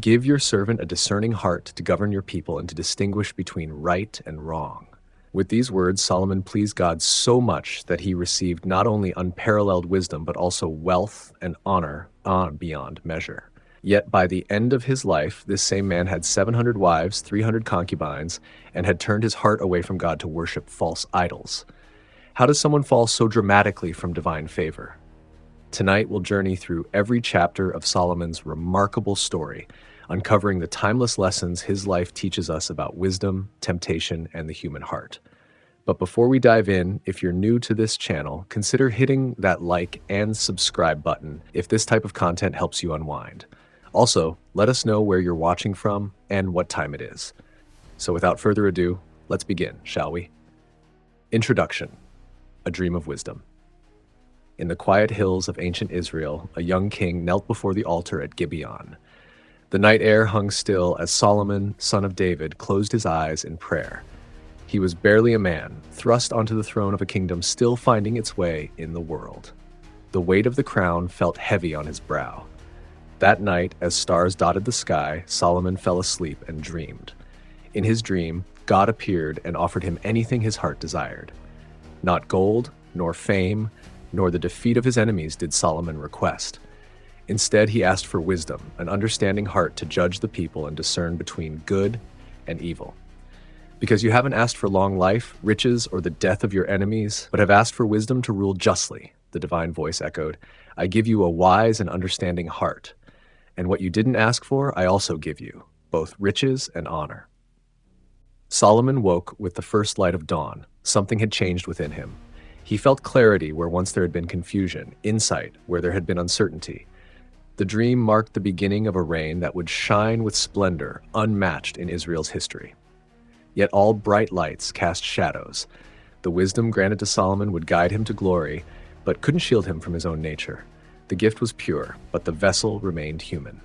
Give your servant a discerning heart to govern your people and to distinguish between right and wrong. With these words, Solomon pleased God so much that he received not only unparalleled wisdom, but also wealth and honor beyond measure. Yet by the end of his life, this same man had 700 wives, 300 concubines, and had turned his heart away from God to worship false idols. How does someone fall so dramatically from divine favor? Tonight, we'll journey through every chapter of Solomon's remarkable story, uncovering the timeless lessons his life teaches us about wisdom, temptation, and the human heart. But before we dive in, if you're new to this channel, consider hitting that like and subscribe button if this type of content helps you unwind. Also, let us know where you're watching from and what time it is. So without further ado, let's begin, shall we? Introduction: A Dream of Wisdom. In the quiet hills of ancient Israel, a young king knelt before the altar at Gibeon. The night air hung still as Solomon, son of David, closed his eyes in prayer. He was barely a man, thrust onto the throne of a kingdom still finding its way in the world. The weight of the crown felt heavy on his brow. That night, as stars dotted the sky, Solomon fell asleep and dreamed. In his dream, God appeared and offered him anything his heart desired. Not gold, nor fame, nor the defeat of his enemies did Solomon request. Instead, he asked for wisdom, an understanding heart to judge the people and discern between good and evil. Because you haven't asked for long life, riches, or the death of your enemies, but have asked for wisdom to rule justly, the divine voice echoed, I give you a wise and understanding heart. And what you didn't ask for, I also give you, both riches and honor. Solomon woke with the first light of dawn. Something had changed within him. He felt clarity where once there had been confusion, insight where there had been uncertainty. The dream marked the beginning of a reign that would shine with splendor unmatched in Israel's history. Yet all bright lights cast shadows. The wisdom granted to Solomon would guide him to glory, but couldn't shield him from his own nature. The gift was pure, but the vessel remained human.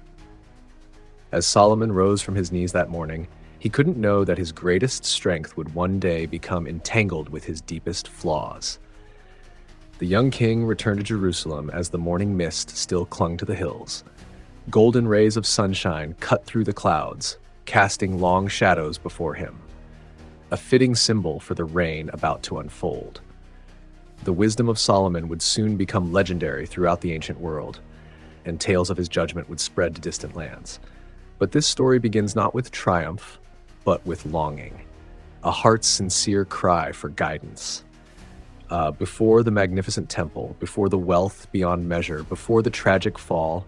As Solomon rose from his knees that morning, he couldn't know that his greatest strength would one day become entangled with his deepest flaws. The young king returned to Jerusalem as the morning mist still clung to the hills. Golden rays of sunshine cut through the clouds, casting long shadows before him. A fitting symbol for the reign about to unfold. The wisdom of Solomon would soon become legendary throughout the ancient world, and tales of his judgment would spread to distant lands. But this story begins not with triumph, but with longing, a heart's sincere cry for guidance. Before the magnificent temple, before the wealth beyond measure, before the tragic fall,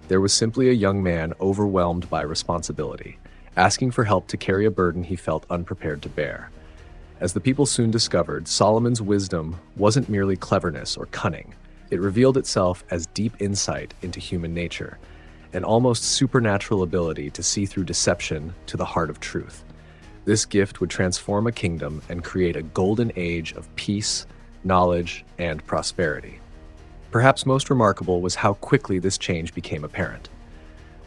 there was simply a young man overwhelmed by responsibility, asking for help to carry a burden he felt unprepared to bear. As the people soon discovered, Solomon's wisdom wasn't merely cleverness or cunning. It revealed itself as deep insight into human nature, an almost supernatural ability to see through deception to the heart of truth. This gift would transform a kingdom and create a golden age of peace, knowledge, and prosperity. Perhaps most remarkable was how quickly this change became apparent.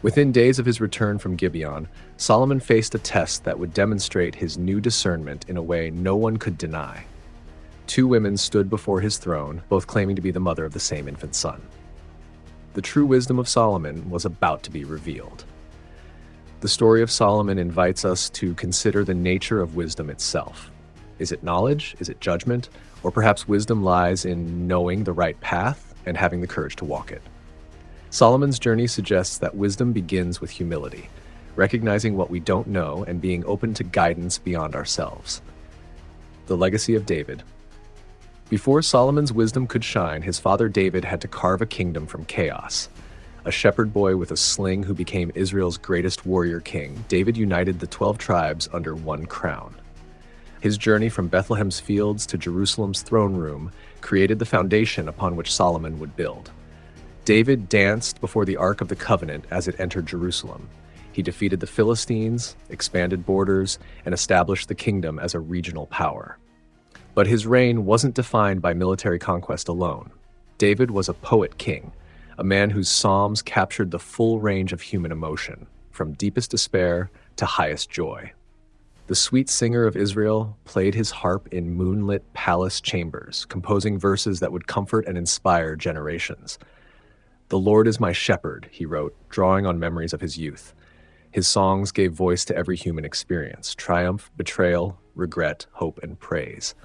Within days of his return from Gibeon, Solomon faced a test that would demonstrate his new discernment in a way no one could deny. Two women stood before his throne, both claiming to be the mother of the same infant son. The true wisdom of Solomon was about to be revealed. The story of Solomon invites us to consider the nature of wisdom itself. Is it knowledge? Is it judgment? Or perhaps wisdom lies in knowing the right path and having the courage to walk it. Solomon's journey suggests that wisdom begins with humility, recognizing what we don't know and being open to guidance beyond ourselves. The legacy of David. Before Solomon's wisdom could shine, his father David had to carve a kingdom from chaos. A shepherd boy with a sling who became Israel's greatest warrior king, David united the 12 tribes under one crown. His journey from Bethlehem's fields to Jerusalem's throne room created the foundation upon which Solomon would build. David danced before the Ark of the Covenant as it entered Jerusalem. He defeated the Philistines, expanded borders, and established the kingdom as a regional power. But his reign wasn't defined by military conquest alone. David was a poet king, a man whose psalms captured the full range of human emotion, from deepest despair to highest joy. The sweet singer of Israel played his harp in moonlit palace chambers, composing verses that would comfort and inspire generations. "The Lord is my shepherd," he wrote, drawing on memories of his youth. His songs gave voice to every human experience: triumph, betrayal, regret, hope, and praise.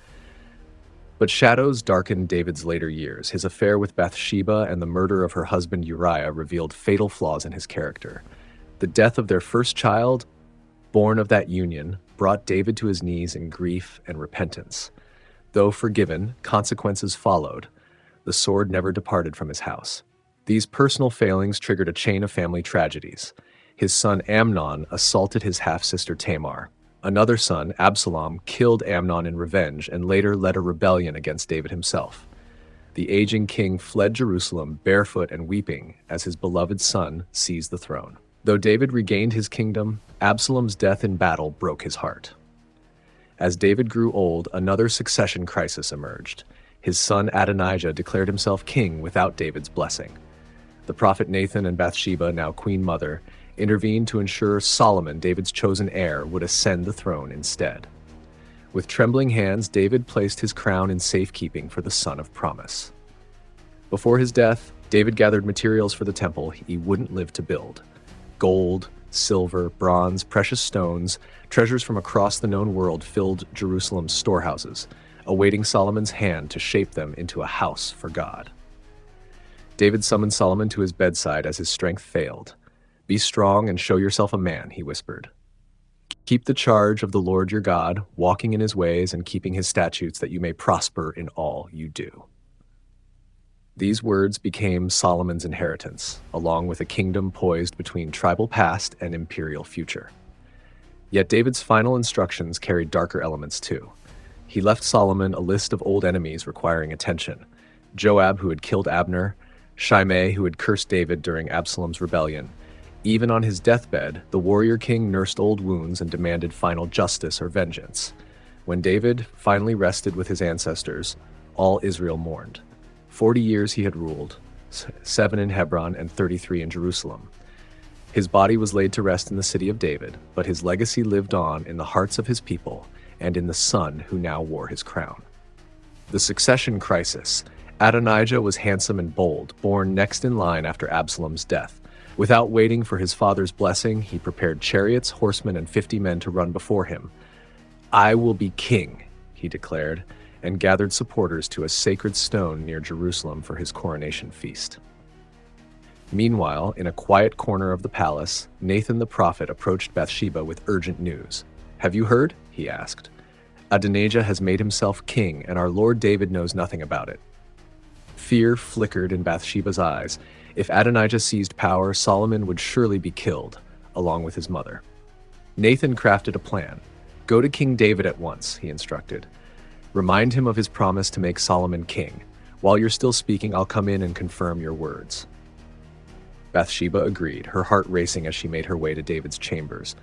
But shadows darkened David's later years. His affair with Bathsheba and the murder of her husband Uriah revealed fatal flaws in his character. The death of their first child, born of that union, brought David to his knees in grief and repentance. Though forgiven, consequences followed. The sword never departed from his house. These personal failings triggered a chain of family tragedies. His son Amnon assaulted his half-sister Tamar. Another son, Absalom, killed Amnon in revenge and later led a rebellion against David himself. The aging king fled Jerusalem barefoot and weeping as his beloved son seized the throne. Though David regained his kingdom, Absalom's death in battle broke his heart. As David grew old, another succession crisis emerged. His son Adonijah declared himself king without David's blessing. The prophet Nathan and Bathsheba, now queen mother, intervened to ensure Solomon, David's chosen heir, would ascend the throne instead. With trembling hands, David placed his crown in safekeeping for the son of promise. Before his death, David gathered materials for the temple he wouldn't live to build: gold, silver, bronze, precious stones, treasures from across the known world filled Jerusalem's storehouses, awaiting Solomon's hand to shape them into a house for God. David summoned Solomon to his bedside as his strength failed. "Be strong and show yourself a man," he whispered. "Keep the charge of the Lord your God, walking in his ways and keeping his statutes, that you may prosper in all you do." These words became Solomon's inheritance, along with a kingdom poised between tribal past and imperial future. Yet David's final instructions carried darker elements too. He left Solomon a list of old enemies requiring attention: Joab, who had killed Abner; Shimei, who had cursed David during Absalom's rebellion. Even on his deathbed, the warrior king nursed old wounds and demanded final justice or vengeance. When David finally rested with his ancestors, all Israel mourned. 40 years he had ruled, 7 in Hebron and 33 in Jerusalem. His body was laid to rest in the city of David, but his legacy lived on in the hearts of his people and in the son who now wore his crown. The succession crisis. Adonijah was handsome and bold, born next in line after Absalom's death. Without waiting for his father's blessing, he prepared chariots, horsemen, and 50 men to run before him. "I will be king," he declared, and gathered supporters to a sacred stone near Jerusalem for his coronation feast. Meanwhile, in a quiet corner of the palace, Nathan the prophet approached Bathsheba with urgent news. "Have you heard?" he asked. "Adonijah has made himself king, and our Lord David knows nothing about it." Fear flickered in Bathsheba's eyes. If Adonijah seized power, Solomon would surely be killed, along with his mother. Nathan crafted a plan. "Go to King David at once," he instructed. "Remind him of his promise to make Solomon king. While you're still speaking, I'll come in and confirm your words." Bathsheba agreed, her heart racing as she made her way to David's chambers.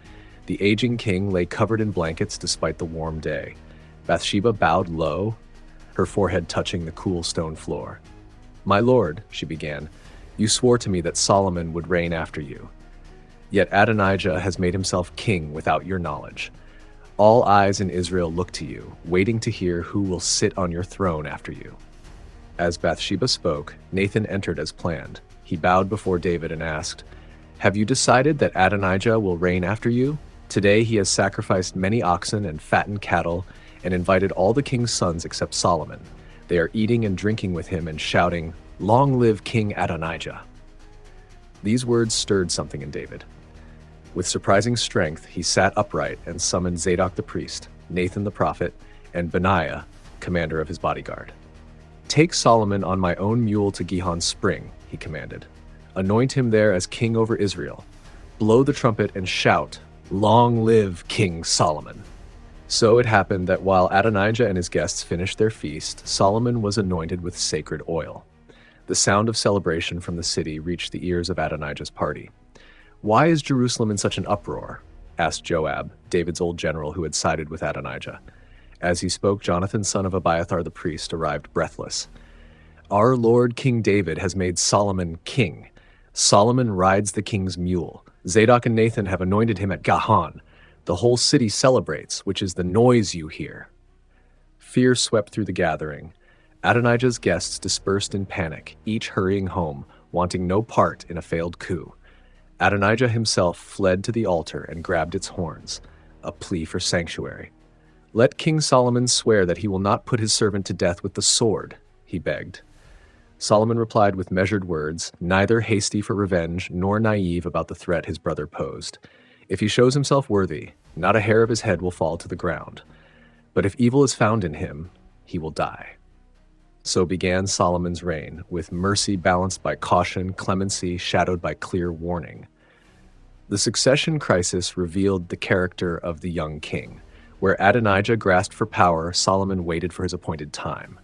The aging king lay covered in blankets despite the warm day. Bathsheba bowed low, her forehead touching the cool stone floor. "My lord," she began, "you swore to me that Solomon would reign after you. Yet Adonijah has made himself king without your knowledge. All eyes in Israel look to you, waiting to hear who will sit on your throne after you." As Bathsheba spoke, Nathan entered as planned. He bowed before David and asked, "Have you decided that Adonijah will reign after you? Today he has sacrificed many oxen and fattened cattle and invited all the king's sons except Solomon. They are eating and drinking with him and shouting, 'Long live King Adonijah.'" These words stirred something in David. With surprising strength, he sat upright and summoned Zadok the priest, Nathan the prophet, and Benaiah, commander of his bodyguard. "Take Solomon on my own mule to Gihon Spring," he commanded. "Anoint him there as king over Israel. Blow the trumpet and shout, 'Long live King Solomon.'" So it happened that while Adonijah and his guests finished their feast, Solomon was anointed with sacred oil. The sound of celebration from the city reached the ears of Adonijah's party. "Why is Jerusalem in such an uproar?" asked Joab, David's old general who had sided with Adonijah. As he spoke, Jonathan, son of Abiathar the priest, arrived breathless. "Our Lord King David has made Solomon king. Solomon rides the king's mule. Zadok and Nathan have anointed him at Gihon. The whole city celebrates, which is the noise you hear." Fear swept through the gathering. Adonijah's guests dispersed in panic, each hurrying home, wanting no part in a failed coup. Adonijah himself fled to the altar and grabbed its horns, a plea for sanctuary. "Let King Solomon swear that he will not put his servant to death with the sword," he begged. Solomon replied with measured words, neither hasty for revenge nor naive about the threat his brother posed. "If he shows himself worthy, not a hair of his head will fall to the ground. But if evil is found in him, he will die." So began Solomon's reign, with mercy balanced by caution, clemency shadowed by clear warning. The succession crisis revealed the character of the young king. Where Adonijah grasped for power, Solomon waited for his appointed time.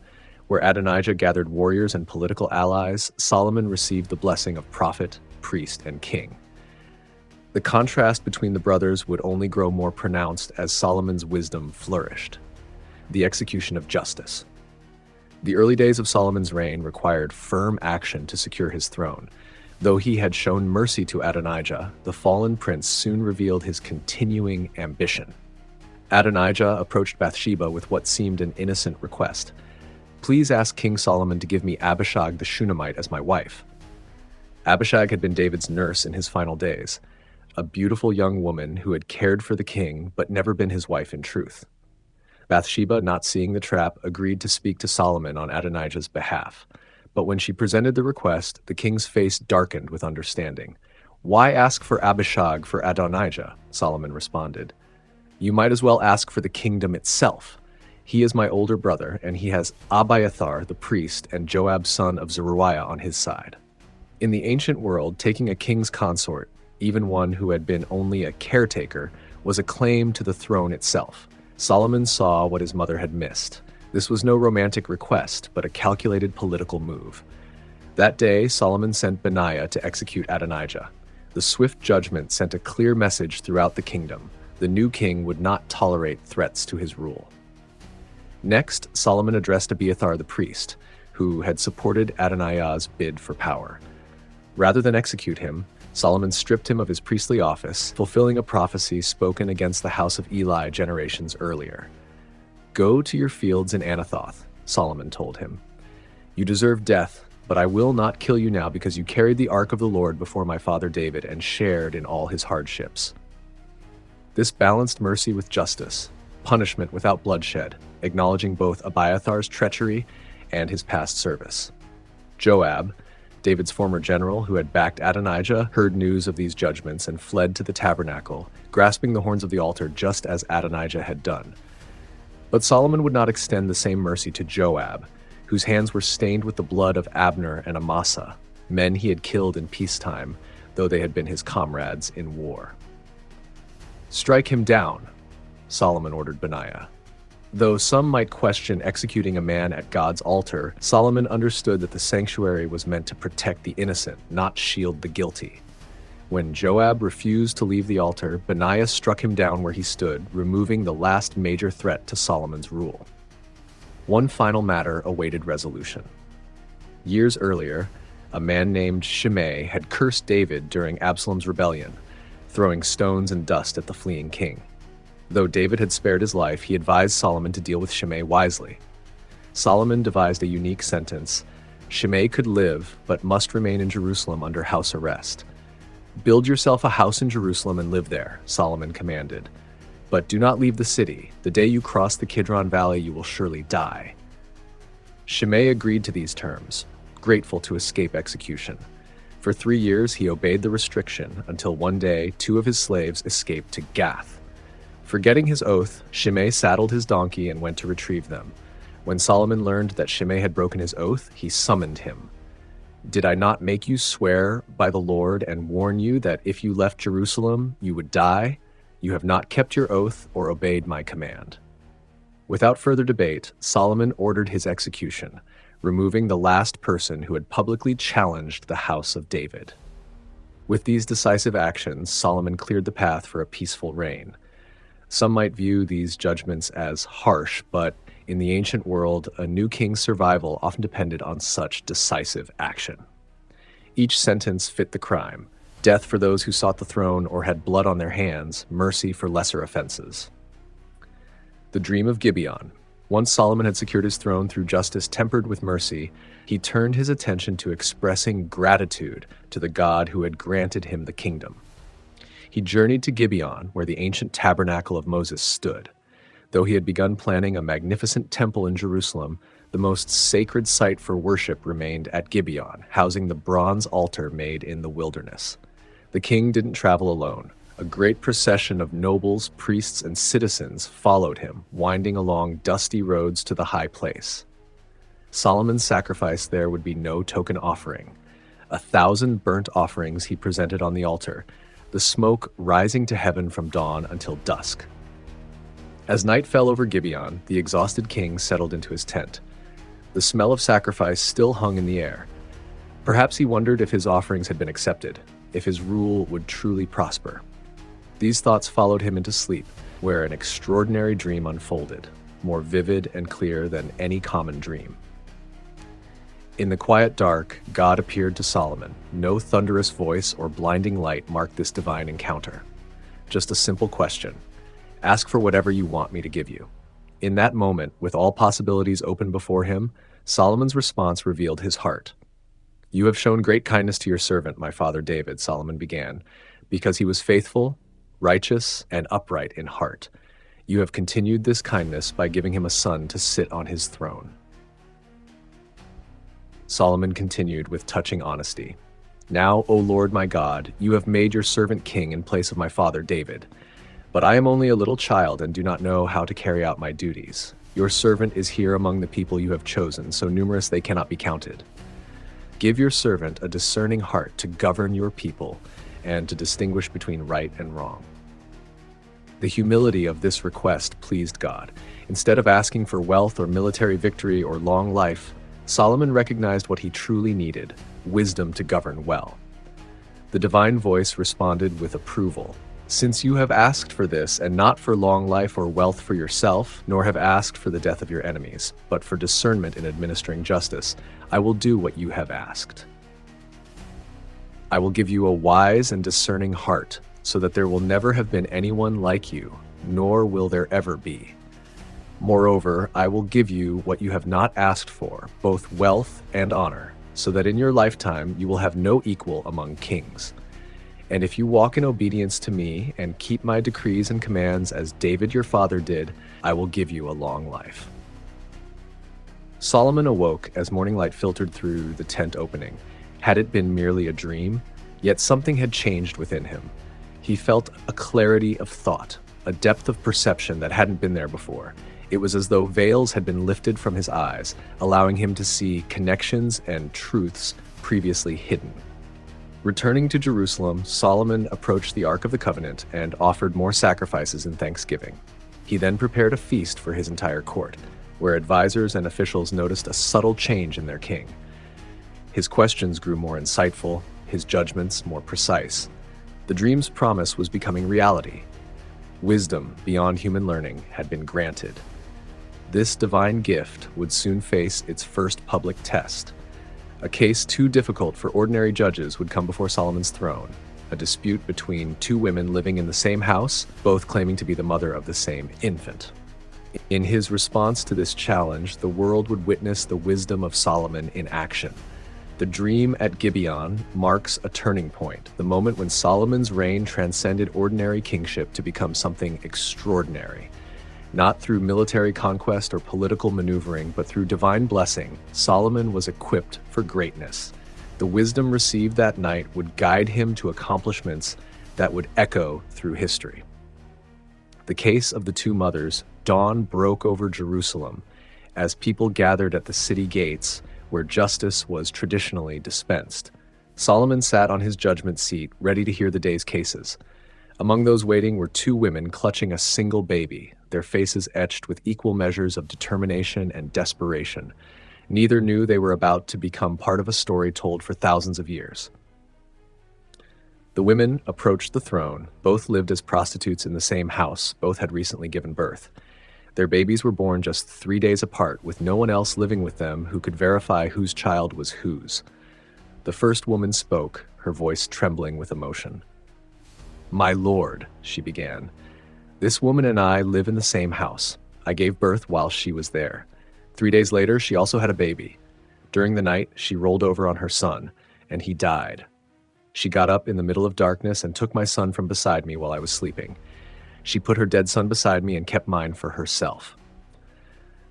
Where Adonijah gathered warriors and political allies, Solomon received the blessing of prophet, priest, and king. The contrast between the brothers would only grow more pronounced as Solomon's wisdom flourished. The execution of justice. The early days of Solomon's reign required firm action to secure his throne. Though he had shown mercy to Adonijah, the fallen prince soon revealed his continuing ambition. Adonijah approached Bathsheba with what seemed an innocent request. "Please ask King Solomon to give me Abishag the Shunammite as my wife." Abishag had been David's nurse in his final days, a beautiful young woman who had cared for the king but never been his wife in truth. Bathsheba, not seeing the trap, agreed to speak to Solomon on Adonijah's behalf. But when she presented the request, the king's face darkened with understanding. "Why ask for Abishag for Adonijah?" Solomon responded. "You might as well ask for the kingdom itself. He is my older brother, and he has Abiathar the priest and Joab son of Zeruiah on his side." In the ancient world, taking a king's consort, even one who had been only a caretaker, was a claim to the throne itself. Solomon saw what his mother had missed. This was no romantic request, but a calculated political move. That day, Solomon sent Benaiah to execute Adonijah. The swift judgment sent a clear message throughout the kingdom. The new king would not tolerate threats to his rule. Next, Solomon addressed Abiathar the priest, who had supported Adonijah's bid for power. Rather than execute him, Solomon stripped him of his priestly office, fulfilling a prophecy spoken against the house of Eli generations earlier. "Go to your fields in Anathoth," Solomon told him. "You deserve death, but I will not kill you now because you carried the ark of the Lord before my father David and shared in all his hardships." This balanced mercy with justice, punishment without bloodshed, acknowledging both Abiathar's treachery and his past service. Joab, David's former general who had backed Adonijah, heard news of these judgments and fled to the tabernacle, grasping the horns of the altar just as Adonijah had done. But Solomon would not extend the same mercy to Joab, whose hands were stained with the blood of Abner and Amasa, men he had killed in peacetime, though they had been his comrades in war. "Strike him down," Solomon ordered Benaiah. Though some might question executing a man at God's altar, Solomon understood that the sanctuary was meant to protect the innocent, not shield the guilty. When Joab refused to leave the altar, Benaiah struck him down where he stood, removing the last major threat to Solomon's rule. One final matter awaited resolution. Years earlier, a man named Shimei had cursed David during Absalom's rebellion, throwing stones and dust at the fleeing king. Though David had spared his life, he advised Solomon to deal with Shimei wisely. Solomon devised a unique sentence: Shimei could live, but must remain in Jerusalem under house arrest. "Build yourself a house in Jerusalem and live there," Solomon commanded. "But do not leave the city. The day you cross the Kidron Valley, you will surely die." Shimei agreed to these terms, grateful to escape execution. For 3 years, he obeyed the restriction until one day 2 of his slaves escaped to Gath. Forgetting his oath, Shimei saddled his donkey and went to retrieve them. When Solomon learned that Shimei had broken his oath, he summoned him. "Did I not make you swear by the Lord and warn you that if you left Jerusalem, you would die? You have not kept your oath or obeyed my command." Without further debate, Solomon ordered his execution, removing the last person who had publicly challenged the house of David. With these decisive actions, Solomon cleared the path for a peaceful reign. Some might view these judgments as harsh, but in the ancient world, a new king's survival often depended on such decisive action. Each sentence fit the crime: death for those who sought the throne or had blood on their hands, mercy for lesser offenses. The dream of Gibeon. Once Solomon had secured his throne through justice tempered with mercy, he turned his attention to expressing gratitude to the God who had granted him the kingdom. He journeyed to Gibeon, where the ancient tabernacle of Moses stood. Though he had begun planning a magnificent temple in Jerusalem, the most sacred site for worship remained at Gibeon, housing the bronze altar made in the wilderness. The king didn't travel alone. A great procession of nobles, priests, and citizens followed him, winding along dusty roads to the high place. Solomon's sacrifice there would be no token offering. 1,000 burnt offerings he presented on the altar, the smoke rising to heaven from dawn until dusk. As night fell over Gibeon, the exhausted king settled into his tent. The smell of sacrifice still hung in the air. Perhaps he wondered if his offerings had been accepted, if his rule would truly prosper. These thoughts followed him into sleep, where an extraordinary dream unfolded, more vivid and clear than any common dream. In the quiet dark, God appeared to Solomon. No thunderous voice or blinding light marked this divine encounter. Just a simple question. Ask for whatever you want me to give you. In that moment, with all possibilities open before him, Solomon's response revealed his heart. You have shown great kindness to your servant, my father David, Solomon began, because he was faithful, righteous, and upright in heart. You have continued this kindness by giving him a son to sit on his throne. Solomon continued with touching honesty. Now, O Lord my God, you have made your servant king in place of my father David. But I am only a little child and do not know how to carry out my duties. Your servant is here among the people you have chosen, so numerous they cannot be counted. Give your servant a discerning heart to govern your people and to distinguish between right and wrong. The humility of this request pleased God. Instead of asking for wealth or military victory or long life, Solomon recognized what he truly needed: wisdom to govern well. The divine voice responded with approval. Since you have asked for this, and not for long life or wealth for yourself, nor have asked for the death of your enemies, but for discernment in administering justice, I will do what you have asked. I will give you a wise and discerning heart, so that there will never have been anyone like you, nor will there ever be. Moreover, I will give you what you have not asked for, both wealth and honor, so that in your lifetime you will have no equal among kings. And if you walk in obedience to me and keep my decrees and commands as David your father did, I will give you a long life. Solomon awoke as morning light filtered through the tent opening. Had it been merely a dream? Yet something had changed within him. He felt a clarity of thought, a depth of perception that hadn't been there before. It was as though veils had been lifted from his eyes, allowing him to see connections and truths previously hidden. Returning to Jerusalem, Solomon approached the Ark of the Covenant and offered more sacrifices in thanksgiving. He then prepared a feast for his entire court, where advisors and officials noticed a subtle change in their king. His questions grew more insightful, his judgments more precise. The dream's promise was becoming reality. Wisdom beyond human learning had been granted. This divine gift would soon face its first public test. A case too difficult for ordinary judges would come before Solomon's throne, a dispute between two women living in the same house, both claiming to be the mother of the same infant. In his response to this challenge, the world would witness the wisdom of Solomon in action. The dream at Gibeon marks a turning point, the moment when Solomon's reign transcended ordinary kingship to become something extraordinary. Not through military conquest or political maneuvering, but through divine blessing, Solomon was equipped for greatness. The wisdom received that night would guide him to accomplishments that would echo through history. The case of the two mothers, dawn broke over Jerusalem as people gathered at the city gates where justice was traditionally dispensed. Solomon sat on his judgment seat, ready to hear the day's cases. Among those waiting were two women clutching a single baby, their faces etched with equal measures of determination and desperation. Neither knew they were about to become part of a story told for thousands of years. The women approached the throne. Both lived as prostitutes in the same house. Both had recently given birth. Their babies were born just 3 days apart, with no one else living with them who could verify whose child was whose. The first woman spoke, her voice trembling with emotion. "My lord," she began, "this woman and I live in the same house. I gave birth while she was there. 3 days later, she also had a baby. During the night, she rolled over on her son, and he died. She got up in the middle of darkness and took my son from beside me while I was sleeping. She put her dead son beside me and kept mine for herself.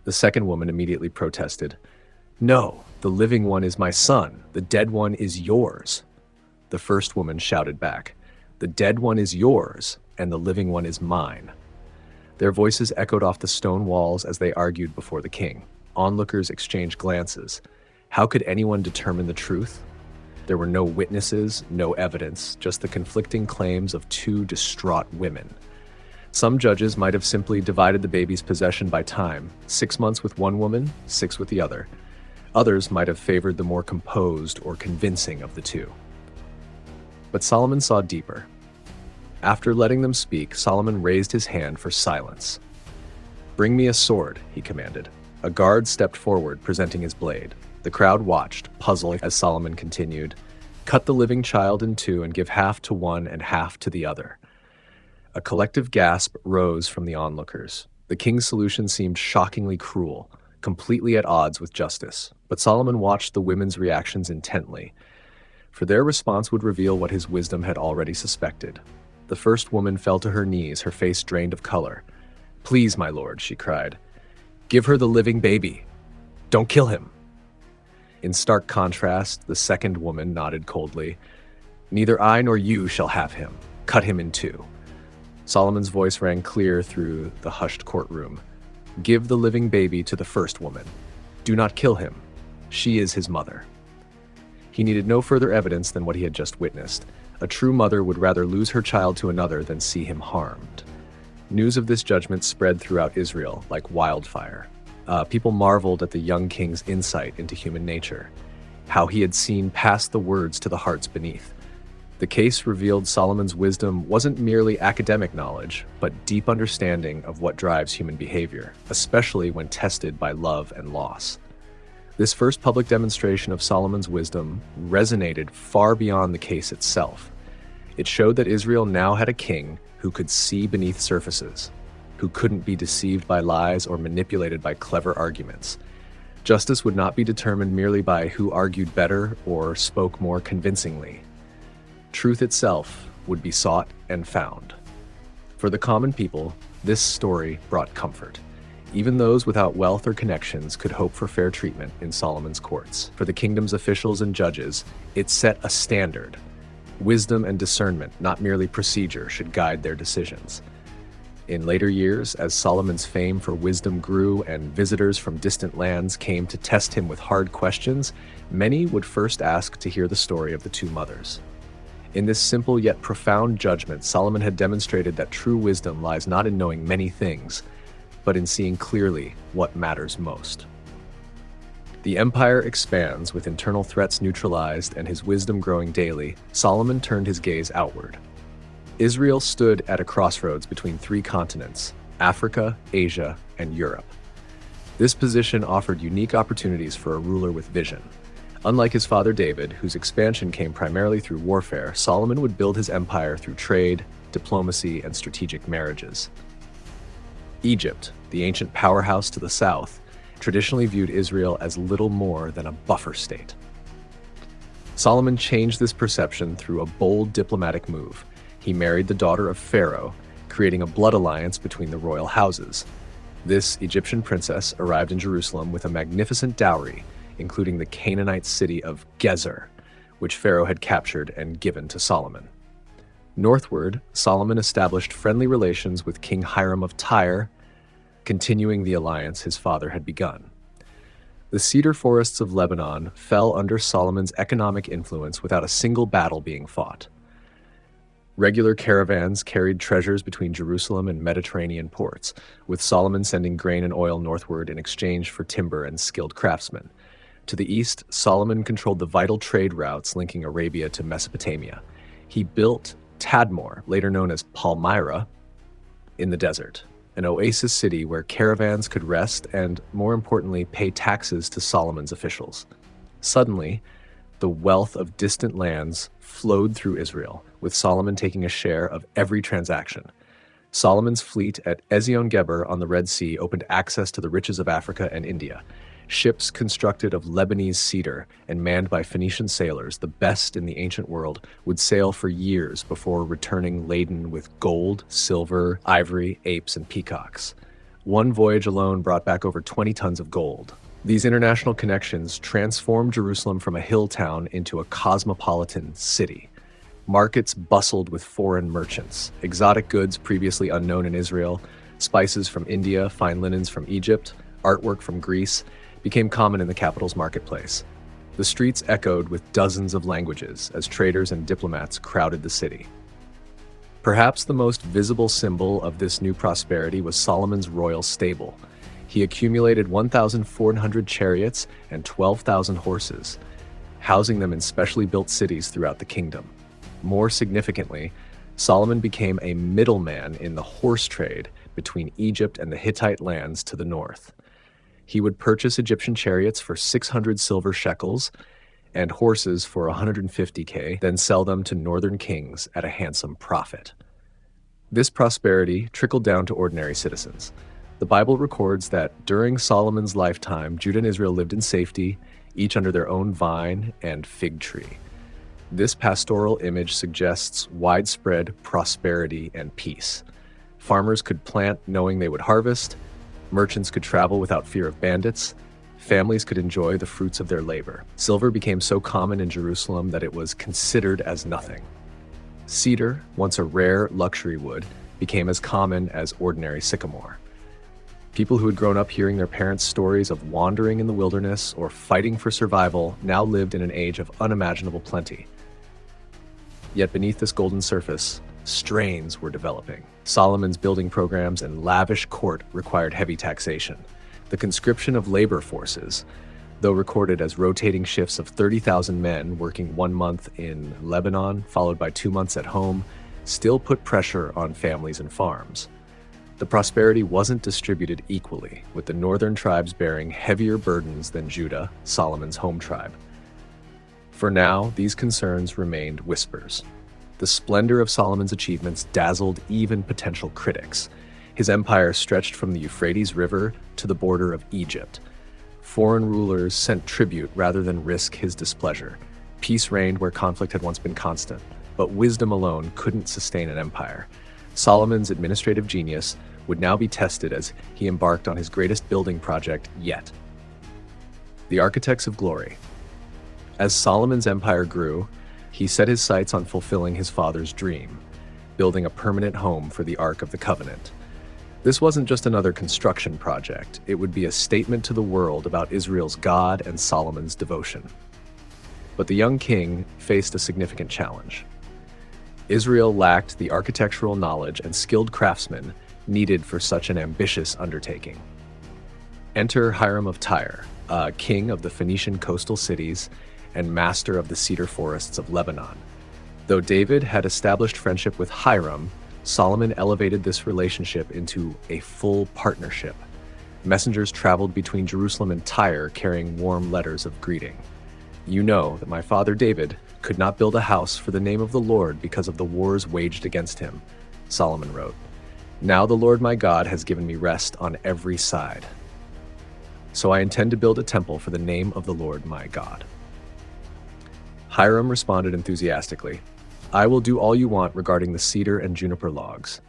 The second woman immediately protested, "No, the living one is my son. The dead one is yours." The first woman shouted back, "The dead one is yours, and the living one is mine." Their voices echoed off the stone walls as they argued before the king. Onlookers exchanged glances. How could anyone determine the truth? There were no witnesses, no evidence, just the conflicting claims of two distraught women. Some judges might have simply divided the baby's possession by time, 6 months with one woman, 6 with the other. Others might have favored the more composed or convincing of the two. But Solomon saw deeper. After letting them speak, Solomon raised his hand for silence. "Bring me a sword," he commanded. A guard stepped forward, presenting his blade. The crowd watched, puzzled, as Solomon continued, "Cut the living child in two and give half to one and half to the other." A collective gasp rose from the onlookers. The king's solution seemed shockingly cruel, completely at odds with justice. But Solomon watched the women's reactions intently, for their response would reveal what his wisdom had already suspected. The first woman fell to her knees, her face drained of color. "Please, my lord," she cried, "give her the living baby. Don't kill him." In stark contrast, the second woman nodded coldly. "Neither I nor you shall have him. Cut him in two." Solomon's voice rang clear through the hushed courtroom. "Give the living baby to the first woman. Do not kill him. She is his mother." He needed no further evidence than what he had just witnessed. A true mother would rather lose her child to another than see him harmed. News of this judgment spread throughout Israel like wildfire. People marveled at the young king's insight into human nature, how he had seen past the words to the hearts beneath. The case revealed Solomon's wisdom wasn't merely academic knowledge, but deep understanding of what drives human behavior, especially when tested by love and loss. This first public demonstration of Solomon's wisdom resonated far beyond the case itself. It showed that Israel now had a king who could see beneath surfaces, who couldn't be deceived by lies or manipulated by clever arguments. Justice would not be determined merely by who argued better or spoke more convincingly. Truth itself would be sought and found. For the common people, this story brought comfort. Even those without wealth or connections could hope for fair treatment in Solomon's courts. For the kingdom's officials and judges, it set a standard. Wisdom and discernment, not merely procedure, should guide their decisions. In later years, as Solomon's fame for wisdom grew and visitors from distant lands came to test him with hard questions, many would first ask to hear the story of the two mothers. In this simple yet profound judgment, Solomon had demonstrated that true wisdom lies not in knowing many things, but in seeing clearly what matters most. The empire expands with internal threats neutralized and his wisdom growing daily. Solomon turned his gaze outward. Israel stood at a crossroads between 3 continents, Africa, Asia, and Europe. This position offered unique opportunities for a ruler with vision. Unlike his father David, whose expansion came primarily through warfare, Solomon would build his empire through trade, diplomacy, and strategic marriages. Egypt, the ancient powerhouse to the south, traditionally viewed Israel as little more than a buffer state. Solomon changed this perception through a bold diplomatic move. He married the daughter of Pharaoh, creating a blood alliance between the royal houses. This Egyptian princess arrived in Jerusalem with a magnificent dowry, including the Canaanite city of Gezer, which Pharaoh had captured and given to Solomon. Northward, Solomon established friendly relations with King Hiram of Tyre, continuing the alliance his father had begun. The cedar forests of Lebanon fell under Solomon's economic influence without a single battle being fought. Regular caravans carried treasures between Jerusalem and Mediterranean ports, with Solomon sending grain and oil northward in exchange for timber and skilled craftsmen. To the east, Solomon controlled the vital trade routes linking Arabia to Mesopotamia. He built Tadmor, later known as Palmyra, in the desert, an oasis city where caravans could rest and, more importantly, pay taxes to Solomon's officials. Suddenly, the wealth of distant lands flowed through Israel, with Solomon taking a share of every transaction. Solomon's fleet at Ezion-Geber on the Red Sea opened access to the riches of Africa and India. Ships constructed of Lebanese cedar and manned by Phoenician sailors, the best in the ancient world, would sail for years before returning laden with gold, silver, ivory, apes, and peacocks. One voyage alone brought back over 20 tons of gold. These international connections transformed Jerusalem from a hill town into a cosmopolitan city. Markets bustled with foreign merchants, exotic goods previously unknown in Israel, spices from India, fine linens from Egypt, artwork from Greece, became common in the capital's marketplace. The streets echoed with dozens of languages as traders and diplomats crowded the city. Perhaps the most visible symbol of this new prosperity was Solomon's royal stable. He accumulated 1,400 chariots and 12,000 horses, housing them in specially built cities throughout the kingdom. More significantly, Solomon became a middleman in the horse trade between Egypt and the Hittite lands to the north. He would purchase Egyptian chariots for 600 silver shekels and horses for 150K, then sell them to northern kings at a handsome profit. This prosperity trickled down to ordinary citizens. The Bible records that during Solomon's lifetime, Judah and Israel lived in safety, each under their own vine and fig tree. This pastoral image suggests widespread prosperity and peace. Farmers could plant knowing they would harvest, merchants could travel without fear of bandits, families could enjoy the fruits of their labor. Silver became so common in Jerusalem that it was considered as nothing. Cedar, once a rare luxury wood, became as common as ordinary sycamore. People who had grown up hearing their parents' stories of wandering in the wilderness or fighting for survival now lived in an age of unimaginable plenty. Yet beneath this golden surface, strains were developing. Solomon's building programs and lavish court required heavy taxation. The conscription of labor forces, though recorded as rotating shifts of 30,000 men working 1 month in Lebanon, followed by 2 months at home, still put pressure on families and farms. The prosperity wasn't distributed equally, with the northern tribes bearing heavier burdens than Judah, Solomon's home tribe. For now, these concerns remained whispers. The splendor of Solomon's achievements dazzled even potential critics. His empire stretched from the Euphrates River to the border of Egypt. Foreign rulers sent tribute rather than risk his displeasure. Peace reigned where conflict had once been constant, but wisdom alone couldn't sustain an empire. Solomon's administrative genius would now be tested as he embarked on his greatest building project yet. The Architects of Glory. As Solomon's empire grew, he set his sights on fulfilling his father's dream, building a permanent home for the Ark of the Covenant. This wasn't just another construction project, it would be a statement to the world about Israel's God and Solomon's devotion. But the young king faced a significant challenge. Israel lacked the architectural knowledge and skilled craftsmen needed for such an ambitious undertaking. Enter Hiram of Tyre, a king of the Phoenician coastal cities and master of the cedar forests of Lebanon. Though David had established friendship with Hiram, Solomon elevated this relationship into a full partnership. Messengers traveled between Jerusalem and Tyre carrying warm letters of greeting. "You know that my father David could not build a house for the name of the Lord because of the wars waged against him," Solomon wrote. "Now the Lord my God has given me rest on every side. So I intend to build a temple for the name of the Lord my God." Hiram responded enthusiastically, "I will do all you want regarding the cedar and juniper logs.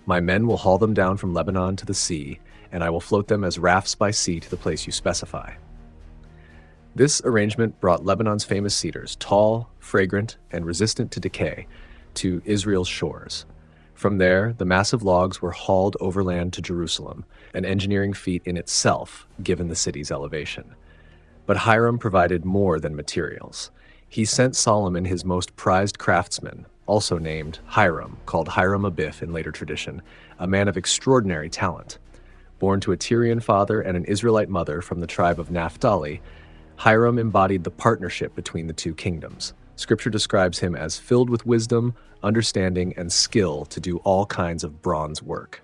My men will haul them down from Lebanon to the sea, and I will float them as rafts by sea to the place you specify." This arrangement brought Lebanon's famous cedars, tall, fragrant, and resistant to decay, to Israel's shores. From there, the massive logs were hauled overland to Jerusalem, an engineering feat in itself, given the city's elevation. But Hiram provided more than materials. He sent Solomon his most prized craftsman, also named Hiram, called Hiram Abiff in later tradition, a man of extraordinary talent. Born to a Tyrian father and an Israelite mother from the tribe of Naphtali, Hiram embodied the partnership between the two kingdoms. Scripture describes him as filled with wisdom, understanding, and skill to do all kinds of bronze work.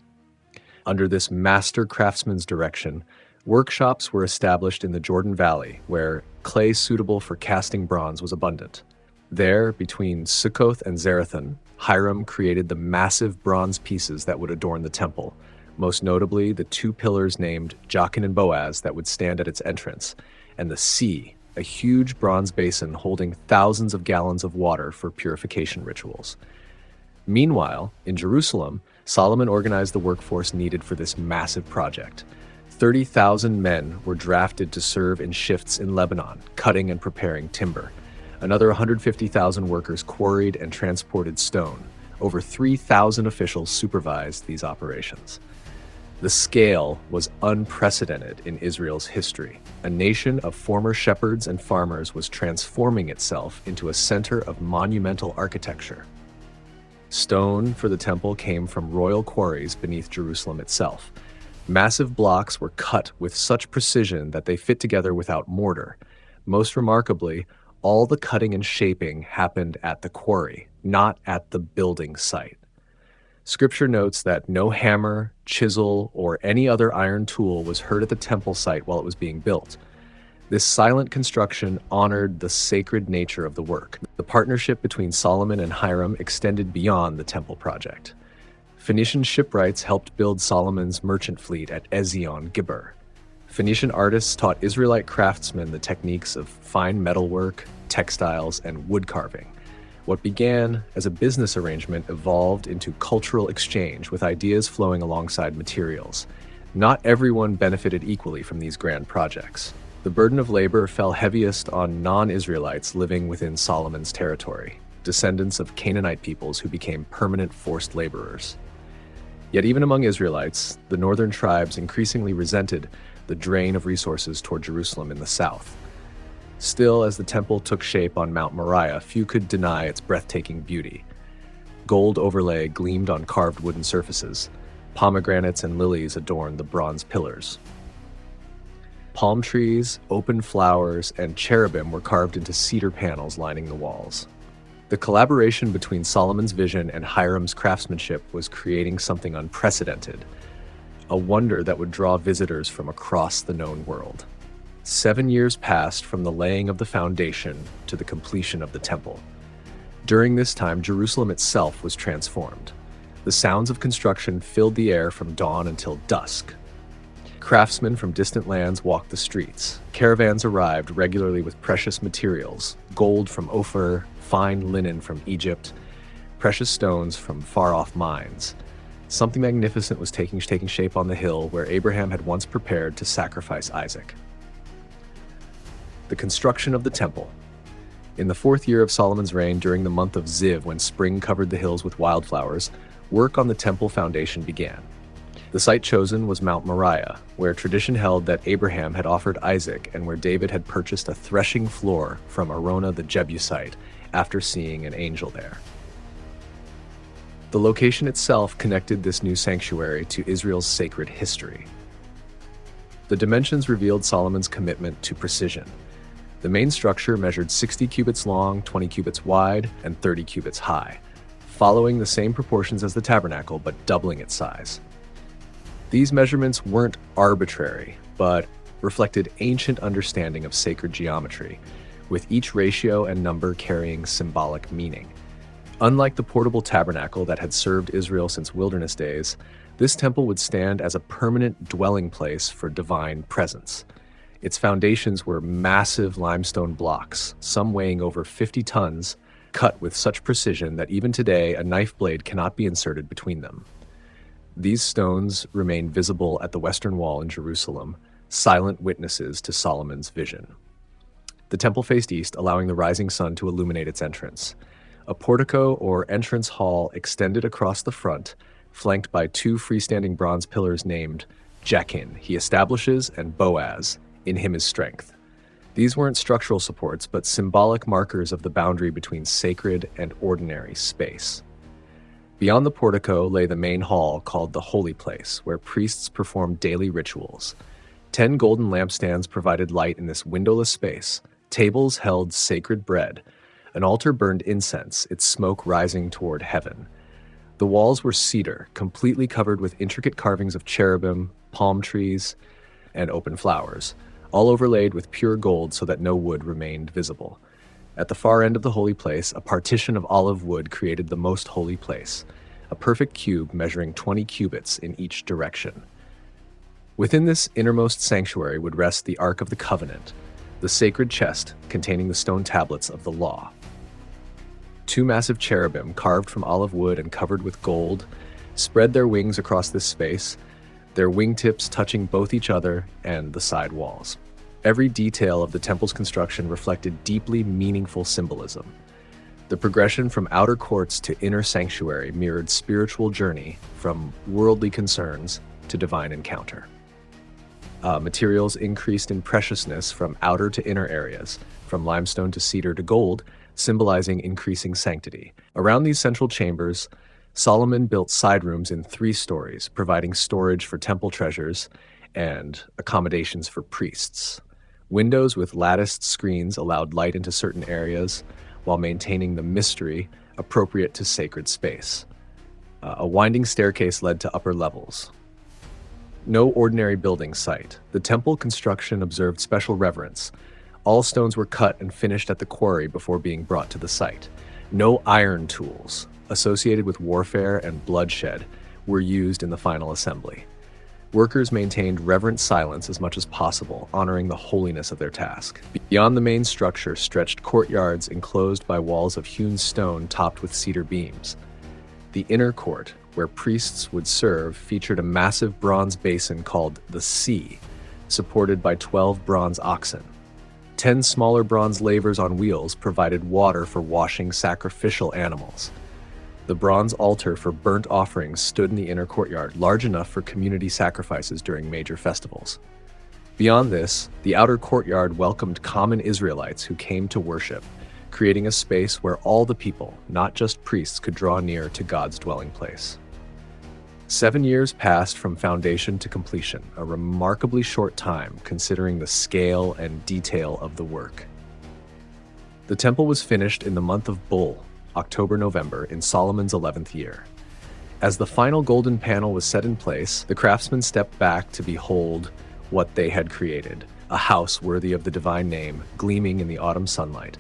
Under this master craftsman's direction, workshops were established in the Jordan Valley, where clay suitable for casting bronze was abundant. There, between Sukkoth and Zarethan, Hiram created the massive bronze pieces that would adorn the temple, most notably the two pillars named Jachin and Boaz that would stand at its entrance, and the sea, a huge bronze basin holding thousands of gallons of water for purification rituals. Meanwhile, in Jerusalem, Solomon organized the workforce needed for this massive project. 30,000 men were drafted to serve in shifts in Lebanon, cutting and preparing timber. Another 150,000 workers quarried and transported stone. Over 3,000 officials supervised these operations. The scale was unprecedented in Israel's history. A nation of former shepherds and farmers was transforming itself into a center of monumental architecture. Stone for the temple came from royal quarries beneath Jerusalem itself. Massive blocks were cut with such precision that they fit together without mortar. Most remarkably, all the cutting and shaping happened at the quarry, not at the building site. Scripture notes that no hammer, chisel, or any other iron tool was heard at the temple site while it was being built. This silent construction honored the sacred nature of the work. The partnership between Solomon and Hiram extended beyond the temple project. Phoenician shipwrights helped build Solomon's merchant fleet at Ezion-Geber. Phoenician artists taught Israelite craftsmen the techniques of fine metalwork, textiles, and wood carving. What began as a business arrangement evolved into cultural exchange, with ideas flowing alongside materials. Not everyone benefited equally from these grand projects. The burden of labor fell heaviest on non-Israelites living within Solomon's territory, descendants of Canaanite peoples who became permanent forced laborers. Yet even among Israelites, the northern tribes increasingly resented the drain of resources toward Jerusalem in the south. Still, as the temple took shape on Mount Moriah, few could deny its breathtaking beauty. Gold overlay gleamed on carved wooden surfaces. Pomegranates and lilies adorned the bronze pillars. Palm trees, open flowers, and cherubim were carved into cedar panels lining the walls. The collaboration between Solomon's vision and Hiram's craftsmanship was creating something unprecedented, a wonder that would draw visitors from across the known world. 7 years passed from the laying of the foundation to the completion of the temple. During this time, Jerusalem itself was transformed. The sounds of construction filled the air from dawn until dusk. Craftsmen from distant lands walked the streets. Caravans arrived regularly with precious materials, gold from Ophir, fine linen from Egypt, precious stones from far-off mines. Something magnificent was taking shape on the hill where Abraham had once prepared to sacrifice Isaac. The construction of the temple. In the 4th year of Solomon's reign, during the month of Ziv, when spring covered the hills with wildflowers, work on the temple foundation began. The site chosen was Mount Moriah, where tradition held that Abraham had offered Isaac and where David had purchased a threshing floor from Araunah the Jebusite after seeing an angel there. The location itself connected this new sanctuary to Israel's sacred history. The dimensions revealed Solomon's commitment to precision. The main structure measured 60 cubits long, 20 cubits wide, and 30 cubits high, following the same proportions as the tabernacle but doubling its size. These measurements weren't arbitrary, but reflected ancient understanding of sacred geometry, with each ratio and number carrying symbolic meaning. Unlike the portable tabernacle that had served Israel since wilderness days, this temple would stand as a permanent dwelling place for divine presence. Its foundations were massive limestone blocks, some weighing over 50 tons, cut with such precision that even today a knife blade cannot be inserted between them. These stones remain visible at the Western Wall in Jerusalem, silent witnesses to Solomon's vision. The temple faced east, allowing the rising sun to illuminate its entrance. A portico or entrance hall extended across the front, flanked by 2 freestanding bronze pillars named Jachin, he establishes, and Boaz, in him is strength. These weren't structural supports, but symbolic markers of the boundary between sacred and ordinary space. Beyond the portico lay the main hall called the Holy Place, where priests performed daily rituals. 10 golden lampstands provided light in this windowless space. Tables held sacred bread. An altar burned incense, its smoke rising toward heaven. The walls were cedar, completely covered with intricate carvings of cherubim, palm trees, and open flowers, all overlaid with pure gold so that no wood remained visible. At the far end of the holy place, a partition of olive wood created the most holy place, a perfect cube measuring 20 cubits in each direction. Within this innermost sanctuary would rest the Ark of the Covenant, the sacred chest containing the stone tablets of the law. Two massive cherubim, carved from olive wood and covered with gold, spread their wings across this space, their wingtips touching both each other and the side walls. Every detail of the temple's construction reflected deeply meaningful symbolism. The progression from outer courts to inner sanctuary mirrored spiritual journey from worldly concerns to divine encounter. Materials increased in preciousness from outer to inner areas, from limestone to cedar to gold, symbolizing increasing sanctity. Around these central chambers, Solomon built side rooms in 3 stories, providing storage for temple treasures and accommodations for priests. Windows with latticed screens allowed light into certain areas while maintaining the mystery appropriate to sacred space. A winding staircase led to upper levels. No ordinary building site. The temple construction observed special reverence. All stones were cut and finished at the quarry before being brought to the site. No iron tools, associated with warfare and bloodshed, were used in the final assembly. Workers maintained reverent silence as much as possible, honoring the holiness of their task. Beyond the main structure stretched courtyards enclosed by walls of hewn stone topped with cedar beams. The inner court, where priests would serve, featured a massive bronze basin called the Sea, supported by 12 bronze oxen. 10 smaller bronze lavers on wheels provided water for washing sacrificial animals. The bronze altar for burnt offerings stood in the inner courtyard, large enough for community sacrifices during major festivals. Beyond this, the outer courtyard welcomed common Israelites who came to worship, creating a space where all the people, not just priests, could draw near to God's dwelling place. 7 years passed from foundation to completion, a remarkably short time considering the scale and detail of the work. The temple was finished in the month of Bull, October-November, in Solomon's 11th year. As the final golden panel was set in place, the craftsmen stepped back to behold what they had created, a house worthy of the divine name, gleaming in the autumn sunlight.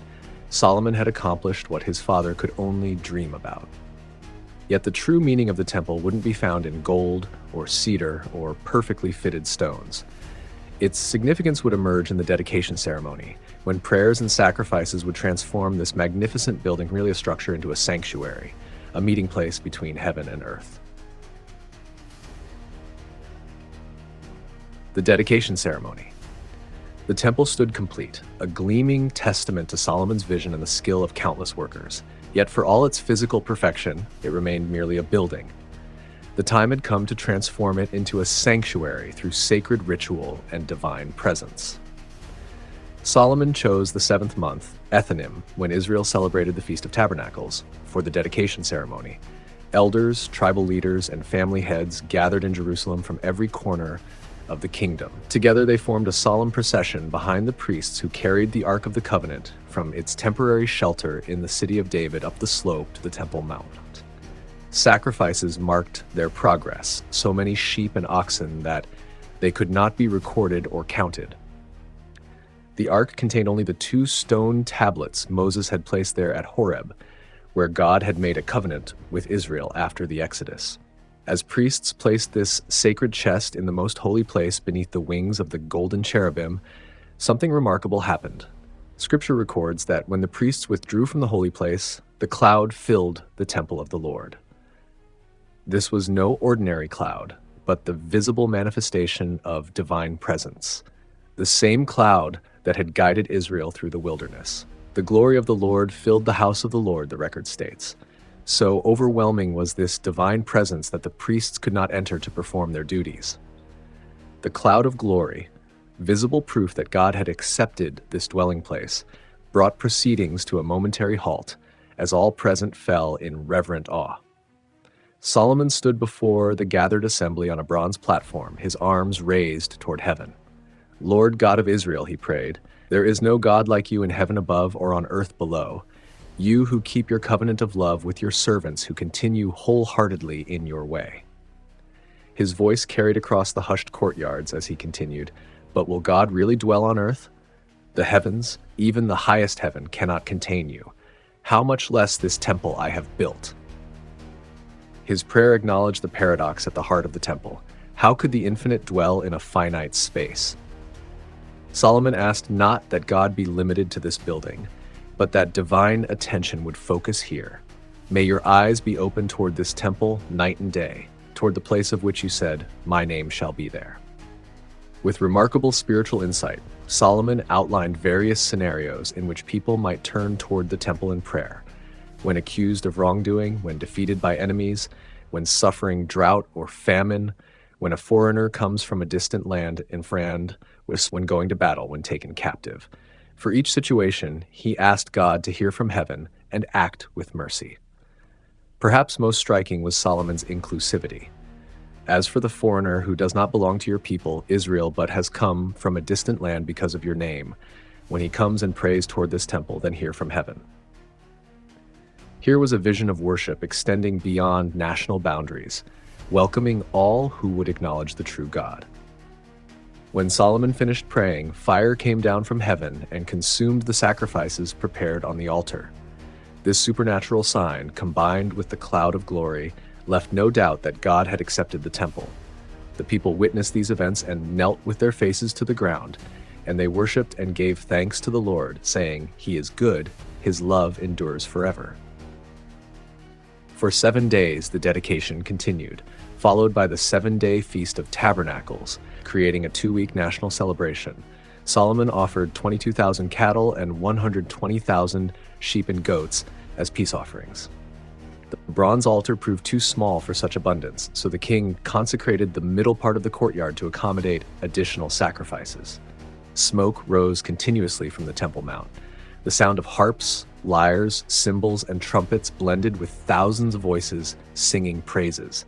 Solomon had accomplished what his father could only dream about. Yet the true meaning of the temple wouldn't be found in gold or cedar or perfectly fitted stones. Its significance would emerge in the dedication ceremony, when prayers and sacrifices would transform this magnificent building, really a structure, into a sanctuary, a meeting place between heaven and earth. The dedication ceremony. The temple stood complete, a gleaming testament to Solomon's vision and the skill of countless workers. Yet for all its physical perfection, it remained merely a building. The time had come to transform it into a sanctuary through sacred ritual and divine presence. Solomon chose the 7th month, Ethanim, when Israel celebrated the Feast of Tabernacles, for the dedication ceremony. Elders, tribal leaders, and family heads gathered in Jerusalem from every corner of the kingdom. Together they formed a solemn procession behind the priests who carried the Ark of the Covenant from its temporary shelter in the city of David up the slope to the Temple Mount. Sacrifices marked their progress, so many sheep and oxen that they could not be recorded or counted. The Ark contained only the 2 stone tablets Moses had placed there at Horeb, where God had made a covenant with Israel after the Exodus. As priests placed this sacred chest in the most holy place beneath the wings of the golden cherubim, something remarkable happened. Scripture records that when the priests withdrew from the holy place, the cloud filled the temple of the Lord. This was no ordinary cloud, but the visible manifestation of divine presence, the same cloud that had guided Israel through the wilderness. The glory of the Lord filled the house of the Lord, the record states. So overwhelming was this divine presence that the priests could not enter to perform their duties. The cloud of glory, visible proof that God had accepted this dwelling place, brought proceedings to a momentary halt as all present fell in reverent awe. Solomon stood before the gathered assembly on a bronze platform, his arms raised toward heaven. "Lord God of Israel," he prayed, "there is no God like you in heaven above or on earth below. You who keep your covenant of love with your servants who continue wholeheartedly in your way." His voice carried across the hushed courtyards as he continued, "But will God really dwell on earth? The heavens, even the highest heaven, cannot contain you. How much less this temple I have built?" His prayer acknowledged the paradox at the heart of the temple. How could the infinite dwell in a finite space? Solomon asked not that God be limited to this building, but that divine attention would focus here. May your eyes be open toward this temple night and day, toward the place of which you said, "My name shall be there." With remarkable spiritual insight, Solomon outlined various scenarios in which people might turn toward the temple in prayer. When accused of wrongdoing, when defeated by enemies, when suffering drought or famine, when a foreigner comes from a distant land enfranchised, when going to battle, when taken captive. For each situation, he asked God to hear from heaven and act with mercy. Perhaps most striking was Solomon's inclusivity. As for the foreigner who does not belong to your people, Israel, but has come from a distant land because of your name, when he comes and prays toward this temple, then hear from heaven. Here was a vision of worship extending beyond national boundaries, welcoming all who would acknowledge the true God. When Solomon finished praying, fire came down from heaven and consumed the sacrifices prepared on the altar. This supernatural sign, combined with the cloud of glory, left no doubt that God had accepted the temple. The people witnessed these events and knelt with their faces to the ground, and they worshipped and gave thanks to the Lord, saying, "He is good, his love endures forever." For 7 days the dedication continued, followed by the 7-day Feast of Tabernacles, creating a 2-week national celebration. Solomon offered 22,000 cattle and 120,000 sheep and goats as peace offerings. The bronze altar proved too small for such abundance, so the king consecrated the middle part of the courtyard to accommodate additional sacrifices. Smoke rose continuously from the Temple Mount. The sound of harps, lyres, cymbals, and trumpets blended with thousands of voices singing praises.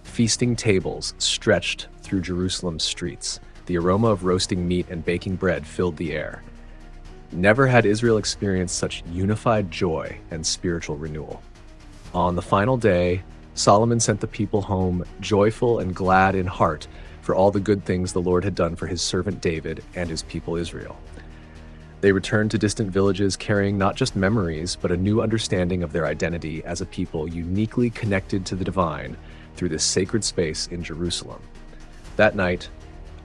Feasting tables stretched through Jerusalem's streets. The aroma of roasting meat and baking bread filled the air. Never had Israel experienced such unified joy and spiritual renewal. On the final day, Solomon sent the people home joyful and glad in heart for all the good things the Lord had done for his servant David and his people Israel. They returned to distant villages carrying not just memories, but a new understanding of their identity as a people uniquely connected to the divine through this sacred space in Jerusalem. That night,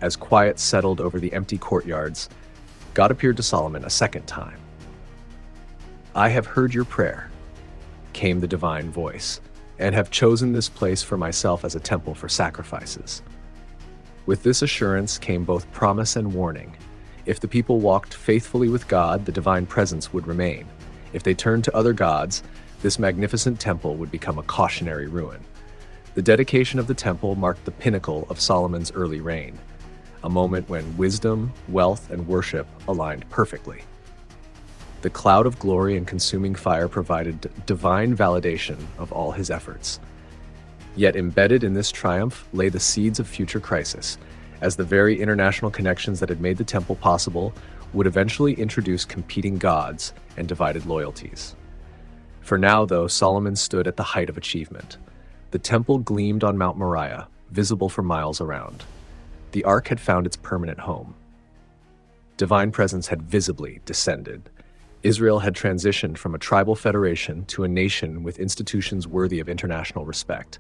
as quiet settled over the empty courtyards, God appeared to Solomon a second time. "I have heard your prayer," came the divine voice, "and have chosen this place for myself as a temple for sacrifices." With this assurance came both promise and warning. If the people walked faithfully with God, the divine presence would remain. If they turned to other gods, this magnificent temple would become a cautionary ruin. The dedication of the temple marked the pinnacle of Solomon's early reign, a moment when wisdom, wealth, and worship aligned perfectly. The cloud of glory and consuming fire provided divine validation of all his efforts. Yet embedded in this triumph lay the seeds of future crisis, as the very international connections that had made the temple possible would eventually introduce competing gods and divided loyalties. For now, though, Solomon stood at the height of achievement. The temple gleamed on Mount Moriah, visible for miles around. The ark had found its permanent home. Divine presence had visibly descended. Israel had transitioned from a tribal federation to a nation with institutions worthy of international respect.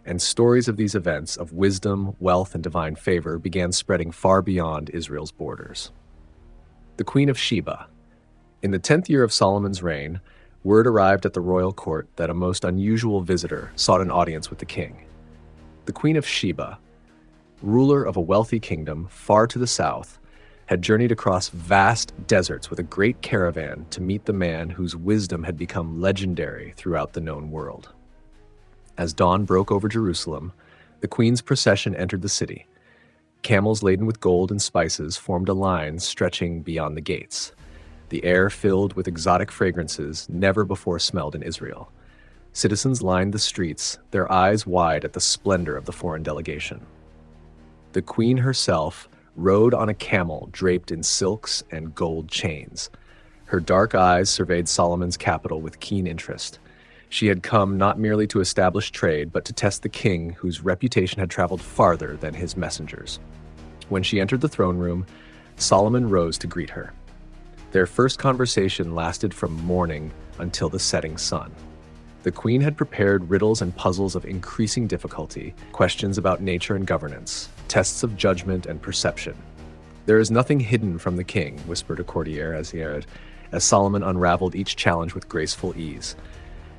And stories of these events of wisdom, wealth, and divine favor began spreading far beyond Israel's borders. The Queen of Sheba. In the 10th year of Solomon's reign, word arrived at the royal court that a most unusual visitor sought an audience with the king. The Queen of Sheba, ruler of a wealthy kingdom far to the south, had journeyed across vast deserts with a great caravan to meet the man whose wisdom had become legendary throughout the known world. As dawn broke over Jerusalem, the queen's procession entered the city. Camels laden with gold and spices formed a line stretching beyond the gates. The air filled with exotic fragrances never before smelled in Israel. Citizens lined the streets, their eyes wide at the splendor of the foreign delegation. The queen herself rode on a camel draped in silks and gold chains. Her dark eyes surveyed Solomon's capital with keen interest. She had come not merely to establish trade, but to test the king whose reputation had traveled farther than his messengers. When she entered the throne room, Solomon rose to greet her. Their first conversation lasted from morning until the setting sun. The queen had prepared riddles and puzzles of increasing difficulty, questions about nature and governance, tests of judgment and perception. "There is nothing hidden from the king," whispered a courtier as Solomon unraveled each challenge with graceful ease.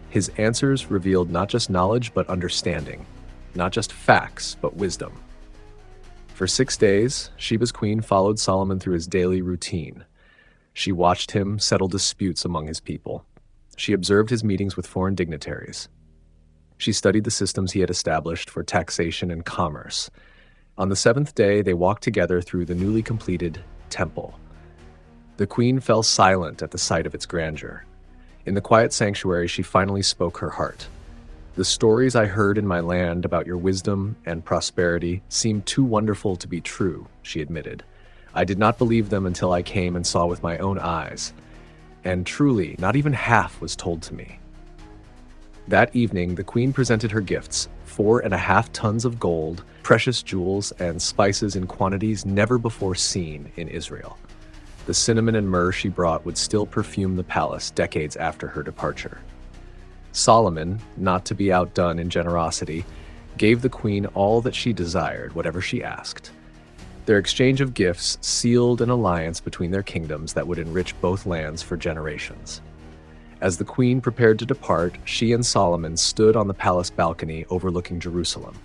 His answers revealed not just knowledge but understanding, not just facts but wisdom. For 6 days, Sheba's queen followed Solomon through his daily routine. She watched him settle disputes among his people. She observed his meetings with foreign dignitaries. She studied the systems he had established for taxation and commerce. On the 7th day, they walked together through the newly completed temple. The queen fell silent at the sight of its grandeur. In the quiet sanctuary, she finally spoke her heart. "The stories I heard in my land about your wisdom and prosperity seemed too wonderful to be true," she admitted. "I did not believe them until I came and saw with my own eyes. And truly, not even half was told to me." That evening, the queen presented her gifts, 4.5 tons of gold, precious jewels, and spices in quantities never before seen in Israel. The cinnamon and myrrh she brought would still perfume the palace decades after her departure. Solomon, not to be outdone in generosity, gave the queen all that she desired, whatever she asked. Their exchange of gifts sealed an alliance between their kingdoms that would enrich both lands for generations. As the queen prepared to depart, she and Solomon stood on the palace balcony overlooking Jerusalem.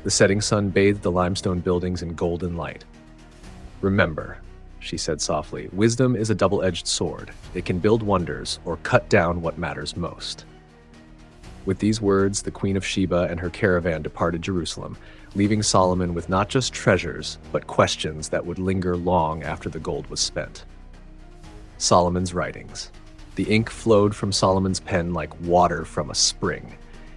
The setting sun bathed the limestone buildings in golden light. "Remember," she said softly, "wisdom is a double-edged sword. It can build wonders or cut down what matters most." With these words, the Queen of Sheba and her caravan departed Jerusalem, leaving Solomon with not just treasures, but questions that would linger long after the gold was spent. Solomon's writings. The ink flowed from Solomon's pen like water from a spring.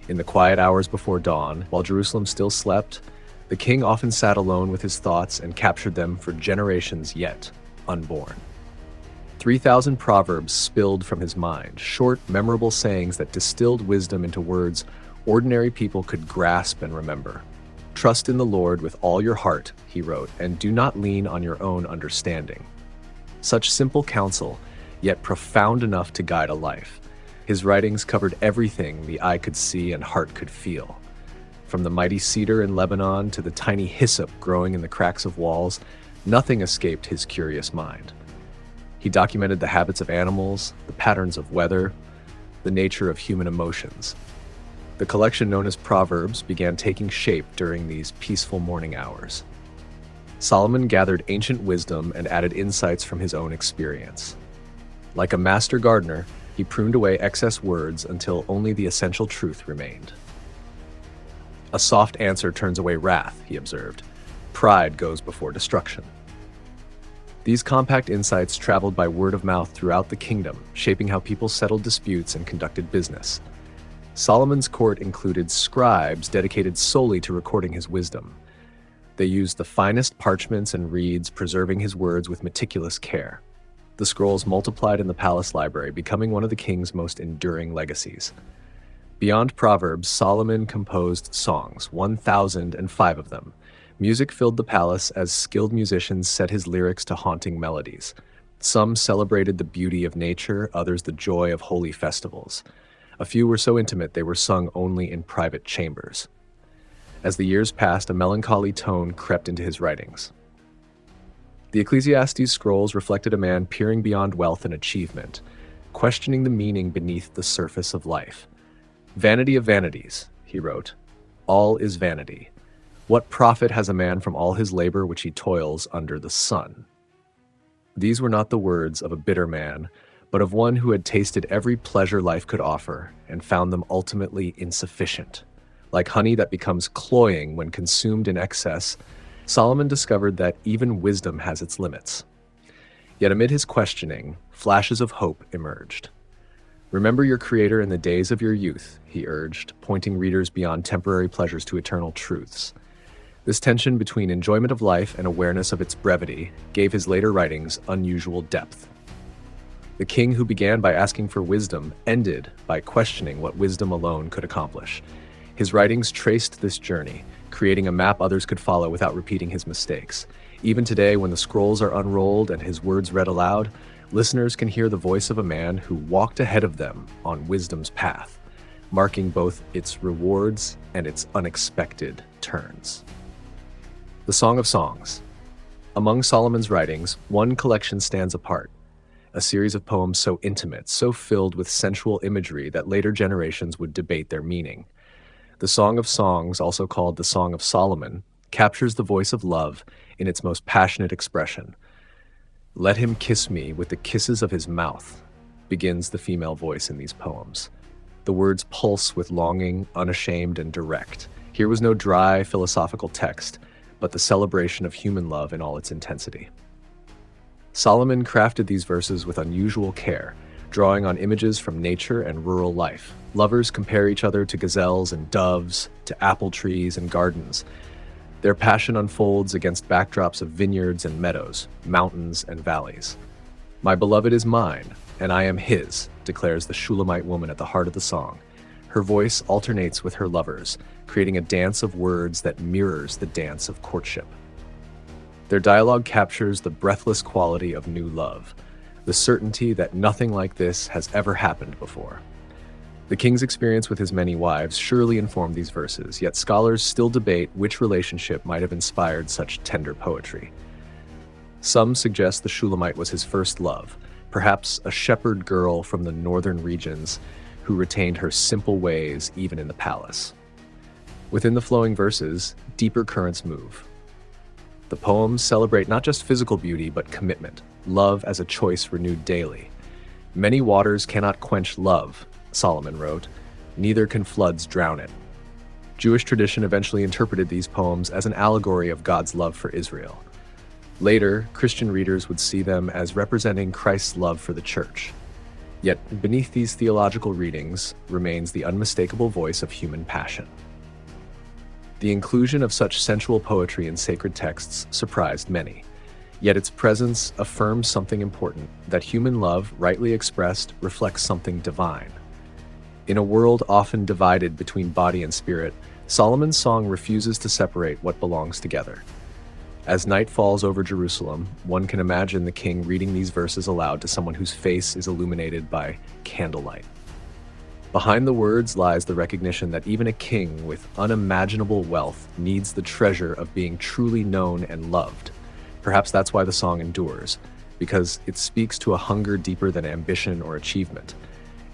In the quiet hours before dawn, while Jerusalem still slept, the king often sat alone with his thoughts and captured them for generations yet unborn. 3,000 proverbs spilled from his mind, short, memorable sayings that distilled wisdom into words ordinary people could grasp and remember. "Trust in the Lord with all your heart," he wrote, "and do not lean on your own understanding." Such simple counsel, yet profound enough to guide a life. His writings covered everything the eye could see and heart could feel. From the mighty cedar in Lebanon to the tiny hyssop growing in the cracks of walls, nothing escaped his curious mind. He documented the habits of animals, the patterns of weather, the nature of human emotions. The collection known as Proverbs began taking shape during these peaceful morning hours. Solomon gathered ancient wisdom and added insights from his own experience. Like a master gardener, he pruned away excess words until only the essential truth remained. "A soft answer turns away wrath," he observed. "Pride goes before destruction." These compact insights traveled by word of mouth throughout the kingdom, shaping how people settled disputes and conducted business. Solomon's court included scribes dedicated solely to recording his wisdom. They used the finest parchments and reeds, preserving his words with meticulous care. The scrolls multiplied in the palace library, becoming one of the king's most enduring legacies. Beyond Proverbs, Solomon composed songs, 1,005 of them. Music filled the palace as skilled musicians set his lyrics to haunting melodies. Some celebrated the beauty of nature, others the joy of holy festivals. A few were so intimate they were sung only in private chambers. As the years passed, a melancholy tone crept into his writings. The Ecclesiastes scrolls reflected a man peering beyond wealth and achievement, questioning the meaning beneath the surface of life. "Vanity of vanities," he wrote. "All is vanity. What profit has a man from all his labor which he toils under the sun?" These were not the words of a bitter man, but of one who had tasted every pleasure life could offer and found them ultimately insufficient. Like honey that becomes cloying when consumed in excess, Solomon discovered that even wisdom has its limits. Yet amid his questioning, flashes of hope emerged. "Remember your Creator in the days of your youth," he urged, pointing readers beyond temporary pleasures to eternal truths. This tension between enjoyment of life and awareness of its brevity gave his later writings unusual depth. The king who began by asking for wisdom ended by questioning what wisdom alone could accomplish. His writings traced this journey, creating a map others could follow without repeating his mistakes. Even today, when the scrolls are unrolled and his words read aloud, Listeners can hear the voice of a man who walked ahead of them on wisdom's path, marking both its rewards and its unexpected turns. The Song of Songs. Among Solomon's writings, one collection stands apart, a series of poems so intimate, so filled with sensual imagery that later generations would debate their meaning. The Song of Songs, also called the Song of Solomon, captures the voice of love in its most passionate expression. "Let him kiss me with the kisses of his mouth," begins the female voice in these poems. The words pulse with longing, unashamed and direct. Here was no dry philosophical text, but the celebration of human love in all its intensity. Solomon crafted these verses with unusual care, drawing on images from nature and rural life. Lovers compare each other to gazelles and doves, to apple trees and gardens. Their passion unfolds against backdrops of vineyards and meadows, mountains and valleys. "My beloved is mine, and I am his," declares the Shulamite woman at the heart of the song. Her voice alternates with her lover's, creating a dance of words that mirrors the dance of courtship. Their dialogue captures the breathless quality of new love, the certainty that nothing like this has ever happened before. The king's experience with his many wives surely informed these verses, yet scholars still debate which relationship might have inspired such tender poetry. Some suggest the Shulamite was his first love, perhaps a shepherd girl from the northern regions who retained her simple ways even in the palace. Within the flowing verses, deeper currents move. The poems celebrate not just physical beauty, but commitment, love as a choice renewed daily. "Many waters cannot quench love," Solomon wrote, "neither can floods drown it." Jewish tradition eventually interpreted these poems as an allegory of God's love for Israel. Later, Christian readers would see them as representing Christ's love for the church. Yet beneath these theological readings remains the unmistakable voice of human passion. The inclusion of such sensual poetry in sacred texts surprised many, yet its presence affirms something important, that human love, rightly expressed, reflects something divine. In a world often divided between body and spirit, Solomon's song refuses to separate what belongs together. As night falls over Jerusalem, one can imagine the king reading these verses aloud to someone whose face is illuminated by candlelight. Behind the words lies the recognition that even a king with unimaginable wealth needs the treasure of being truly known and loved. Perhaps that's why the song endures, because it speaks to a hunger deeper than ambition or achievement.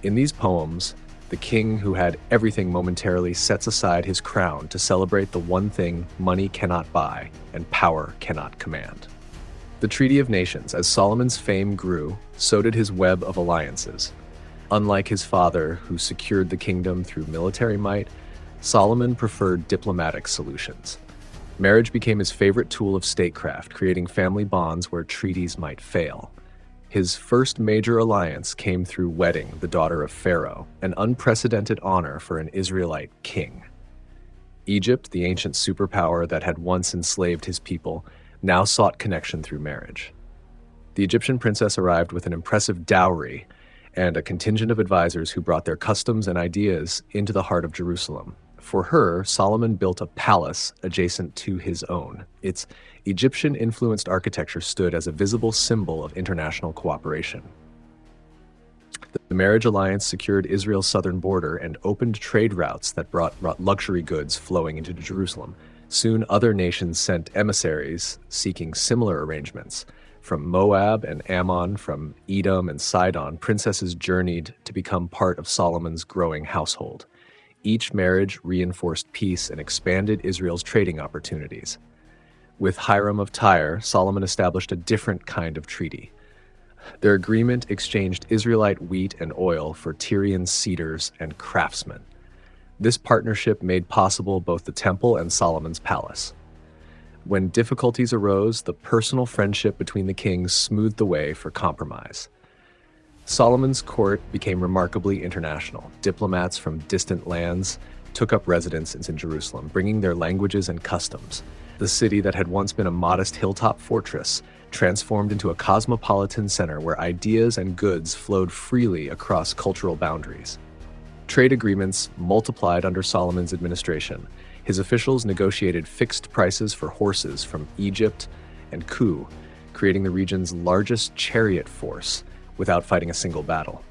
In these poems, the king who had everything momentarily sets aside his crown to celebrate the one thing money cannot buy and power cannot command. The Treaty of Nations. As Solomon's fame grew, so did his web of alliances. Unlike his father, who secured the kingdom through military might, Solomon preferred diplomatic solutions. Marriage became his favorite tool of statecraft, creating family bonds where treaties might fail. His first major alliance came through wedding the daughter of Pharaoh, an unprecedented honor for an Israelite king. Egypt, the ancient superpower that had once enslaved his people, now sought connection through marriage. The Egyptian princess arrived with an impressive dowry and a contingent of advisors who brought their customs and ideas into the heart of Jerusalem. For her, Solomon built a palace adjacent to his own. Its Egyptian-influenced architecture stood as a visible symbol of international cooperation. The marriage alliance secured Israel's southern border and opened trade routes that brought luxury goods flowing into Jerusalem. Soon, other nations sent emissaries seeking similar arrangements. From Moab and Ammon, from Edom and Sidon, princesses journeyed to become part of Solomon's growing household. Each marriage reinforced peace and expanded Israel's trading opportunities. With Hiram of Tyre, Solomon established a different kind of treaty. Their agreement exchanged Israelite wheat and oil for Tyrian cedars and craftsmen. This partnership made possible both the temple and Solomon's palace. When difficulties arose, the personal friendship between the kings smoothed the way for compromise. Solomon's court became remarkably international. Diplomats from distant lands took up residence in Jerusalem, bringing their languages and customs. The city that had once been a modest hilltop fortress transformed into a cosmopolitan center where ideas and goods flowed freely across cultural boundaries. Trade agreements multiplied under Solomon's administration. His officials negotiated fixed prices for horses from Egypt and Ku, creating the region's largest chariot force without fighting a single battle.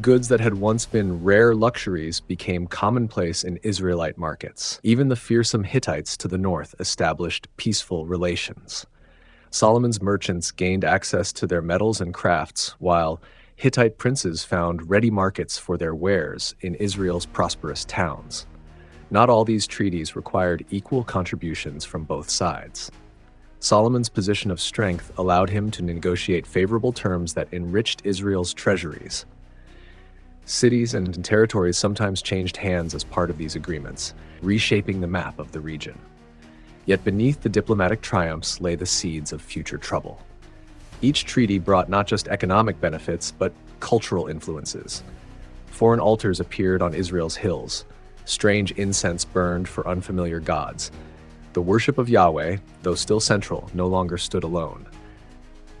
Goods that had once been rare luxuries became commonplace in Israelite markets. Even the fearsome Hittites to the north established peaceful relations. Solomon's merchants gained access to their metals and crafts, while Hittite princes found ready markets for their wares in Israel's prosperous towns. Not all these treaties required equal contributions from both sides. Solomon's position of strength allowed him to negotiate favorable terms that enriched Israel's treasuries. Cities and territories sometimes changed hands as part of these agreements, reshaping the map of the region. Yet beneath the diplomatic triumphs lay the seeds of future trouble. Each treaty brought not just economic benefits, but cultural influences. Foreign altars appeared on Israel's hills. Strange incense burned for unfamiliar gods. The worship of Yahweh, though still central, no longer stood alone.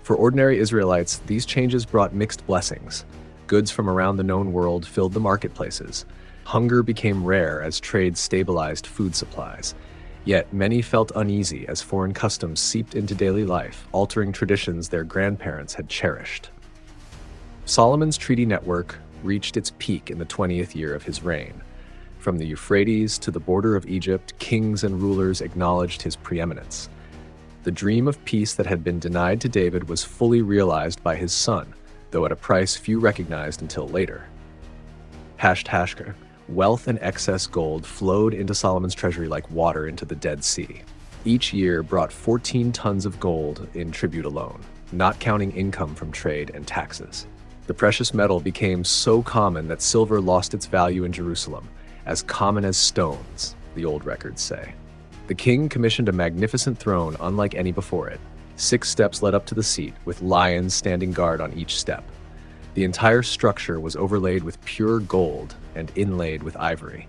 For ordinary Israelites, these changes brought mixed blessings. Goods from around the known world filled the marketplaces. Hunger became rare as trade stabilized food supplies. Yet many felt uneasy as foreign customs seeped into daily life, altering traditions their grandparents had cherished. Solomon's treaty network reached its peak in the 20th year of his reign. From the Euphrates to the border of Egypt, kings and rulers acknowledged his preeminence. The dream of peace that had been denied to David was fully realized by his son, though at a price few recognized until later. #, wealth and excess gold flowed into Solomon's treasury like water into the Dead Sea. Each year brought 14 tons of gold in tribute alone, not counting income from trade and taxes. The precious metal became so common that silver lost its value in Jerusalem, as common as stones, the old records say. The king commissioned a magnificent throne unlike any before it. 6 steps led up to the seat, with lions standing guard on each step. The entire structure was overlaid with pure gold and inlaid with ivory.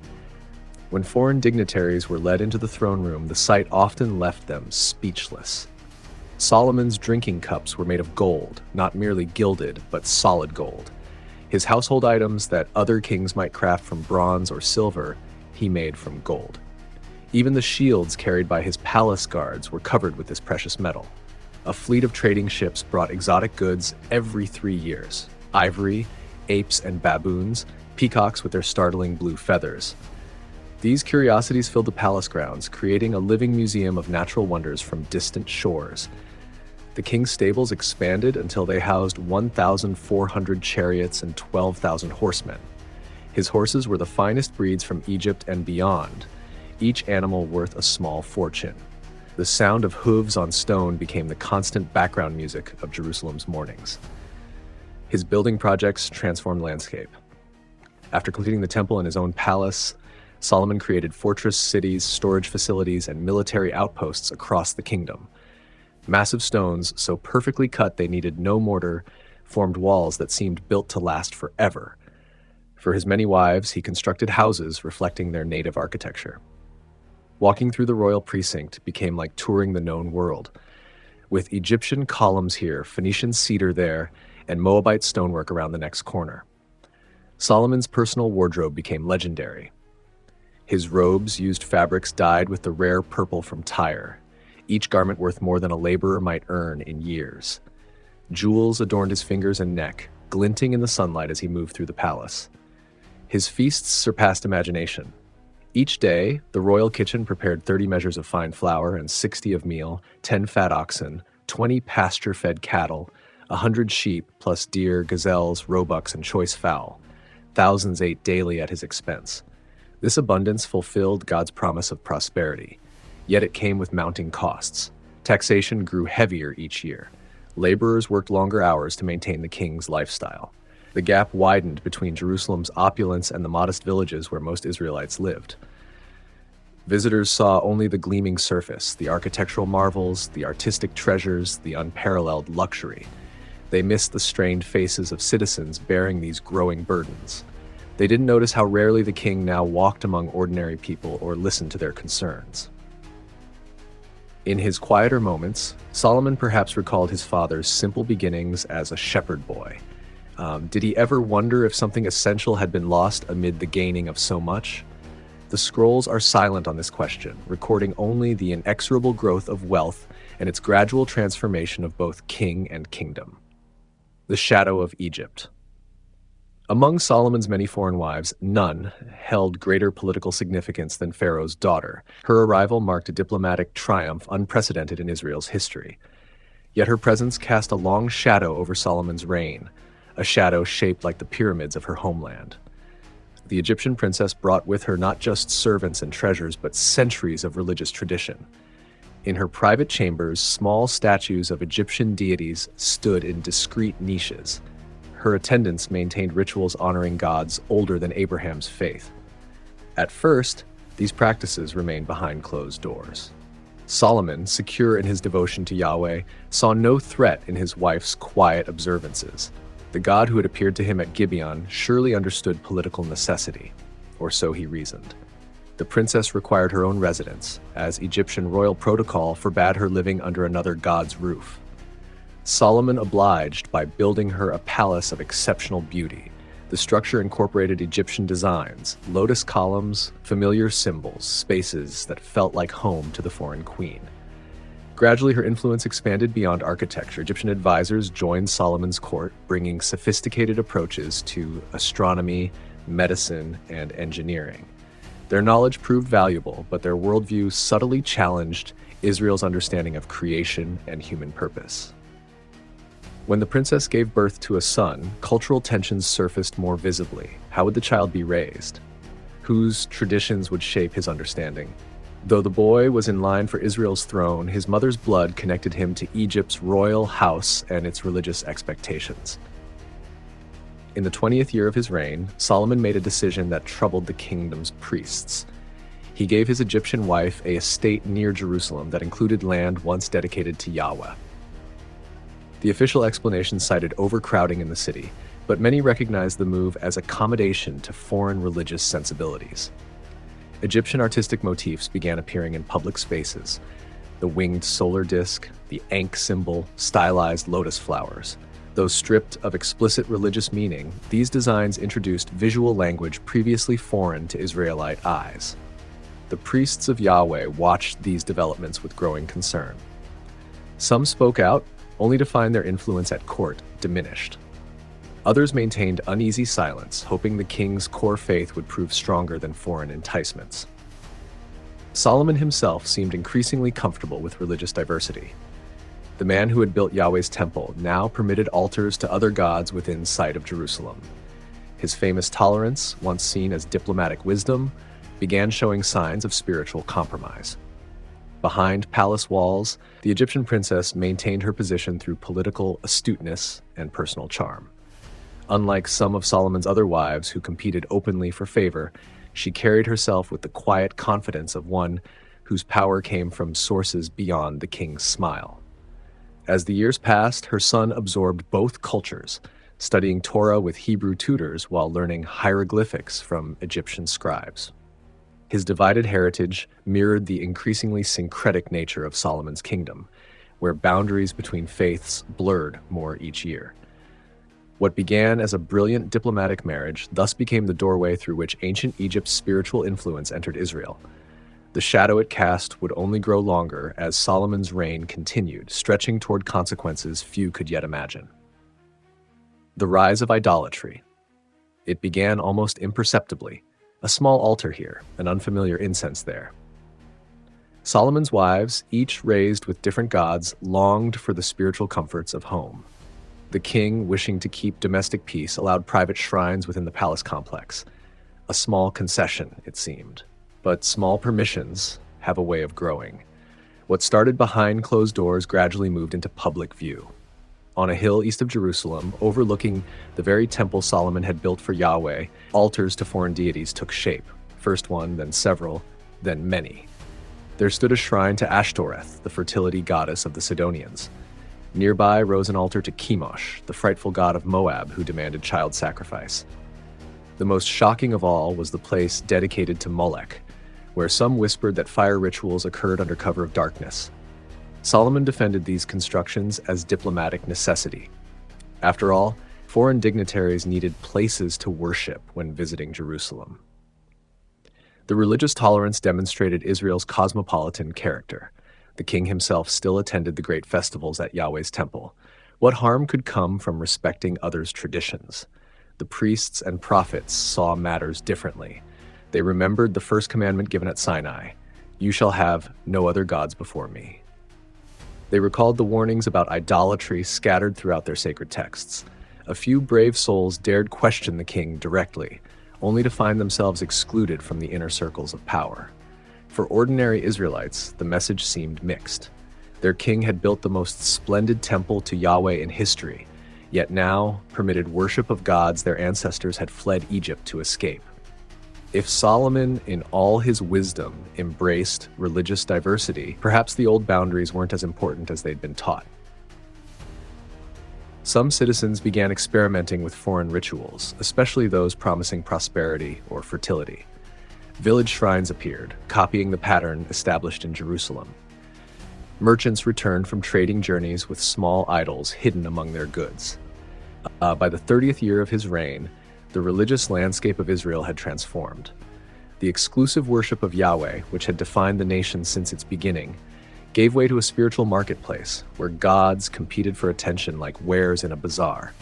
When foreign dignitaries were led into the throne room, the sight often left them speechless. Solomon's drinking cups were made of gold, not merely gilded, but solid gold. His household items that other kings might craft from bronze or silver, he made from gold. Even the shields carried by his palace guards were covered with this precious metal. A fleet of trading ships brought exotic goods every 3 years: ivory, apes and baboons, peacocks with their startling blue feathers. These curiosities filled the palace grounds, creating a living museum of natural wonders from distant shores. The king's stables expanded until they housed 1,400 chariots and 12,000 horsemen. His horses were the finest breeds from Egypt and beyond, each animal worth a small fortune. The sound of hooves on stone became the constant background music of Jerusalem's mornings. His building projects transformed the landscape. After completing the temple and his own palace, Solomon created fortress cities, storage facilities, and military outposts across the kingdom. Massive stones, so perfectly cut they needed no mortar, formed walls that seemed built to last forever. For his many wives, he constructed houses reflecting their native architecture. Walking through the royal precinct became like touring the known world, with Egyptian columns here, Phoenician cedar there, and Moabite stonework around the next corner. Solomon's personal wardrobe became legendary. His robes used fabrics dyed with the rare purple from Tyre, each garment worth more than a laborer might earn in years. Jewels adorned his fingers and neck, glinting in the sunlight as he moved through the palace. His feasts surpassed imagination. Each day, the royal kitchen prepared 30 measures of fine flour and 60 of meal, 10 fat oxen, 20 pasture-fed cattle, 100 sheep, plus deer, gazelles, roebucks, and choice fowl. Thousands ate daily at his expense. This abundance fulfilled God's promise of prosperity, yet it came with mounting costs. Taxation grew heavier each year. Laborers worked longer hours to maintain the king's lifestyle. The gap widened between Jerusalem's opulence and the modest villages where most Israelites lived. Visitors saw only the gleaming surface, the architectural marvels, the artistic treasures, the unparalleled luxury. They missed the strained faces of citizens bearing these growing burdens. They didn't notice how rarely the king now walked among ordinary people or listened to their concerns. In his quieter moments, Solomon perhaps recalled his father's simple beginnings as a shepherd boy. Did he ever wonder if something essential had been lost amid the gaining of so much? The scrolls are silent on this question, recording only the inexorable growth of wealth and its gradual transformation of both king and kingdom. The shadow of Egypt. Among Solomon's many foreign wives, none held greater political significance than Pharaoh's daughter. Her arrival marked a diplomatic triumph unprecedented in Israel's history. Yet her presence cast a long shadow over Solomon's reign, a shadow shaped like the pyramids of her homeland. The Egyptian princess brought with her not just servants and treasures, but centuries of religious tradition. In her private chambers, small statues of Egyptian deities stood in discreet niches. Her attendants maintained rituals honoring gods older than Abraham's faith. At first, these practices remained behind closed doors. Solomon, secure in his devotion to Yahweh, saw no threat in his wife's quiet observances. The God who had appeared to him at Gibeon surely understood political necessity, or so he reasoned. The princess required her own residence, as Egyptian royal protocol forbade her living under another god's roof. Solomon obliged by building her a palace of exceptional beauty. The structure incorporated Egyptian designs, lotus columns, familiar symbols, spaces that felt like home to the foreign queen. Gradually, her influence expanded beyond architecture. Egyptian advisors joined Solomon's court, bringing sophisticated approaches to astronomy, medicine, and engineering. Their knowledge proved valuable, but their worldview subtly challenged Israel's understanding of creation and human purpose. When the princess gave birth to a son, cultural tensions surfaced more visibly. How would the child be raised? Whose traditions would shape his understanding? Though the boy was in line for Israel's throne, his mother's blood connected him to Egypt's royal house and its religious expectations. In the 20th year of his reign, Solomon made a decision that troubled the kingdom's priests. He gave his Egyptian wife an estate near Jerusalem that included land once dedicated to Yahweh. The official explanation cited overcrowding in the city, but many recognized the move as accommodation to foreign religious sensibilities. Egyptian artistic motifs began appearing in public spaces: the winged solar disk, the Ankh symbol, stylized lotus flowers. Though stripped of explicit religious meaning, these designs introduced visual language previously foreign to Israelite eyes. The priests of Yahweh watched these developments with growing concern. Some spoke out, only to find their influence at court diminished. Others maintained uneasy silence, hoping the king's core faith would prove stronger than foreign enticements. Solomon himself seemed increasingly comfortable with religious diversity. The man who had built Yahweh's temple now permitted altars to other gods within sight of Jerusalem. His famous tolerance, once seen as diplomatic wisdom, began showing signs of spiritual compromise. Behind palace walls, the Egyptian princess maintained her position through political astuteness and personal charm. Unlike some of Solomon's other wives who competed openly for favor, she carried herself with the quiet confidence of one whose power came from sources beyond the king's smile. As the years passed, her son absorbed both cultures, studying Torah with Hebrew tutors while learning hieroglyphics from Egyptian scribes. His divided heritage mirrored the increasingly syncretic nature of Solomon's kingdom, where boundaries between faiths blurred more each year. What began as a brilliant diplomatic marriage thus became the doorway through which ancient Egypt's spiritual influence entered Israel. The shadow it cast would only grow longer as Solomon's reign continued, stretching toward consequences few could yet imagine. The rise of idolatry. It began almost imperceptibly. A small altar here, an unfamiliar incense there. Solomon's wives, each raised with different gods, longed for the spiritual comforts of home. The king, wishing to keep domestic peace, allowed private shrines within the palace complex. A small concession, it seemed. But small permissions have a way of growing. What started behind closed doors gradually moved into public view. On a hill east of Jerusalem, overlooking the very temple Solomon had built for Yahweh, altars to foreign deities took shape. First one, then several, then many. There stood a shrine to Ashtoreth, the fertility goddess of the Sidonians. Nearby rose an altar to Chemosh, the frightful god of Moab who demanded child sacrifice. The most shocking of all was the place dedicated to Molech, where some whispered that fire rituals occurred under cover of darkness. Solomon defended these constructions as diplomatic necessity. After all, foreign dignitaries needed places to worship when visiting Jerusalem. The religious tolerance demonstrated Israel's cosmopolitan character. The king himself still attended the great festivals at Yahweh's temple. What harm could come from respecting others' traditions? The priests and prophets saw matters differently. They remembered the first commandment given at Sinai, "You shall have no other gods before me." They recalled the warnings about idolatry scattered throughout their sacred texts. A few brave souls dared question the king directly, only to find themselves excluded from the inner circles of power. For ordinary Israelites, the message seemed mixed. Their king had built the most splendid temple to Yahweh in history, yet now permitted worship of gods their ancestors had fled Egypt to escape. If Solomon, in all his wisdom, embraced religious diversity, perhaps the old boundaries weren't as important as they'd been taught. Some citizens began experimenting with foreign rituals, especially those promising prosperity or fertility. Village shrines appeared, copying the pattern established in Jerusalem. Merchants returned from trading journeys with small idols hidden among their goods. By the 30th year of his reign, the religious landscape of Israel had transformed. The exclusive worship of Yahweh, which had defined the nation since its beginning, gave way to a spiritual marketplace where gods competed for attention like wares in a bazaar.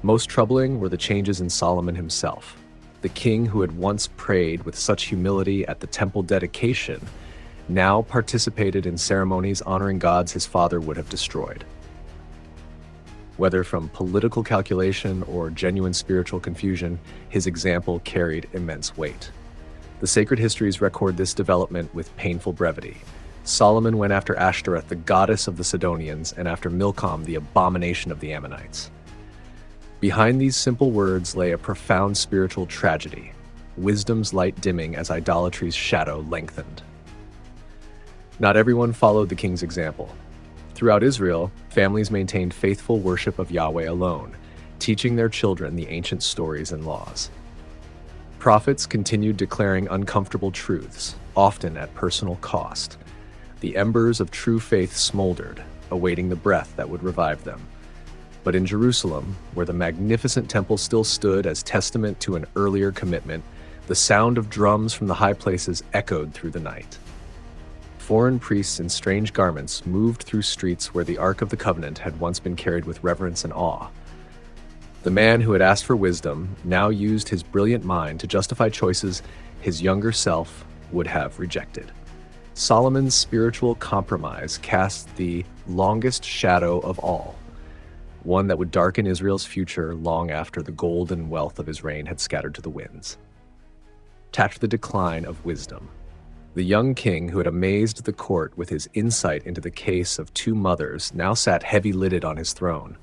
Most troubling were the changes in Solomon himself. The king who had once prayed with such humility at the temple dedication now participated in ceremonies honoring gods his father would have destroyed. Whether from political calculation or genuine spiritual confusion, his example carried immense weight. The sacred histories record this development with painful brevity. Solomon went after Ashtoreth, the goddess of the Sidonians, and after Milcom, the abomination of the Ammonites. Behind these simple words lay a profound spiritual tragedy, wisdom's light dimming as idolatry's shadow lengthened. Not everyone followed the king's example. Throughout Israel, families maintained faithful worship of Yahweh alone, teaching their children the ancient stories and laws. Prophets continued declaring uncomfortable truths, often at personal cost. The embers of true faith smoldered, awaiting the breath that would revive them. But in Jerusalem, where the magnificent temple still stood as testament to an earlier commitment, the sound of drums from the high places echoed through the night. Foreign priests in strange garments moved through streets where the Ark of the Covenant had once been carried with reverence and awe. The man who had asked for wisdom now used his brilliant mind to justify choices his younger self would have rejected. Solomon's spiritual compromise cast the longest shadow of all, one that would darken Israel's future long after the gold and wealth of his reign had scattered to the winds. Tacked the decline of wisdom. The young king who had amazed the court with his insight into the case of two mothers now sat heavy-lidded on his throne.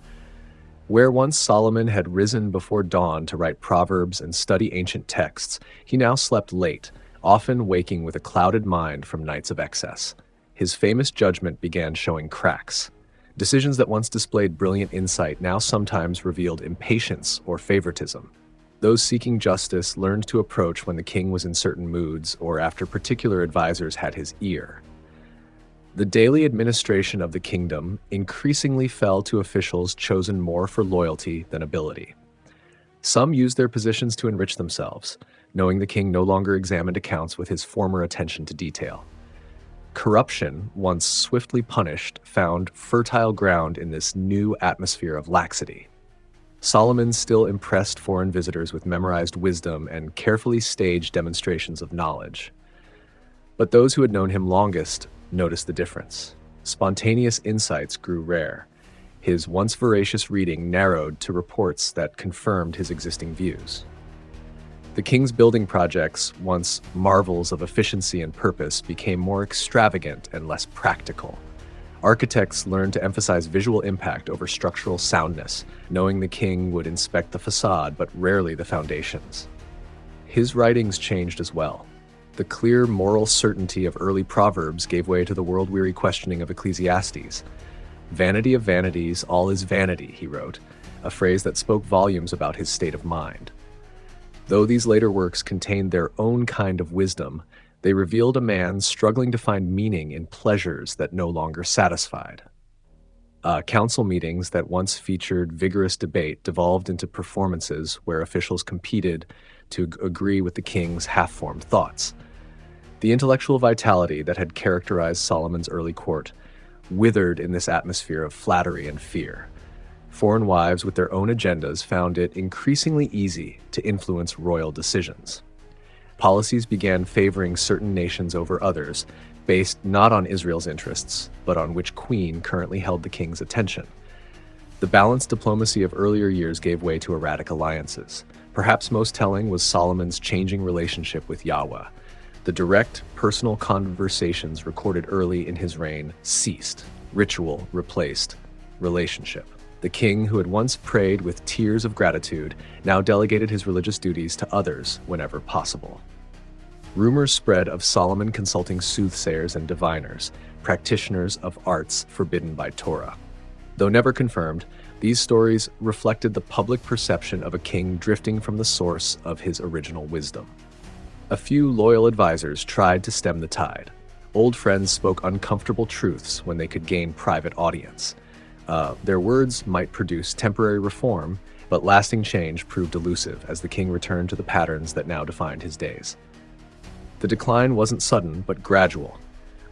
Where once Solomon had risen before dawn to write proverbs and study ancient texts, he now slept late, often waking with a clouded mind from nights of excess. His famous judgment began showing cracks. Decisions that once displayed brilliant insight now sometimes revealed impatience or favoritism. Those seeking justice learned to approach when the king was in certain moods or after particular advisors had his ear. The daily administration of the kingdom increasingly fell to officials chosen more for loyalty than ability. Some used their positions to enrich themselves, knowing the king no longer examined accounts with his former attention to detail. Corruption, once swiftly punished, found fertile ground in this new atmosphere of laxity. Solomon still impressed foreign visitors with memorized wisdom and carefully staged demonstrations of knowledge. But those who had known him longest noticed the difference. Spontaneous insights grew rare. His once voracious reading narrowed to reports that confirmed his existing views. The king's building projects, once marvels of efficiency and purpose, became more extravagant and less practical. Architects learned to emphasize visual impact over structural soundness, knowing the king would inspect the facade but rarely the foundations. His writings changed as well. The clear moral certainty of early Proverbs gave way to the world-weary questioning of Ecclesiastes. "Vanity of vanities, all is vanity," he wrote, a phrase that spoke volumes about his state of mind. Though these later works contained their own kind of wisdom, they revealed a man struggling to find meaning in pleasures that no longer satisfied. Council meetings that once featured vigorous debate devolved into performances where officials competed to agree with the king's half-formed thoughts. The intellectual vitality that had characterized Solomon's early court withered in this atmosphere of flattery and fear. Foreign wives with their own agendas found it increasingly easy to influence royal decisions. Policies began favoring certain nations over others, based not on Israel's interests, but on which queen currently held the king's attention. The balanced diplomacy of earlier years gave way to erratic alliances. Perhaps most telling was Solomon's changing relationship with Yahweh. The direct, personal conversations recorded early in his reign ceased. Ritual replaced relationship. The king, who had once prayed with tears of gratitude, now delegated his religious duties to others whenever possible. Rumors spread of Solomon consulting soothsayers and diviners, practitioners of arts forbidden by Torah. Though never confirmed, these stories reflected the public perception of a king drifting from the source of his original wisdom. A few loyal advisors tried to stem the tide. Old friends spoke uncomfortable truths when they could gain private audience. Their words might produce temporary reform, but lasting change proved elusive as the king returned to the patterns that now defined his days. The decline wasn't sudden, but gradual,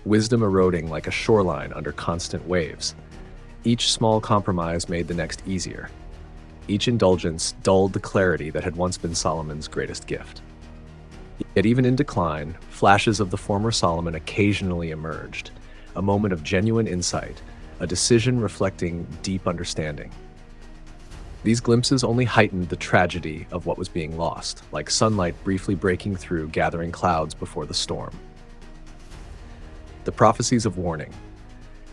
wisdom eroding like a shoreline under constant waves. Each small compromise made the next easier. Each indulgence dulled the clarity that had once been Solomon's greatest gift. Yet even in decline, flashes of the former Solomon occasionally emerged, a moment of genuine insight, a decision reflecting deep understanding. These glimpses only heightened the tragedy of what was being lost, like sunlight briefly breaking through gathering clouds before the storm. The prophecies of warning.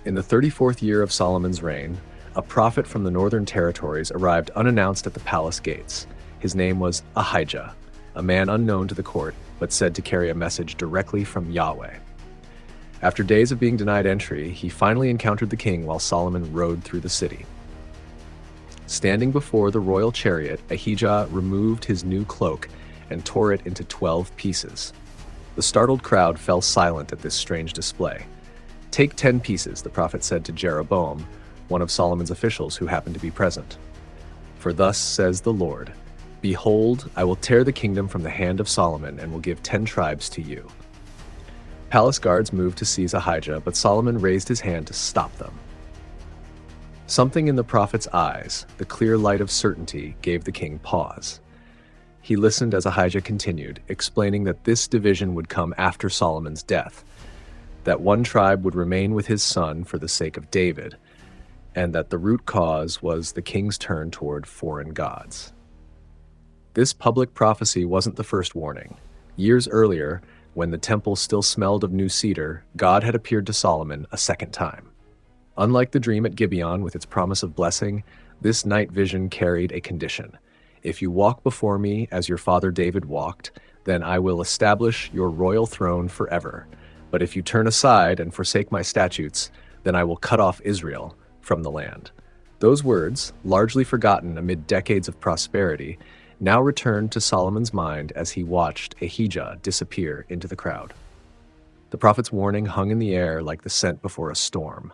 In the 34th year of Solomon's reign, a prophet from the northern territories arrived unannounced at the palace gates. His name was Ahijah, a man unknown to the court, but said to carry a message directly from Yahweh. After days of being denied entry, he finally encountered the king while Solomon rode through the city. Standing before the royal chariot, Ahijah removed his new cloak and tore it into 12 pieces. The startled crowd fell silent at this strange display. "Take 10 pieces," the prophet said to Jeroboam, one of Solomon's officials who happened to be present. "For thus says the Lord, behold, I will tear the kingdom from the hand of Solomon and will give 10 tribes to you." Palace guards moved to seize Ahijah, but Solomon raised his hand to stop them. Something in the prophet's eyes, the clear light of certainty, gave the king pause. He listened as Ahijah continued, explaining that this division would come after Solomon's death, that one tribe would remain with his son for the sake of David, and that the root cause was the king's turn toward foreign gods. This public prophecy wasn't the first warning. Years earlier, when the temple still smelled of new cedar, God had appeared to Solomon a second time. Unlike the dream at Gibeon with its promise of blessing, this night vision carried a condition. "If you walk before me as your father David walked, then I will establish your royal throne forever. But if you turn aside and forsake my statutes, then I will cut off Israel from the land." Those words, largely forgotten amid decades of prosperity, now returned to Solomon's mind as he watched Ahijah disappear into the crowd. The prophet's warning hung in the air like the scent before a storm.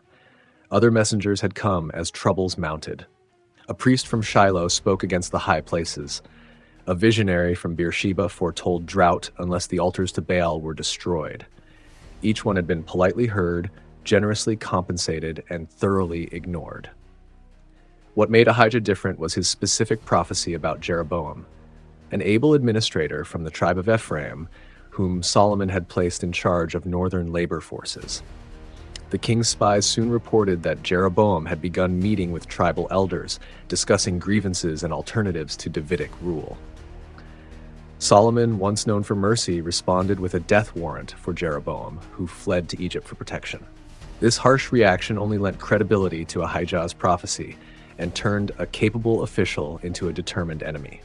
Other messengers had come as troubles mounted. A priest from Shiloh spoke against the high places. A visionary from Beersheba foretold drought unless the altars to Baal were destroyed. Each one had been politely heard, generously compensated, and thoroughly ignored. What made Ahijah different was his specific prophecy about Jeroboam, an able administrator from the tribe of Ephraim, whom Solomon had placed in charge of northern labor forces. The king's spies soon reported that Jeroboam had begun meeting with tribal elders, discussing grievances and alternatives to Davidic rule. Solomon, once known for mercy, responded with a death warrant for Jeroboam, who fled to Egypt for protection. This harsh reaction only lent credibility to Ahijah's prophecy and turned a capable official into a determined enemy.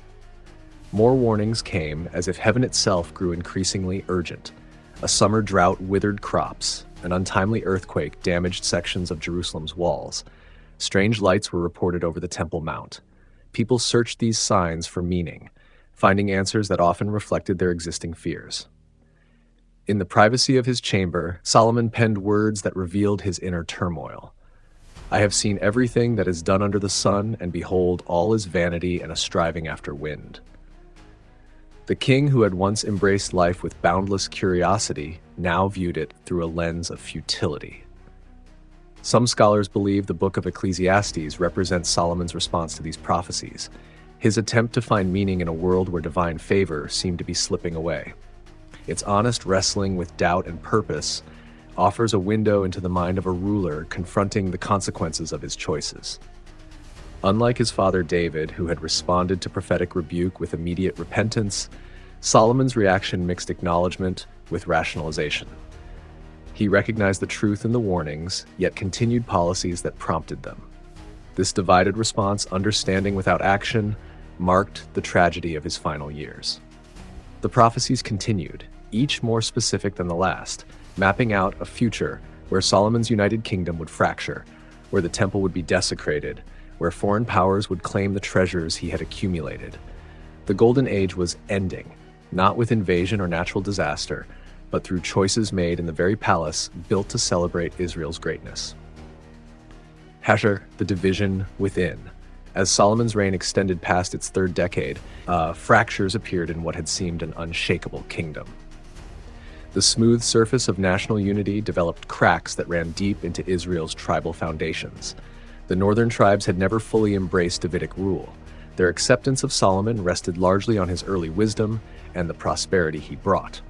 More warnings came as if heaven itself grew increasingly urgent. A summer drought withered crops. An untimely earthquake damaged sections of Jerusalem's walls. Strange lights were reported over the Temple Mount. People searched these signs for meaning, finding answers that often reflected their existing fears. In the privacy of his chamber, Solomon penned words that revealed his inner turmoil. "I have seen everything that is done under the sun, and behold, all is vanity and a striving after wind." The king who had once embraced life with boundless curiosity now viewed it through a lens of futility. Some scholars believe the book of Ecclesiastes represents Solomon's response to these prophecies, his attempt to find meaning in a world where divine favor seemed to be slipping away. Its honest wrestling with doubt and purpose offers a window into the mind of a ruler confronting the consequences of his choices. Unlike his father David, who had responded to prophetic rebuke with immediate repentance, Solomon's reaction mixed acknowledgement with rationalization. He recognized the truth in the warnings, yet continued policies that prompted them. This divided response, understanding without action, marked the tragedy of his final years. The prophecies continued, each more specific than the last, mapping out a future where Solomon's united kingdom would fracture, where the temple would be desecrated, where foreign powers would claim the treasures he had accumulated. The Golden Age was ending, not with invasion or natural disaster, but through choices made in the very palace built to celebrate Israel's greatness. Hasher, the division within. As Solomon's reign extended past its third decade, fractures appeared in what had seemed an unshakable kingdom. The smooth surface of national unity developed cracks that ran deep into Israel's tribal foundations. The northern tribes had never fully embraced Davidic rule. Their acceptance of Solomon rested largely on his early wisdom and the prosperity he brought.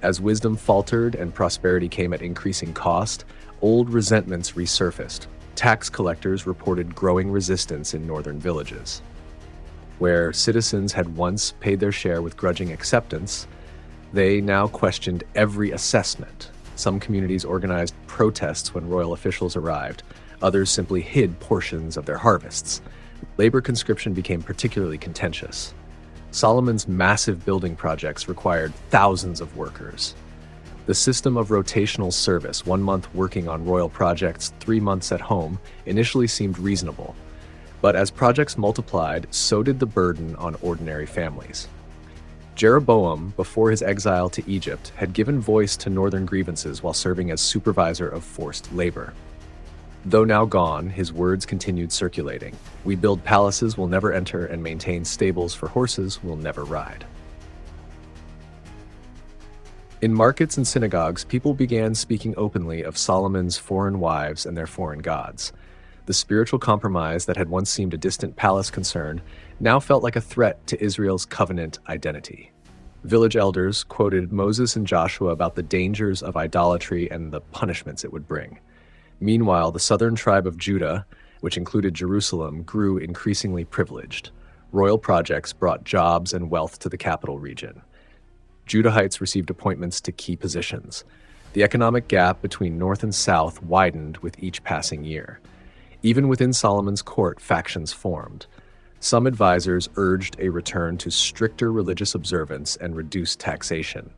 As wisdom faltered and prosperity came at increasing cost, old resentments resurfaced. Tax collectors reported growing resistance in northern villages. Where citizens had once paid their share with grudging acceptance, they now questioned every assessment. Some communities organized protests when royal officials arrived. Others simply hid portions of their harvests. Labor conscription became particularly contentious. Solomon's massive building projects required thousands of workers. The system of rotational service, 1 month working on royal projects, 3 months at home, initially seemed reasonable. But as projects multiplied, so did the burden on ordinary families. Jeroboam, before his exile to Egypt, had given voice to northern grievances while serving as supervisor of forced labor. Though now gone, his words continued circulating. We build palaces we'll never enter and maintain stables for horses we'll never ride. In markets and synagogues, people began speaking openly of Solomon's foreign wives and their foreign gods. The spiritual compromise that had once seemed a distant palace concern now felt like a threat to Israel's covenant identity. Village elders quoted Moses and Joshua about the dangers of idolatry and the punishments it would bring. Meanwhile, the southern tribe of Judah, which included Jerusalem, grew increasingly privileged. Royal projects brought jobs and wealth to the capital region. Judahites received appointments to key positions. The economic gap between north and south widened with each passing year. Even within Solomon's court, factions formed. Some advisors urged a return to stricter religious observance and reduced taxation.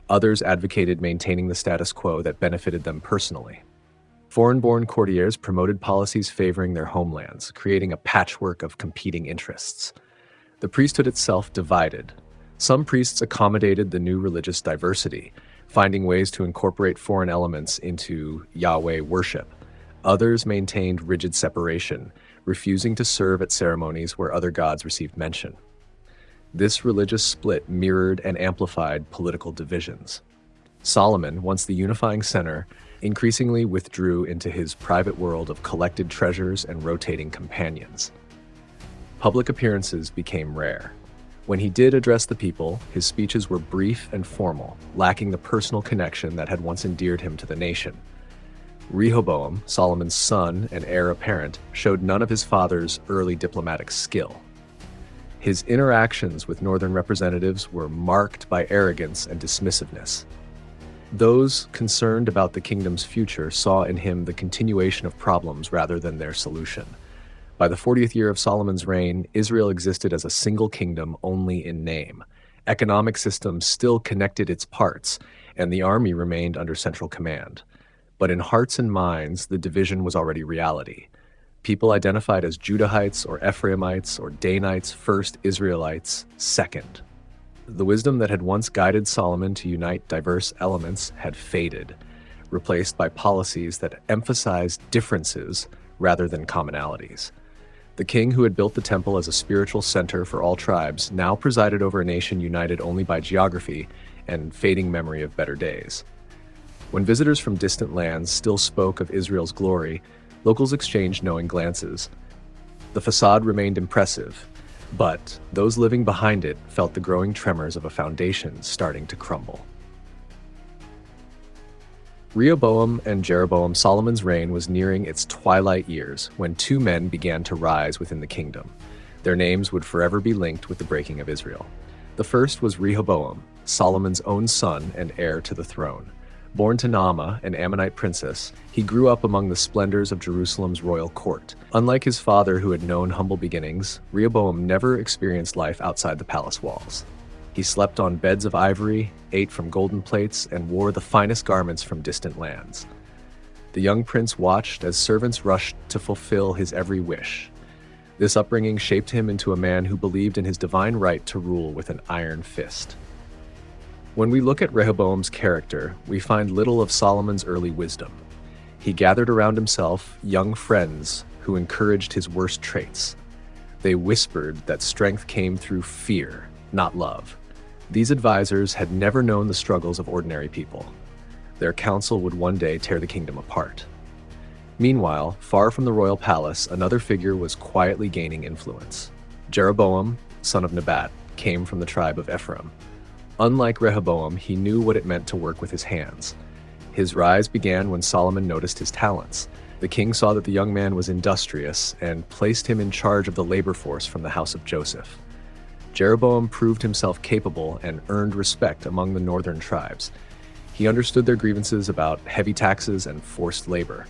Others advocated maintaining the status quo that benefited them personally. Foreign-born courtiers promoted policies favoring their homelands, creating a patchwork of competing interests. The priesthood itself divided. Some priests accommodated the new religious diversity, finding ways to incorporate foreign elements into Yahweh worship. Others maintained rigid separation, refusing to serve at ceremonies where other gods received mention. This religious split mirrored and amplified political divisions. Solomon, once the unifying center, increasingly withdrew into his private world of collected treasures and rotating companions. Public appearances became rare. When he did address the people, his speeches were brief and formal, lacking the personal connection that had once endeared him to the nation. Rehoboam, Solomon's son and heir apparent, showed none of his father's early diplomatic skill. His interactions with northern representatives were marked by arrogance and dismissiveness. Those concerned about the kingdom's future saw in him the continuation of problems rather than their solution. By the 40th year of Solomon's reign, Israel existed as a single kingdom only in name. Economic systems still connected its parts, and the army remained under central command. But in hearts and minds, the division was already reality. People identified as Judahites or Ephraimites or Danites first, Israelites second. The wisdom that had once guided Solomon to unite diverse elements had faded, replaced by policies that emphasized differences rather than commonalities. The king who had built the temple as a spiritual center for all tribes now presided over a nation united only by geography and fading memory of better days. When visitors from distant lands still spoke of Israel's glory, locals exchanged knowing glances. The facade remained impressive, but those living behind it felt the growing tremors of a foundation starting to crumble. Rehoboam and Jeroboam, Solomon's reign was nearing its twilight years when two men began to rise within the kingdom. Their names would forever be linked with the breaking of Israel. The first was Rehoboam, Solomon's own son and heir to the throne. Born to Naamah, an Ammonite princess, he grew up among the splendors of Jerusalem's royal court. Unlike his father, who had known humble beginnings, Rehoboam never experienced life outside the palace walls. He slept on beds of ivory, ate from golden plates, and wore the finest garments from distant lands. The young prince watched as servants rushed to fulfill his every wish. This upbringing shaped him into a man who believed in his divine right to rule with an iron fist. When we look at Rehoboam's character, we find little of Solomon's early wisdom. He gathered around himself young friends who encouraged his worst traits. They whispered that strength came through fear, not love. These advisors had never known the struggles of ordinary people. Their counsel would one day tear the kingdom apart. Meanwhile, far from the royal palace, another figure was quietly gaining influence. Jeroboam, son of Nebat, came from the tribe of Ephraim. Unlike Rehoboam, he knew what it meant to work with his hands. His rise began when Solomon noticed his talents. The king saw that the young man was industrious and placed him in charge of the labor force from the house of Joseph. Jeroboam proved himself capable and earned respect among the northern tribes. He understood their grievances about heavy taxes and forced labor.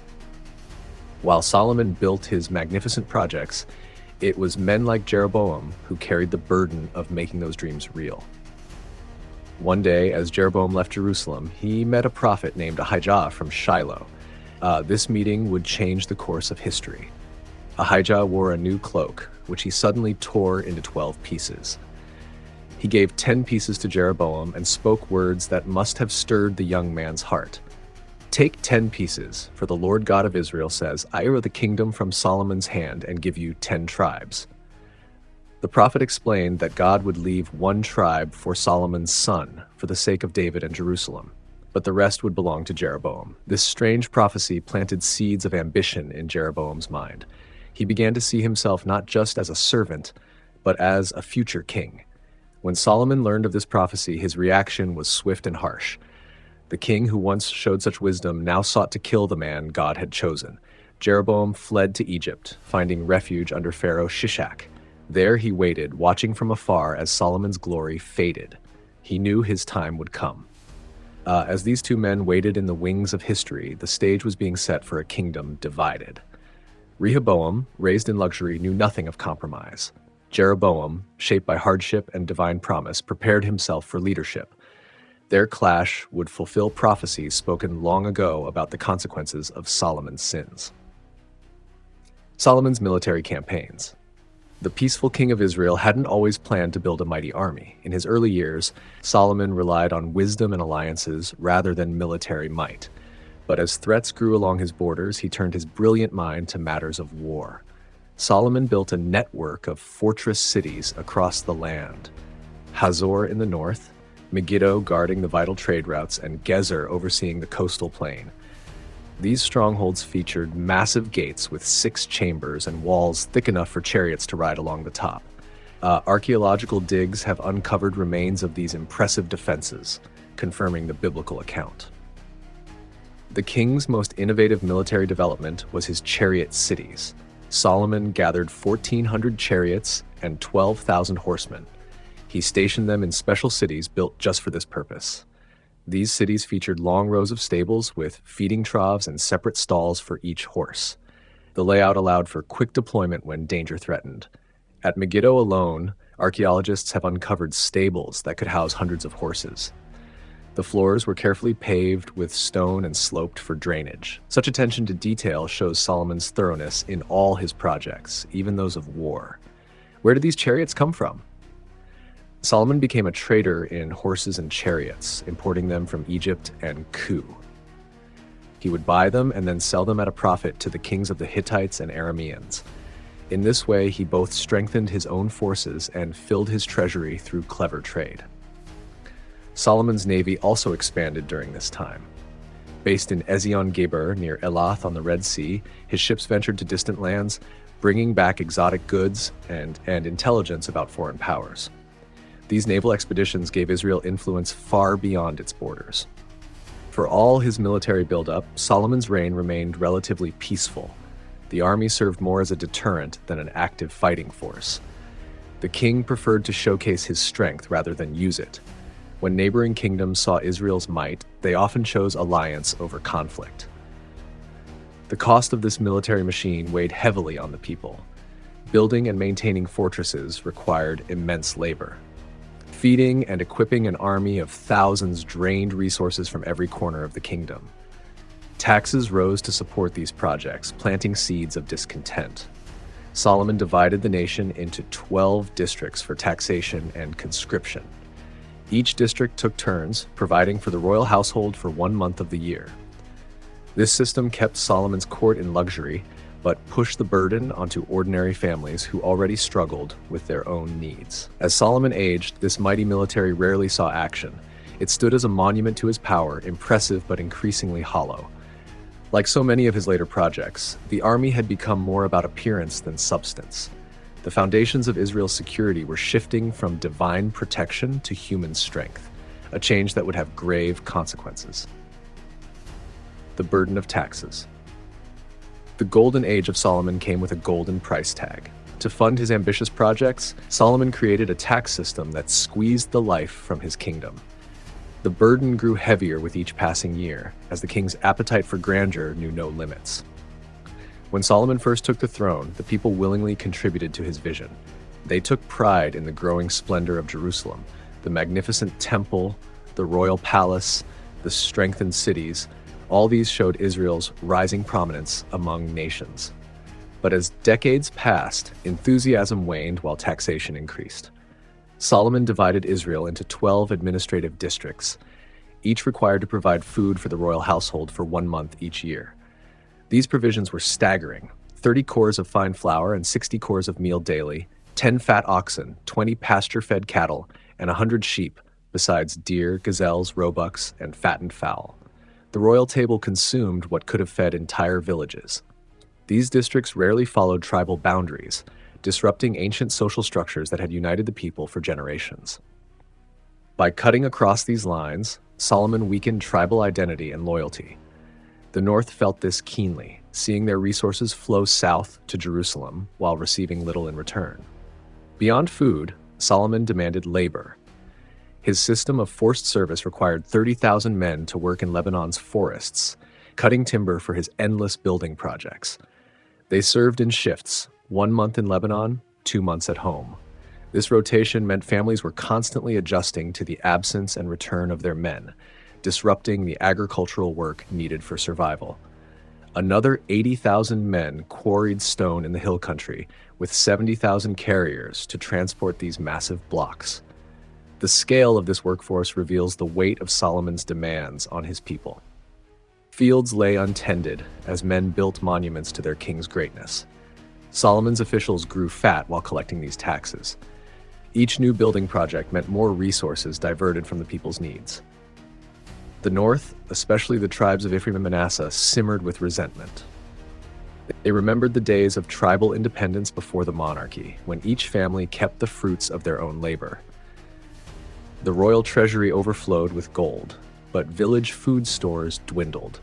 While Solomon built his magnificent projects, it was men like Jeroboam who carried the burden of making those dreams real. One day, as Jeroboam left Jerusalem, he met a prophet named Ahijah from Shiloh. This meeting would change the course of history. Ahijah wore a new cloak, which he suddenly tore into 12 pieces. He gave 10 pieces to Jeroboam and spoke words that must have stirred the young man's heart. "Take 10 pieces, for the Lord God of Israel says, I owe the kingdom from Solomon's hand and give you 10 tribes. The prophet explained that God would leave one tribe for Solomon's son for the sake of David and Jerusalem, but the rest would belong to Jeroboam. This strange prophecy planted seeds of ambition in Jeroboam's mind. He began to see himself not just as a servant, but as a future king. When Solomon learned of this prophecy, his reaction was swift and harsh. The king who once showed such wisdom now sought to kill the man God had chosen. Jeroboam fled to Egypt, finding refuge under Pharaoh Shishak. There he waited, watching from afar as Solomon's glory faded. He knew his time would come. As these two men waited in the wings of history, the stage was being set for a kingdom divided. Rehoboam, raised in luxury, knew nothing of compromise. Jeroboam, shaped by hardship and divine promise, prepared himself for leadership. Their clash would fulfill prophecies spoken long ago about the consequences of Solomon's sins. Solomon's military campaigns. The peaceful king of Israel hadn't always planned to build a mighty army. In his early years, Solomon relied on wisdom and alliances rather than military might. But as threats grew along his borders, he turned his brilliant mind to matters of war. Solomon built a network of fortress cities across the land. Hazor in the north, Megiddo guarding the vital trade routes, and Gezer overseeing the coastal plain. These strongholds featured massive gates with 6 chambers and walls thick enough for chariots to ride along the top. Archaeological digs have uncovered remains of these impressive defenses, confirming the biblical account. The king's most innovative military development was his chariot cities. Solomon gathered 1,400 chariots and 12,000 horsemen. He stationed them in special cities built just for this purpose. These cities featured long rows of stables with feeding troughs and separate stalls for each horse. The layout allowed for quick deployment when danger threatened. At Megiddo alone, archaeologists have uncovered stables that could house hundreds of horses. The floors were carefully paved with stone and sloped for drainage. Such attention to detail shows Solomon's thoroughness in all his projects, even those of war. Where did these chariots come from? Solomon became a trader in horses and chariots, importing them from Egypt and Ku. He would buy them and then sell them at a profit to the kings of the Hittites and Arameans. In this way, he both strengthened his own forces and filled his treasury through clever trade. Solomon's navy also expanded during this time. Based in Ezion-Geber near Elath on the Red Sea, his ships ventured to distant lands, bringing back exotic goods and intelligence about foreign powers. These naval expeditions gave Israel influence far beyond its borders. For all his military buildup, Solomon's reign remained relatively peaceful. The army served more as a deterrent than an active fighting force. The king preferred to showcase his strength rather than use it. When neighboring kingdoms saw Israel's might, they often chose alliance over conflict. The cost of this military machine weighed heavily on the people. Building and maintaining fortresses required immense labor. Feeding and equipping an army of thousands drained resources from every corner of the kingdom. Taxes rose to support these projects, planting seeds of discontent. Solomon divided the nation into 12 districts for taxation and conscription. Each district took turns, providing for the royal household for 1 month of the year. This system kept Solomon's court in luxury, but pushed the burden onto ordinary families who already struggled with their own needs. As Solomon aged, this mighty military rarely saw action. It stood as a monument to his power, impressive but increasingly hollow. Like so many of his later projects, the army had become more about appearance than substance. The foundations of Israel's security were shifting from divine protection to human strength, a change that would have grave consequences. The burden of taxes. The golden age of Solomon came with a golden price tag. To fund his ambitious projects, Solomon created a tax system that squeezed the life from his kingdom. The burden grew heavier with each passing year, as the king's appetite for grandeur knew no limits. When Solomon first took the throne, the people willingly contributed to his vision. They took pride in the growing splendor of Jerusalem, the magnificent temple, the royal palace, the strengthened cities. All these showed Israel's rising prominence among nations. But as decades passed, enthusiasm waned while taxation increased. Solomon divided Israel into 12 administrative districts, each required to provide food for the royal household for 1 month each year. These provisions were staggering: 30 cores of fine flour and 60 cores of meal daily, 10 fat oxen, 20 pasture-fed cattle, and 100 sheep, besides deer, gazelles, roebucks, and fattened fowl. The royal table consumed what could have fed entire villages. These districts rarely followed tribal boundaries, disrupting ancient social structures that had united the people for generations. By cutting across these lines, Solomon weakened tribal identity and loyalty. The north felt this keenly, seeing their resources flow south to Jerusalem while receiving little in return. Beyond food, Solomon demanded labor. His system of forced service required 30,000 men to work in Lebanon's forests, cutting timber for his endless building projects. They served in shifts, 1 month in Lebanon, 2 months at home. This rotation meant families were constantly adjusting to the absence and return of their men, disrupting the agricultural work needed for survival. Another 80,000 men quarried stone in the hill country, with 70,000 carriers to transport these massive blocks. The scale of this workforce reveals the weight of Solomon's demands on his people. Fields lay untended as men built monuments to their king's greatness. Solomon's officials grew fat while collecting these taxes. Each new building project meant more resources diverted from the people's needs. The north, especially the tribes of Ephraim and Manasseh, simmered with resentment. They remembered the days of tribal independence before the monarchy, when each family kept the fruits of their own labor. The royal treasury overflowed with gold, but village food stores dwindled.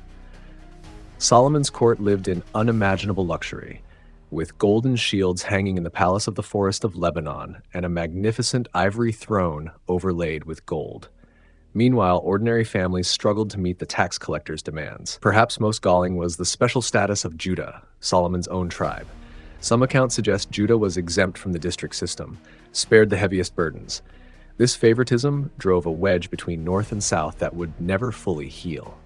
Solomon's court lived in unimaginable luxury, with golden shields hanging in the palace of the forest of Lebanon and a magnificent ivory throne overlaid with gold. Meanwhile, ordinary families struggled to meet the tax collectors' demands. Perhaps most galling was the special status of Judah, Solomon's own tribe. Some accounts suggest Judah was exempt from the district system, spared the heaviest burdens. This favoritism drove a wedge between north and south that would never fully heal.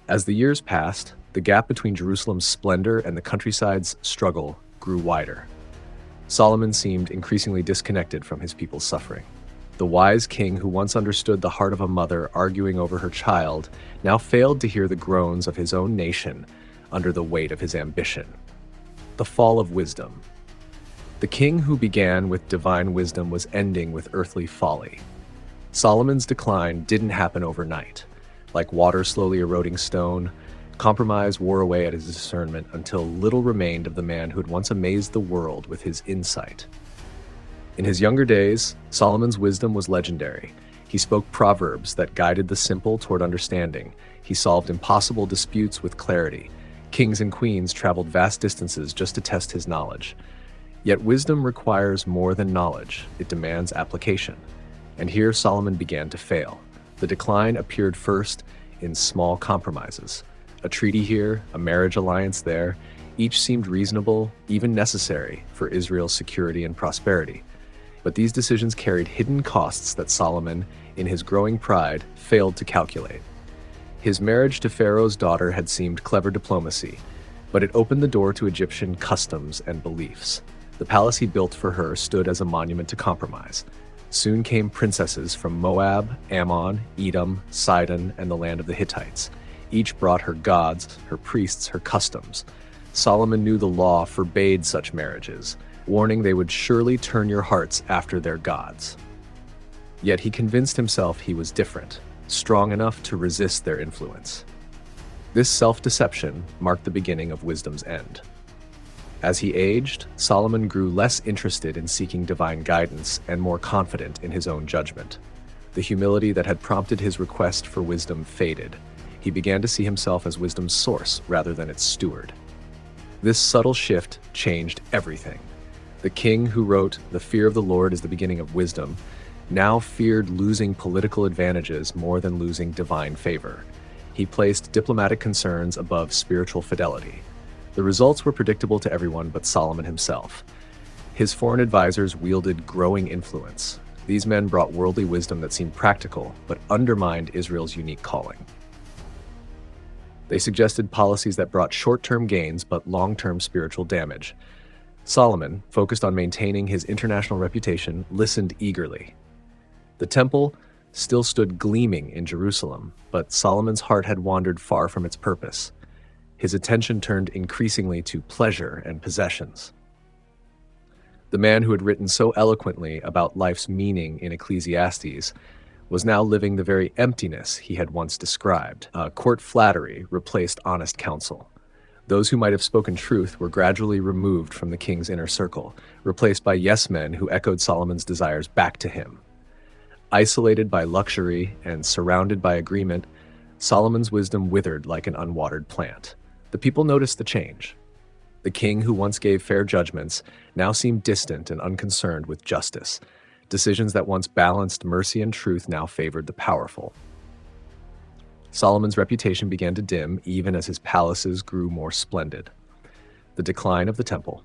As the years passed, the gap between Jerusalem's splendor and the countryside's struggle grew wider. Solomon seemed increasingly disconnected from his people's suffering. The wise king who once understood the heart of a mother arguing over her child now failed to hear the groans of his own nation under the weight of his ambition. The fall of wisdom. The king who began with divine wisdom was ending with earthly folly. Solomon's decline didn't happen overnight. Like water slowly eroding stone, compromise wore away at his discernment until little remained of the man who had once amazed the world with his insight. In his younger days, Solomon's wisdom was legendary. He spoke proverbs that guided the simple toward understanding. He solved impossible disputes with clarity. Kings and queens traveled vast distances just to test his knowledge. Yet wisdom requires more than knowledge. It demands application. And here Solomon began to fail. The decline appeared first in small compromises. A treaty here, a marriage alliance there, each seemed reasonable, even necessary, for Israel's security and prosperity. But these decisions carried hidden costs that Solomon, in his growing pride, failed to calculate. His marriage to Pharaoh's daughter had seemed clever diplomacy, but it opened the door to Egyptian customs and beliefs. The palace he built for her stood as a monument to compromise. Soon came princesses from Moab, Ammon, Edom, Sidon, and the land of the Hittites. Each brought her gods, her priests, her customs. Solomon knew the law forbade such marriages, warning they would surely turn your hearts after their gods. Yet he convinced himself he was different, strong enough to resist their influence. This self-deception marked the beginning of wisdom's end. As he aged, Solomon grew less interested in seeking divine guidance and more confident in his own judgment. The humility that had prompted his request for wisdom faded. He began to see himself as wisdom's source rather than its steward. This subtle shift changed everything. The king who wrote, "The fear of the Lord is the beginning of wisdom," now feared losing political advantages more than losing divine favor. He placed diplomatic concerns above spiritual fidelity. The results were predictable to everyone but Solomon himself. His foreign advisors wielded growing influence. These men brought worldly wisdom that seemed practical, but undermined Israel's unique calling. They suggested policies that brought short-term gains but long-term spiritual damage. Solomon, focused on maintaining his international reputation, listened eagerly. The temple still stood gleaming in Jerusalem, but Solomon's heart had wandered far from its purpose. His attention turned increasingly to pleasure and possessions. The man who had written so eloquently about life's meaning in Ecclesiastes was now living the very emptiness he had once described. Court flattery replaced honest counsel. Those who might have spoken truth were gradually removed from the king's inner circle, replaced by yes-men who echoed Solomon's desires back to him. Isolated by luxury and surrounded by agreement, Solomon's wisdom withered like an unwatered plant. The people noticed the change. The king who once gave fair judgments now seemed distant and unconcerned with justice. Decisions that once balanced mercy and truth now favored the powerful. Solomon's reputation began to dim even as his palaces grew more splendid. The decline of the temple.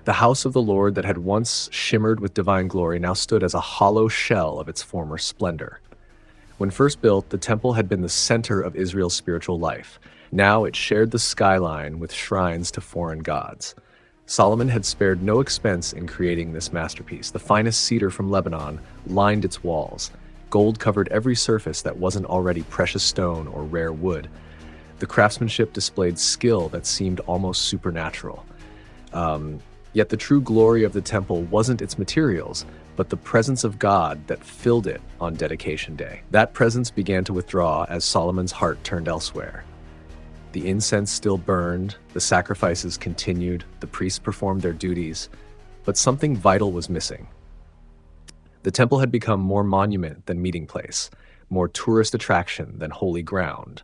The house of the Lord that had once shimmered with divine glory now stood as a hollow shell of its former splendor. When first built, the temple had been the center of Israel's spiritual life. Now it shared the skyline with shrines to foreign gods. Solomon had spared no expense in creating this masterpiece. The finest cedar from Lebanon lined its walls. Gold covered every surface that wasn't already precious stone or rare wood. The craftsmanship displayed skill that seemed almost supernatural. Yet the true glory of the temple wasn't its materials, but the presence of God that filled it on dedication day. That presence began to withdraw as Solomon's heart turned elsewhere. The incense still burned, the sacrifices continued, the priests performed their duties, but something vital was missing. The temple had become more monument than meeting place, more tourist attraction than holy ground.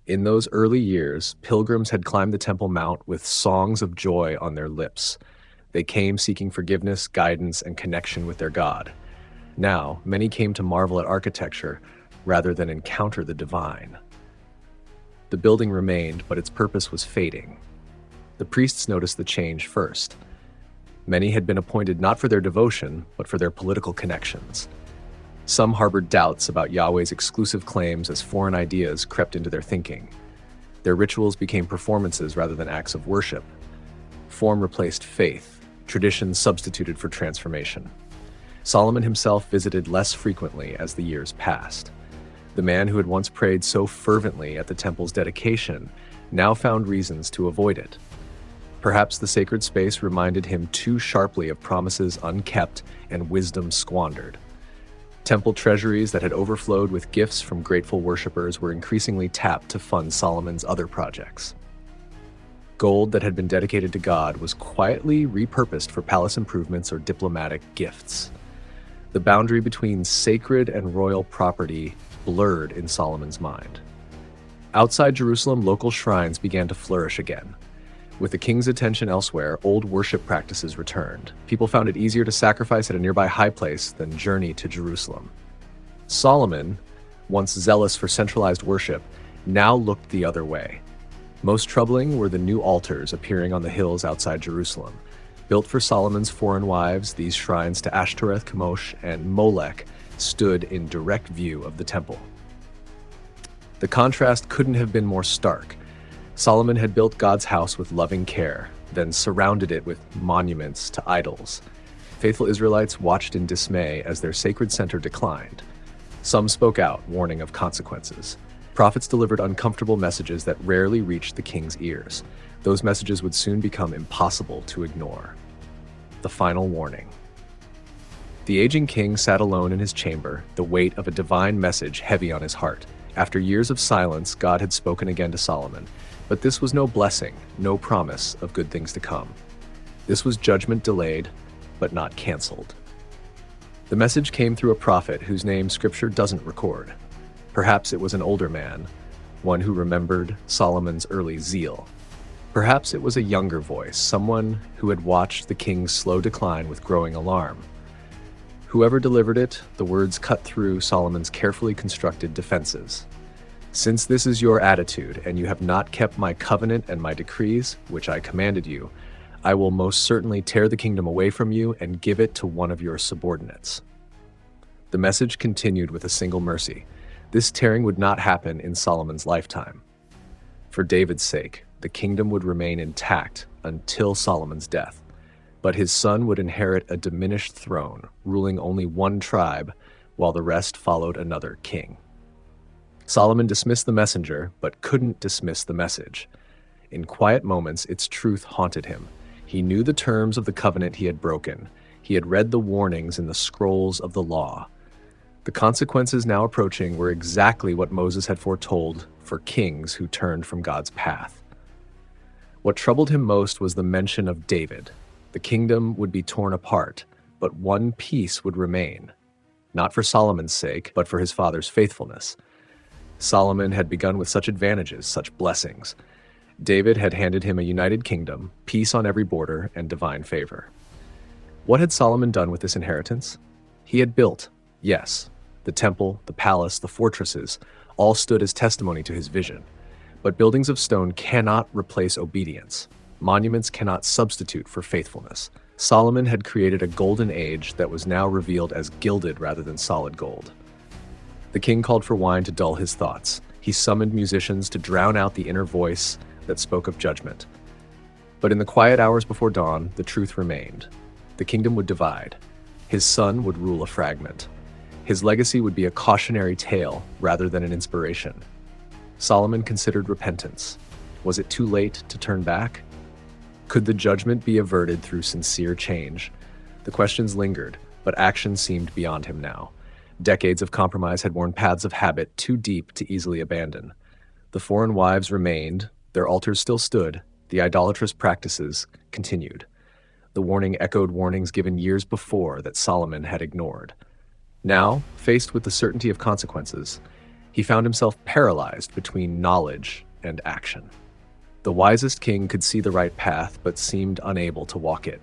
In those early years, pilgrims had climbed the Temple Mount with songs of joy on their lips. They came seeking forgiveness, guidance, and connection with their God. Now, many came to marvel at architecture rather than encounter the divine. The building remained, but its purpose was fading. The priests noticed the change first. Many had been appointed not for their devotion, but for their political connections. Some harbored doubts about Yahweh's exclusive claims as foreign ideas crept into their thinking. Their rituals became performances rather than acts of worship. Form replaced faith. Tradition substituted for transformation. Solomon himself visited less frequently as the years passed. The man who had once prayed so fervently at the temple's dedication now found reasons to avoid it. Perhaps the sacred space reminded him too sharply of promises unkept and wisdom squandered. Temple treasuries that had overflowed with gifts from grateful worshippers were increasingly tapped to fund Solomon's other projects. Gold that had been dedicated to God was quietly repurposed for palace improvements or diplomatic gifts. The boundary between sacred and royal property blurred in Solomon's mind. Outside Jerusalem, local shrines began to flourish again. With the king's attention elsewhere, old worship practices returned. People found it easier to sacrifice at a nearby high place than journey to Jerusalem. Solomon, once zealous for centralized worship, now looked the other way. Most troubling were the new altars appearing on the hills outside Jerusalem. Built for Solomon's foreign wives, these shrines to Ashtoreth, Chemosh, and Molech stood in direct view of the temple. The contrast couldn't have been more stark. Solomon had built God's house with loving care, then surrounded it with monuments to idols. Faithful Israelites watched in dismay as their sacred center declined. Some spoke out, warning of consequences. Prophets delivered uncomfortable messages that rarely reached the king's ears. Those messages would soon become impossible to ignore. The final warning. The aging king sat alone in his chamber, the weight of a divine message heavy on his heart. After years of silence, God had spoken again to Solomon. But this was no blessing, no promise of good things to come. This was judgment delayed, but not canceled. The message came through a prophet whose name Scripture doesn't record. Perhaps it was an older man, one who remembered Solomon's early zeal. Perhaps it was a younger voice, someone who had watched the king's slow decline with growing alarm. Whoever delivered it, the words cut through Solomon's carefully constructed defenses. Since this is your attitude, and you have not kept my covenant and my decrees, which I commanded you, I will most certainly tear the kingdom away from you and give it to one of your subordinates. The message continued with a single mercy. This tearing would not happen in Solomon's lifetime. For David's sake, the kingdom would remain intact until Solomon's death, but his son would inherit a diminished throne, ruling only one tribe, while the rest followed another king. Solomon dismissed the messenger, but couldn't dismiss the message. In quiet moments, its truth haunted him. He knew the terms of the covenant he had broken. He had read the warnings in the scrolls of the law. The consequences now approaching were exactly what Moses had foretold for kings who turned from God's path. What troubled him most was the mention of David. The kingdom would be torn apart, but one piece would remain, not for Solomon's sake, but for his father's faithfulness. Solomon had begun with such advantages, such blessings. David had handed him a united kingdom, peace on every border, and divine favor. What had Solomon done with this inheritance? He had built, yes, the temple, the palace, the fortresses, all stood as testimony to his vision. But buildings of stone cannot replace obedience. Monuments cannot substitute for faithfulness. Solomon had created a golden age that was now revealed as gilded rather than solid gold. The king called for wine to dull his thoughts. He summoned musicians to drown out the inner voice that spoke of judgment. But in the quiet hours before dawn, the truth remained. The kingdom would divide. His son would rule a fragment. His legacy would be a cautionary tale rather than an inspiration. Solomon considered repentance. Was it too late to turn back? Could the judgment be averted through sincere change? The questions lingered, but action seemed beyond him now. Decades of compromise had worn paths of habit too deep to easily abandon. The foreign wives remained, their altars still stood, the idolatrous practices continued. The warning echoed warnings given years before that Solomon had ignored. Now, faced with the certainty of consequences, he found himself paralyzed between knowledge and action. The wisest king could see the right path, but seemed unable to walk it.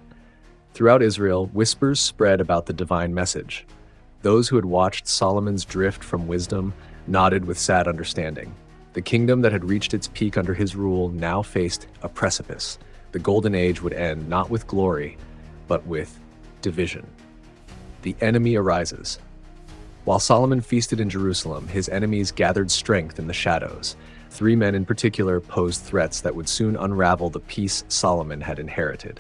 Throughout Israel, whispers spread about the divine message. Those who had watched Solomon's drift from wisdom nodded with sad understanding. The kingdom that had reached its peak under his rule now faced a precipice. The golden age would end not with glory, but with division. The enemy arises. While Solomon feasted in Jerusalem, his enemies gathered strength in the shadows. 3 men in particular posed threats that would soon unravel the peace Solomon had inherited.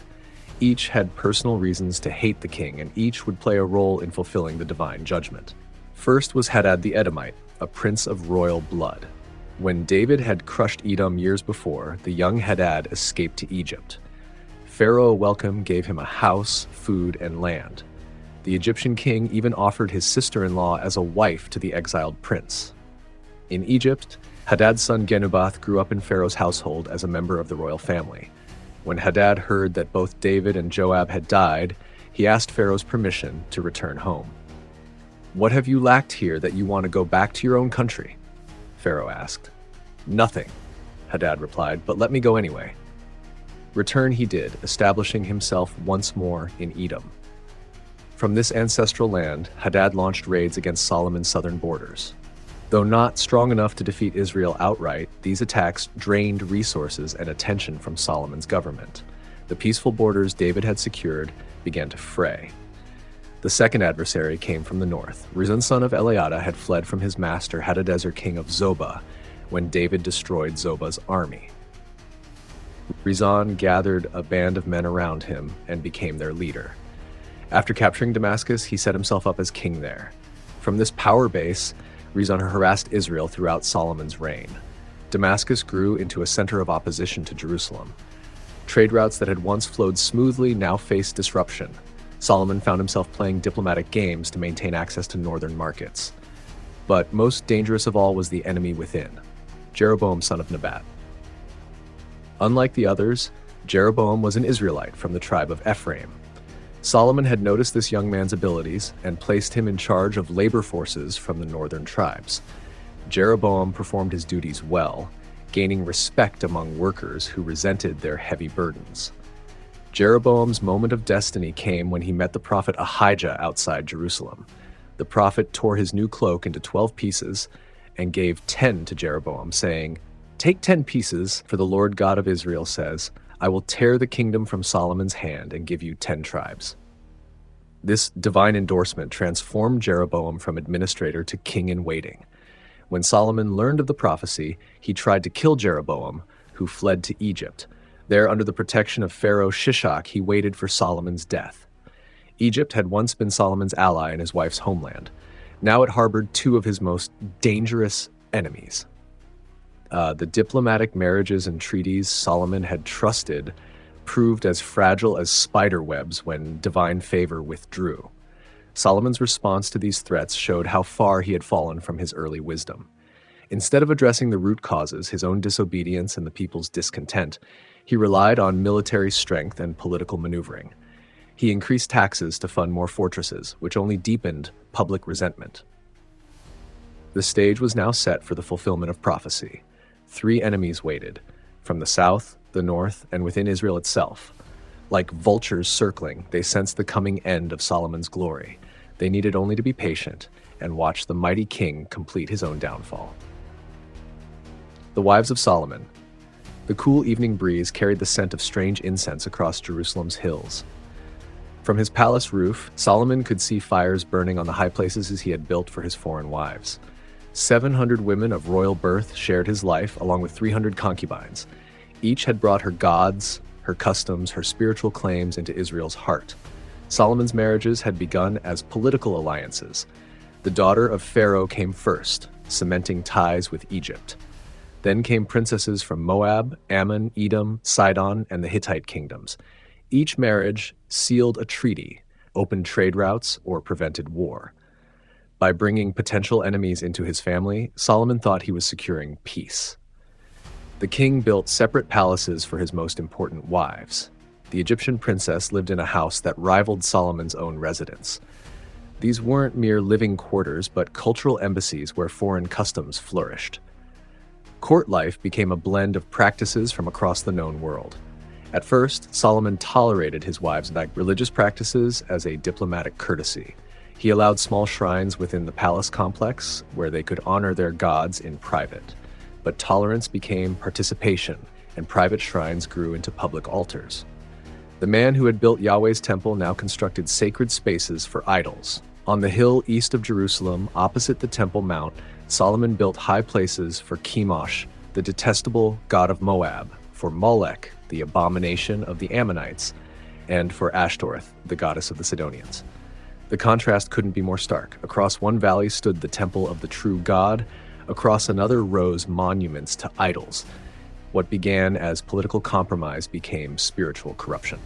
Each had personal reasons to hate the king, and each would play a role in fulfilling the divine judgment. First was Hadad the Edomite, a prince of royal blood. When David had crushed Edom years before, the young Hadad escaped to Egypt. Pharaoh welcome gave him a house, food, and land. The Egyptian king even offered his sister-in-law as a wife to the exiled prince. In Egypt, Hadad's son Genubath grew up in Pharaoh's household as a member of the royal family. When Hadad heard that both David and Joab had died, he asked Pharaoh's permission to return home. "What have you lacked here that you want to go back to your own country?" Pharaoh asked. "Nothing," Hadad replied, "but let me go anyway." Return he did, establishing himself once more in Edom. From this ancestral land, Hadad launched raids against Solomon's southern borders. Though not strong enough to defeat Israel outright, these attacks drained resources and attention from Solomon's government. The peaceful borders David had secured began to fray. The second adversary came from the north. Rezon, son of Eliada, had fled from his master Hadadezer, king of Zobah, when David destroyed Zobah's army. Rezon gathered a band of men around him and became their leader. After capturing Damascus, he set himself up as king there. From this power base, Rezon harassed Israel throughout Solomon's reign. Damascus grew into a center of opposition to Jerusalem. Trade routes that had once flowed smoothly now faced disruption. Solomon found himself playing diplomatic games to maintain access to northern markets. But most dangerous of all was the enemy within, Jeroboam, son of Nebat. Unlike the others, Jeroboam was an Israelite from the tribe of Ephraim. Solomon had noticed this young man's abilities and placed him in charge of labor forces from the northern tribes. Jeroboam performed his duties well, gaining respect among workers who resented their heavy burdens. Jeroboam's moment of destiny came when he met the prophet Ahijah outside Jerusalem. The prophet tore his new cloak into 12 pieces and gave 10 to Jeroboam, saying, "Take 10 pieces, for the Lord God of Israel says, I will tear the kingdom from Solomon's hand and give you 10 tribes." This divine endorsement transformed Jeroboam from administrator to king-in-waiting. When Solomon learned of the prophecy, he tried to kill Jeroboam, who fled to Egypt. There, under the protection of Pharaoh Shishak, he waited for Solomon's death. Egypt had once been Solomon's ally and his wife's homeland. Now it harbored two of his most dangerous enemies. The diplomatic marriages and treaties Solomon had trusted proved as fragile as spider webs when divine favor withdrew. Solomon's response to these threats showed how far he had fallen from his early wisdom. Instead of addressing the root causes, his own disobedience and the people's discontent, he relied on military strength and political maneuvering. He increased taxes to fund more fortresses, which only deepened public resentment. The stage was now set for the fulfillment of prophecy. 3 enemies waited, from the south, the north, and within Israel itself. Like vultures circling, they sensed the coming end of Solomon's glory. They needed only to be patient and watch the mighty king complete his own downfall. The wives of Solomon. The cool evening breeze carried the scent of strange incense across Jerusalem's hills. From his palace roof, Solomon could see fires burning on the high places he had built for his foreign wives. 700 women of royal birth shared his life, along with 300 concubines. Each had brought her gods, her customs, her spiritual claims into Israel's heart. Solomon's marriages had begun as political alliances. The daughter of Pharaoh came first, cementing ties with Egypt. Then came princesses from Moab, Ammon, Edom, Sidon, and the Hittite kingdoms. Each marriage sealed a treaty, opened trade routes, or prevented war. By bringing potential enemies into his family, Solomon thought he was securing peace. The king built separate palaces for his most important wives. The Egyptian princess lived in a house that rivaled Solomon's own residence. These weren't mere living quarters, but cultural embassies where foreign customs flourished. Court life became a blend of practices from across the known world. At first, Solomon tolerated his wives' religious practices as a diplomatic courtesy. He allowed small shrines within the palace complex where they could honor their gods in private. But tolerance became participation, and private shrines grew into public altars. The man who had built Yahweh's temple now constructed sacred spaces for idols. On the hill east of Jerusalem, opposite the Temple Mount, Solomon built high places for Chemosh, the detestable god of Moab, for Molech, the abomination of the Ammonites, and for Ashtoreth, the goddess of the Sidonians. The contrast couldn't be more stark. Across one valley stood the temple of the true God. Across another rose monuments to idols. What began as political compromise became spiritual corruption.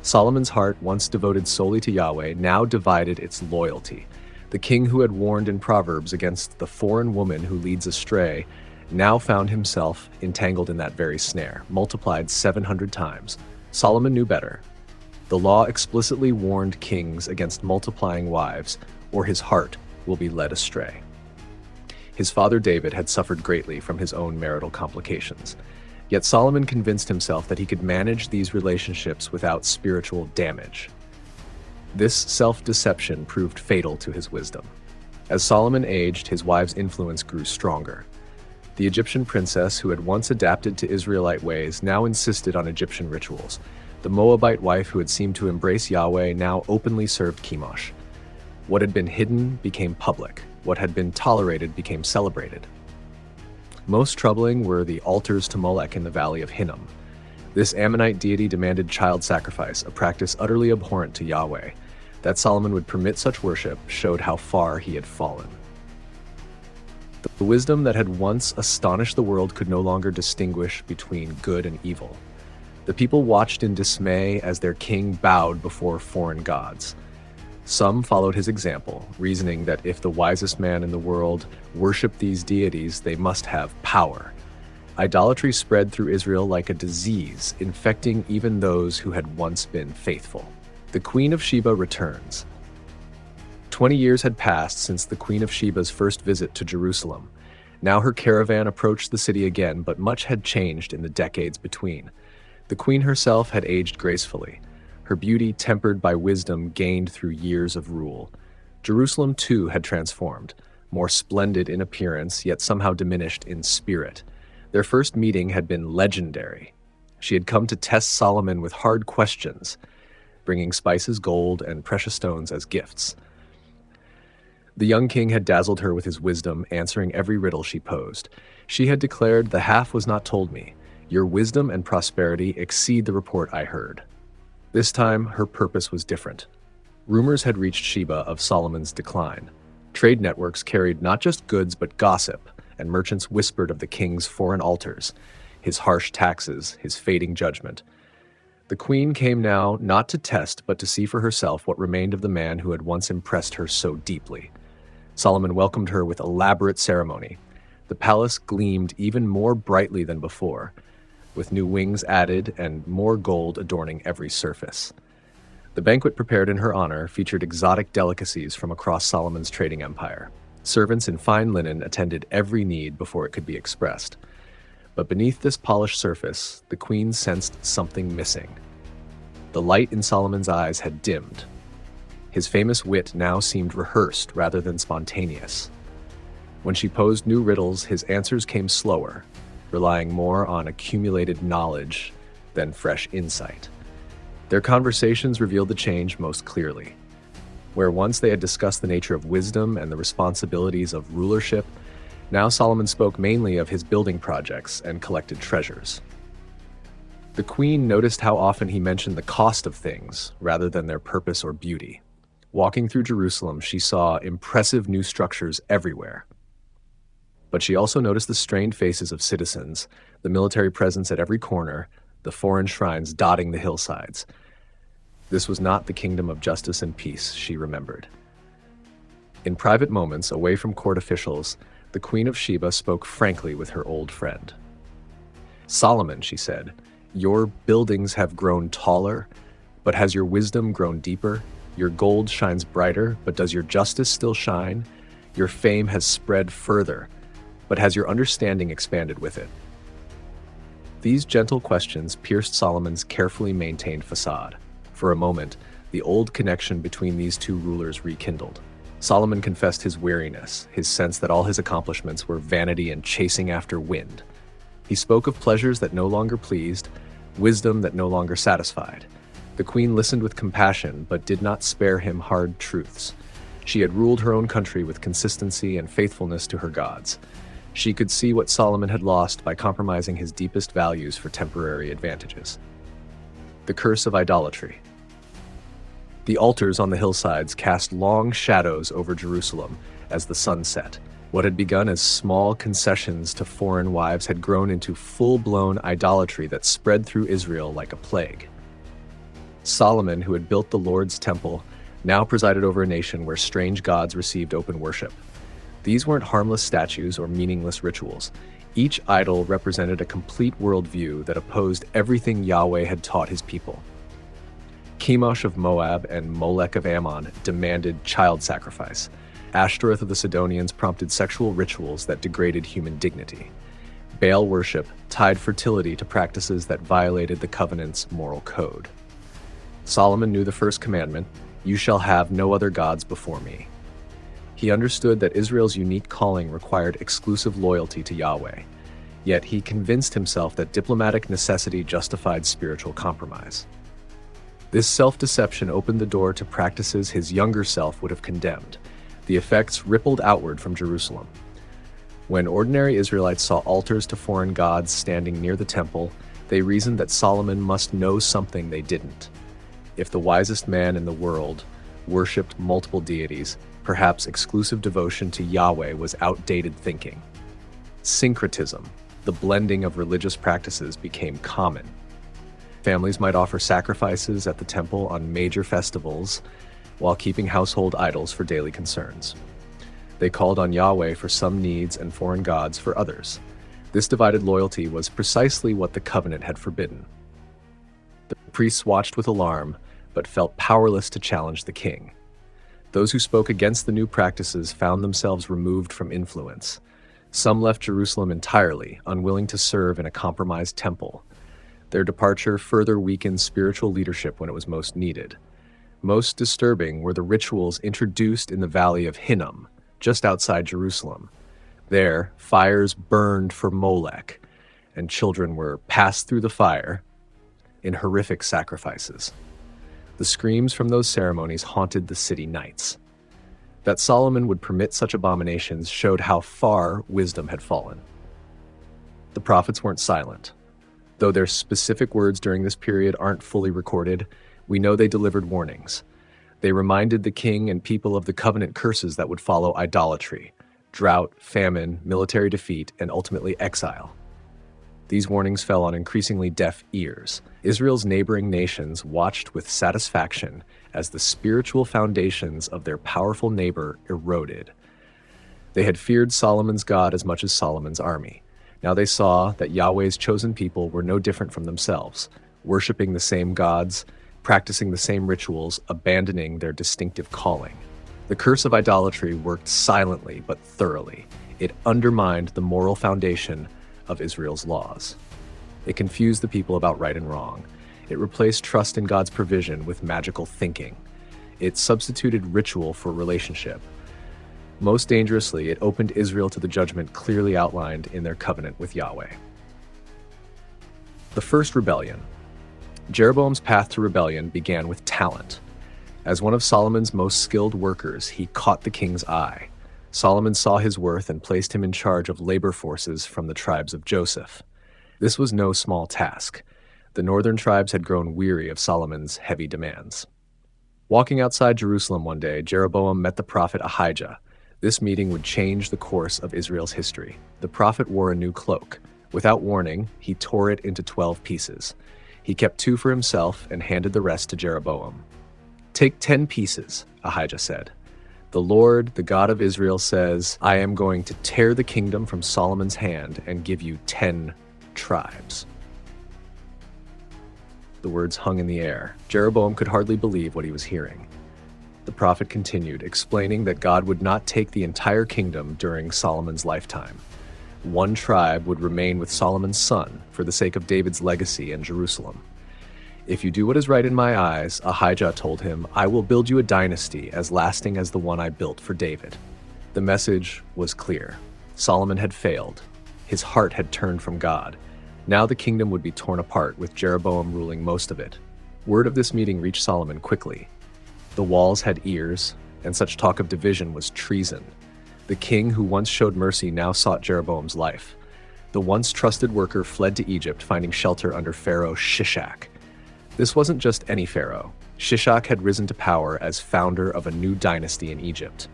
Solomon's heart, once devoted solely to Yahweh, now divided its loyalty. The king who had warned in Proverbs against the foreign woman who leads astray now found himself entangled in that very snare, multiplied 700 times. Solomon knew better. The law explicitly warned kings against multiplying wives, or his heart will be led astray. His father David had suffered greatly from his own marital complications. Yet Solomon convinced himself that he could manage these relationships without spiritual damage. This self-deception proved fatal to his wisdom. As Solomon aged, his wife's influence grew stronger. The Egyptian princess, who had once adapted to Israelite ways, now insisted on Egyptian rituals. The Moabite wife, who had seemed to embrace Yahweh, now openly served Chemosh. What had been hidden became public. What had been tolerated became celebrated. Most troubling were the altars to Molech in the valley of Hinnom. This Ammonite deity demanded child sacrifice, a practice utterly abhorrent to Yahweh. That Solomon would permit such worship showed how far he had fallen. The wisdom that had once astonished the world could no longer distinguish between good and evil. The people watched in dismay as their king bowed before foreign gods. Some followed his example, reasoning that if the wisest man in the world worshipped these deities, they must have power. Idolatry spread through Israel like a disease, infecting even those who had once been faithful. The Queen of Sheba returns. 20 years had passed since the Queen of Sheba's first visit to Jerusalem. Now her caravan approached the city again, but much had changed in the decades between. The queen herself had aged gracefully, her beauty tempered by wisdom gained through years of rule. Jerusalem, too, had transformed, more splendid in appearance, yet somehow diminished in spirit. Their first meeting had been legendary. She had come to test Solomon with hard questions, bringing spices, gold, and precious stones as gifts. The young king had dazzled her with his wisdom, answering every riddle she posed. She had declared, "The half was not told me. Your wisdom and prosperity exceed the report I heard." This time, her purpose was different. Rumors had reached Sheba of Solomon's decline. Trade networks carried not just goods but gossip, and merchants whispered of the king's foreign altars, his harsh taxes, his fading judgment. The queen came now not to test but to see for herself what remained of the man who had once impressed her so deeply. Solomon welcomed her with elaborate ceremony. The palace gleamed even more brightly than before, with new wings added and more gold adorning every surface. The banquet prepared in her honor featured exotic delicacies from across Solomon's trading empire. Servants in fine linen attended every need before it could be expressed. But beneath this polished surface, the queen sensed something missing. The light in Solomon's eyes had dimmed. His famous wit now seemed rehearsed rather than spontaneous. When she posed new riddles, his answers came slower, relying more on accumulated knowledge than fresh insight. Their conversations revealed the change most clearly. Where once they had discussed the nature of wisdom and the responsibilities of rulership, now Solomon spoke mainly of his building projects and collected treasures. The queen noticed how often he mentioned the cost of things rather than their purpose or beauty. Walking through Jerusalem, she saw impressive new structures everywhere. But she also noticed the strained faces of citizens, the military presence at every corner, the foreign shrines dotting the hillsides. This was not the kingdom of justice and peace, she remembered. In private moments, away from court officials, the Queen of Sheba spoke frankly with her old friend. "Solomon," she said, "your buildings have grown taller, but has your wisdom grown deeper? Your gold shines brighter, but does your justice still shine? Your fame has spread further, but has your understanding expanded with it?" These gentle questions pierced Solomon's carefully maintained facade. For a moment, the old connection between these two rulers rekindled. Solomon confessed his weariness, his sense that all his accomplishments were vanity and chasing after wind. He spoke of pleasures that no longer pleased, wisdom that no longer satisfied. The queen listened with compassion, but did not spare him hard truths. She had ruled her own country with consistency and faithfulness to her gods. She could see what Solomon had lost by compromising his deepest values for temporary advantages. The curse of idolatry. The altars on the hillsides cast long shadows over Jerusalem as the sun set. What had begun as small concessions to foreign wives had grown into full-blown idolatry that spread through Israel like a plague. Solomon, who had built the Lord's temple, now presided over a nation where strange gods received open worship. These weren't harmless statues or meaningless rituals. Each idol represented a complete worldview that opposed everything Yahweh had taught his people. Chemosh of Moab and Molech of Ammon demanded child sacrifice. Ashtoreth of the Sidonians prompted sexual rituals that degraded human dignity. Baal worship tied fertility to practices that violated the covenant's moral code. Solomon knew the first commandment, "You shall have no other gods before me." He understood that Israel's unique calling required exclusive loyalty to Yahweh, yet he convinced himself that diplomatic necessity justified spiritual compromise. This self-deception opened the door to practices his younger self would have condemned. The effects rippled outward from Jerusalem. When ordinary Israelites saw altars to foreign gods standing near the temple, they reasoned that Solomon must know something they didn't. If the wisest man in the world worshipped multiple deities, perhaps exclusive devotion to Yahweh was outdated thinking. Syncretism, the blending of religious practices, became common. Families might offer sacrifices at the temple on major festivals, while keeping household idols for daily concerns. They called on Yahweh for some needs and foreign gods for others. This divided loyalty was precisely what the covenant had forbidden. The priests watched with alarm, but felt powerless to challenge the king. Those who spoke against the new practices found themselves removed from influence. Some left Jerusalem entirely, unwilling to serve in a compromised temple. Their departure further weakened spiritual leadership when it was most needed. Most disturbing were the rituals introduced in the valley of Hinnom, just outside Jerusalem. There, fires burned for Molech, and children were passed through the fire in horrific sacrifices. The screams from those ceremonies haunted the city nights. That Solomon would permit such abominations showed how far wisdom had fallen. The prophets weren't silent. Though their specific words during this period aren't fully recorded, we know they delivered warnings. They reminded the king and people of the covenant curses that would follow idolatry: drought, famine, military defeat, and ultimately exile. These warnings fell on increasingly deaf ears. Israel's neighboring nations watched with satisfaction as the spiritual foundations of their powerful neighbor eroded. They had feared Solomon's God as much as Solomon's army. Now they saw that Yahweh's chosen people were no different from themselves, worshiping the same gods, practicing the same rituals, abandoning their distinctive calling. The curse of idolatry worked silently but thoroughly. It undermined the moral foundation of Israel's laws. It confused the people about right and wrong. It replaced trust in God's provision with magical thinking. It substituted ritual for relationship. Most dangerously, it opened Israel to the judgment clearly outlined in their covenant with Yahweh. The first rebellion. Jeroboam's path to rebellion began with talent. As one of Solomon's most skilled workers, he caught the king's eye. Solomon saw his worth and placed him in charge of labor forces from the tribes of Joseph. This was no small task. The northern tribes had grown weary of Solomon's heavy demands. Walking outside Jerusalem one day, Jeroboam met the prophet Ahijah. This meeting would change the course of Israel's history. The prophet wore a new cloak. Without warning, he tore it into 12 pieces. He kept 2 for himself and handed the rest to Jeroboam. "Take 10 pieces, Ahijah said. The Lord, the God of Israel, says, I am going to tear the kingdom from Solomon's hand and give you 10 tribes. The words hung in the air. Jeroboam could hardly believe what he was hearing. The prophet continued, explaining that God would not take the entire kingdom during Solomon's lifetime. 1 tribe would remain with Solomon's son for the sake of David's legacy in Jerusalem. If you do what is right in my eyes, Ahijah told him, I will build you a dynasty as lasting as the one I built for David. The message was clear. Solomon had failed. His heart had turned from God. Now the kingdom would be torn apart, with Jeroboam ruling most of it. Word of this meeting reached Solomon quickly. The walls had ears, and such talk of division was treason. The king who once showed mercy now sought Jeroboam's life. The once trusted worker fled to Egypt, finding shelter under Pharaoh Shishak. This wasn't just any pharaoh. Shishak had risen to power as founder of a new dynasty in Egypt.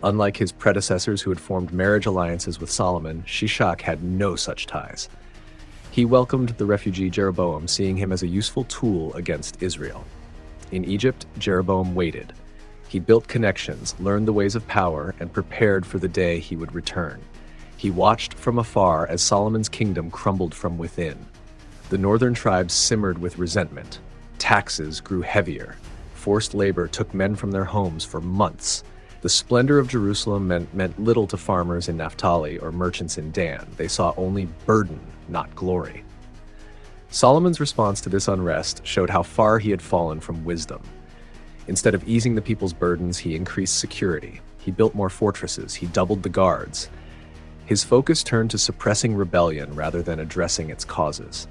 Unlike his predecessors who had formed marriage alliances with Solomon, Shishak had no such ties. He welcomed the refugee Jeroboam, seeing him as a useful tool against Israel. In Egypt, Jeroboam waited. He built connections, learned the ways of power, and prepared for the day he would return. He watched from afar as Solomon's kingdom crumbled from within. The northern tribes simmered with resentment. Taxes grew heavier. Forced labor took men from their homes for months. The splendor of Jerusalem meant little to farmers in Naphtali or merchants in Dan. They saw only burden, not glory. Solomon's response to this unrest showed how far he had fallen from wisdom. Instead of easing the people's burdens, he increased security. He built more fortresses. He doubled the guards. His focus turned to suppressing rebellion rather than addressing its causes.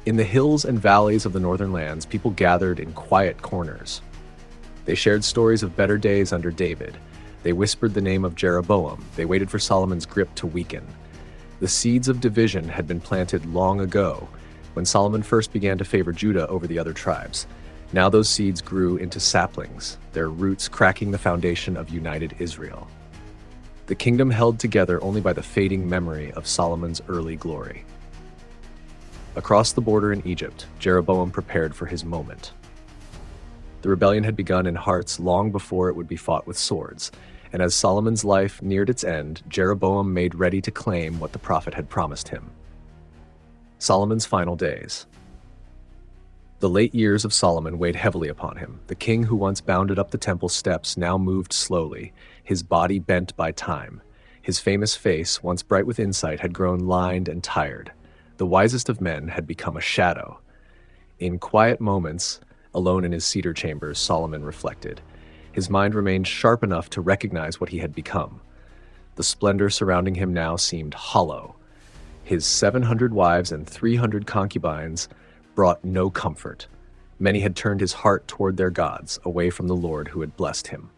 In the hills and valleys of the northern lands, people gathered in quiet corners. They shared stories of better days under David. They whispered the name of Jeroboam. They waited for Solomon's grip to weaken. The seeds of division had been planted long ago, when Solomon first began to favor Judah over the other tribes. Now those seeds grew into saplings, their roots cracking the foundation of united Israel. The kingdom held together only by the fading memory of Solomon's early glory. Across the border in Egypt, Jeroboam prepared for his moment. The rebellion had begun in hearts long before it would be fought with swords, and as Solomon's life neared its end, Jeroboam made ready to claim what the prophet had promised him. Solomon's final days. The late years of Solomon weighed heavily upon him. The king who once bounded up the temple steps now moved slowly, his body bent by time. His famous face, once bright with insight, had grown lined and tired. The wisest of men had become a shadow. In quiet moments, alone in his cedar chambers, Solomon reflected. His mind remained sharp enough to recognize what he had become. The splendor surrounding him now seemed hollow. His 700 wives and 300 concubines brought no comfort. Many had turned his heart toward their gods, away from the Lord who had blessed him.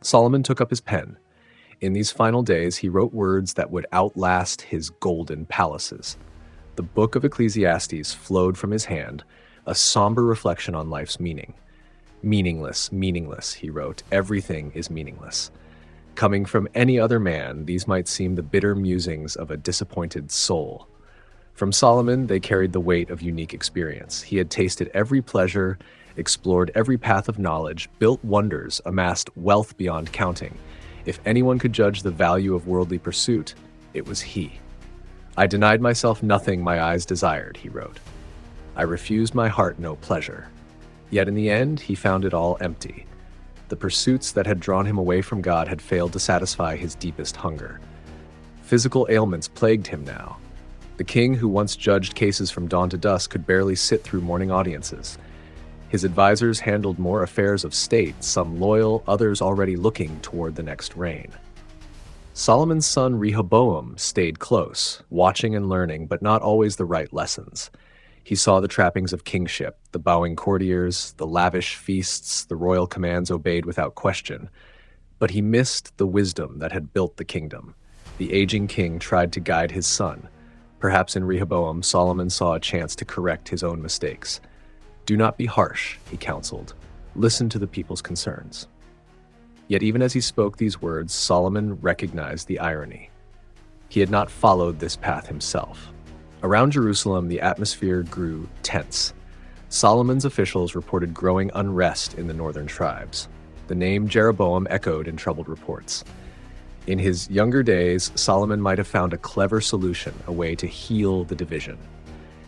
Solomon took up his pen. In these final days, he wrote words that would outlast his golden palaces. The book of Ecclesiastes flowed from his hand, a somber reflection on life's meaning. Meaningless, meaningless, he wrote. Everything is meaningless. Coming from any other man, these might seem the bitter musings of a disappointed soul. From Solomon, they carried the weight of unique experience. He had tasted every pleasure, explored every path of knowledge, built wonders, amassed wealth beyond counting. If anyone could judge the value of worldly pursuit, it was he. I denied myself nothing my eyes desired, he wrote. I refused my heart no pleasure. Yet in the end, he found it all empty. The pursuits that had drawn him away from God had failed to satisfy his deepest hunger. Physical ailments plagued him now. The king who once judged cases from dawn to dusk could barely sit through morning audiences. His advisors handled more affairs of state, some loyal, others already looking toward the next reign. Solomon's son Rehoboam stayed close, watching and learning, but not always the right lessons. He saw the trappings of kingship, the bowing courtiers, the lavish feasts, the royal commands obeyed without question. But he missed the wisdom that had built the kingdom. The aging king tried to guide his son. Perhaps in Rehoboam, Solomon saw a chance to correct his own mistakes. Do not be harsh, he counseled. Listen to the people's concerns. Yet even as he spoke these words, Solomon recognized the irony. He had not followed this path himself. Around Jerusalem, the atmosphere grew tense. Solomon's officials reported growing unrest in the northern tribes. The name Jeroboam echoed in troubled reports. In his younger days, Solomon might have found a clever solution, a way to heal the division.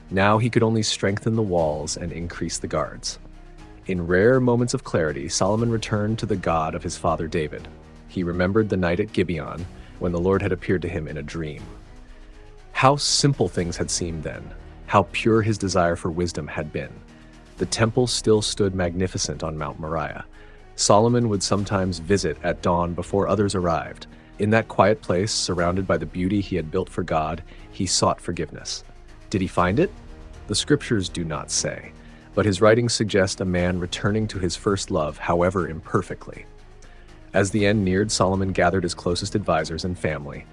Now he could only strengthen the walls and increase the guards. In rare moments of clarity, Solomon returned to the God of his father David. He remembered the night at Gibeon, when the Lord had appeared to him in a dream. How simple things had seemed then, how pure his desire for wisdom had been. The temple still stood magnificent on Mount Moriah. Solomon would sometimes visit at dawn before others arrived. In that quiet place, surrounded by the beauty he had built for God, he sought forgiveness. Did he find it? The scriptures do not say, but his writings suggest a man returning to his first love, however imperfectly. As the end neared, Solomon gathered his closest advisors and family.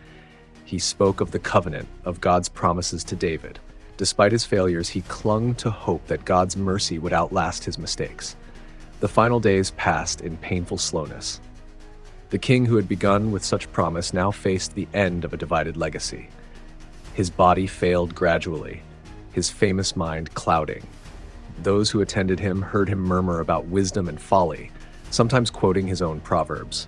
He spoke of the covenant, of God's promises to David. Despite his failures, he clung to hope that God's mercy would outlast his mistakes. The final days passed in painful slowness. The king who had begun with such promise now faced the end of a divided legacy. His body failed gradually, his famous mind clouding. Those who attended him heard him murmur about wisdom and folly, sometimes quoting his own proverbs.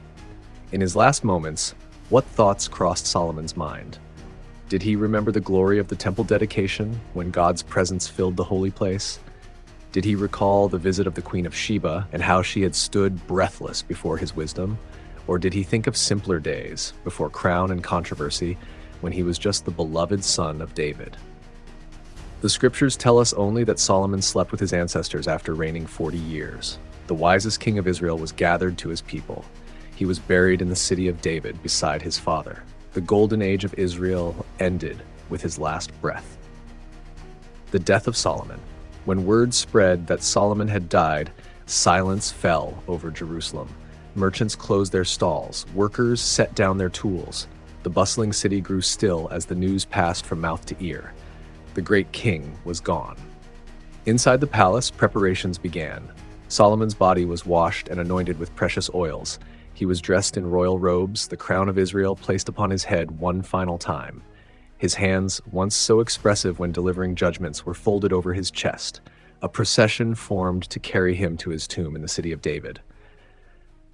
In his last moments, what thoughts crossed Solomon's mind? Did he remember the glory of the temple dedication when God's presence filled the holy place? Did he recall the visit of the Queen of Sheba and how she had stood breathless before his wisdom? Or did he think of simpler days, before crown and controversy, when he was just the beloved son of David? The scriptures tell us only that Solomon slept with his ancestors after reigning 40 years. The wisest king of Israel was gathered to his people. He was buried in the city of David beside his father. The golden age of Israel ended with his last breath. The death of Solomon. When word spread that Solomon had died, silence fell over Jerusalem. Merchants closed their stalls, workers set down their tools. The bustling city grew still as the news passed from mouth to ear. The great king was gone. Inside the palace, preparations began. Solomon's body was washed and anointed with precious oils. He was dressed in royal robes, the crown of Israel placed upon his head one final time. His hands, once so expressive when delivering judgments, were folded over his chest. A procession formed to carry him to his tomb in the city of David.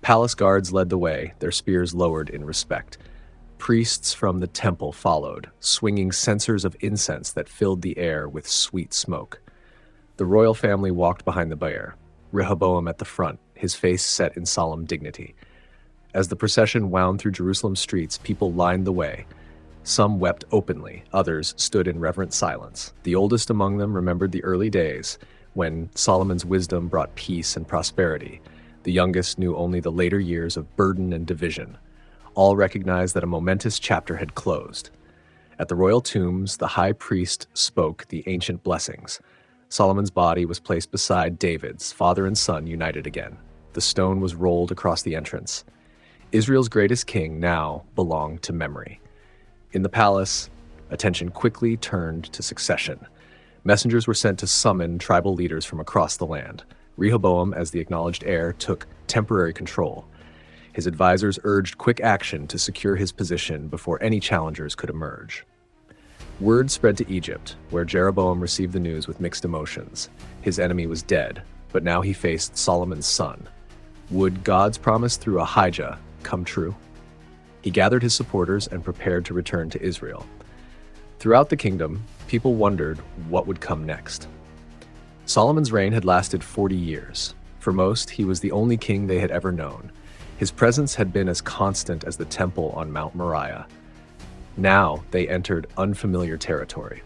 Palace guards led the way, their spears lowered in respect. Priests from the temple followed, swinging censers of incense that filled the air with sweet smoke. The royal family walked behind the bier, Rehoboam at the front, his face set in solemn dignity. As the procession wound through Jerusalem's streets, people lined the way. Some wept openly, others stood in reverent silence. The oldest among them remembered the early days, when Solomon's wisdom brought peace and prosperity. The youngest knew only the later years of burden and division. All recognized that a momentous chapter had closed. At the royal tombs, the high priest spoke the ancient blessings. Solomon's body was placed beside David's, father and son united again. The stone was rolled across the entrance. Israel's greatest king now belonged to memory. In the palace, attention quickly turned to succession. Messengers were sent to summon tribal leaders from across the land. Rehoboam, as the acknowledged heir, took temporary control. His advisors urged quick action to secure his position before any challengers could emerge. Word spread to Egypt, where Jeroboam received the news with mixed emotions. His enemy was dead, but now he faced Solomon's son. Would God's promise through Ahijah come true? He gathered his supporters and prepared to return to Israel. Throughout the kingdom, people wondered what would come next. Solomon's reign had lasted 40 years. For most, he was the only king they had ever known. His presence had been as constant as the temple on Mount Moriah. Now they entered unfamiliar territory.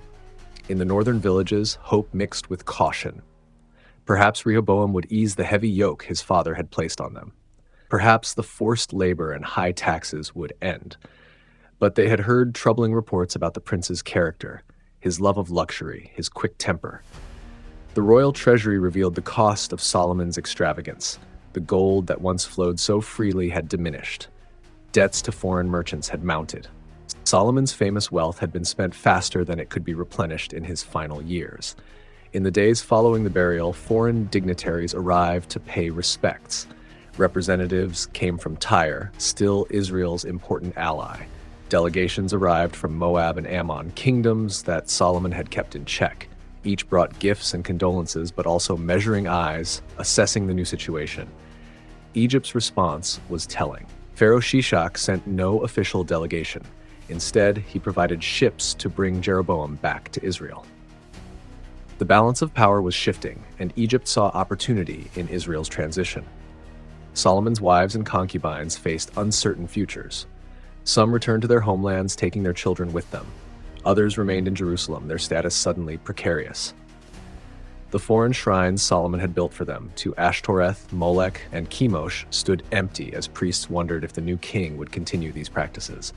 In the northern villages, hope mixed with caution. Perhaps Rehoboam would ease the heavy yoke his father had placed on them. Perhaps the forced labor and high taxes would end. But they had heard troubling reports about the prince's character, his love of luxury, his quick temper. The royal treasury revealed the cost of Solomon's extravagance. The gold that once flowed so freely had diminished. Debts to foreign merchants had mounted. Solomon's famous wealth had been spent faster than it could be replenished in his final years. In the days following the burial, foreign dignitaries arrived to pay respects. Representatives came from Tyre, still Israel's important ally. Delegations arrived from Moab and Ammon, kingdoms that Solomon had kept in check. Each brought gifts and condolences, but also measuring eyes, assessing the new situation. Egypt's response was telling. Pharaoh Shishak sent no official delegation. Instead, he provided ships to bring Jeroboam back to Israel. The balance of power was shifting, and Egypt saw opportunity in Israel's transition. Solomon's wives and concubines faced uncertain futures. Some returned to their homelands, taking their children with them. Others remained in Jerusalem, their status suddenly precarious. The foreign shrines Solomon had built for them to Ashtoreth, Molech, and Chemosh stood empty as priests wondered if the new king would continue these practices.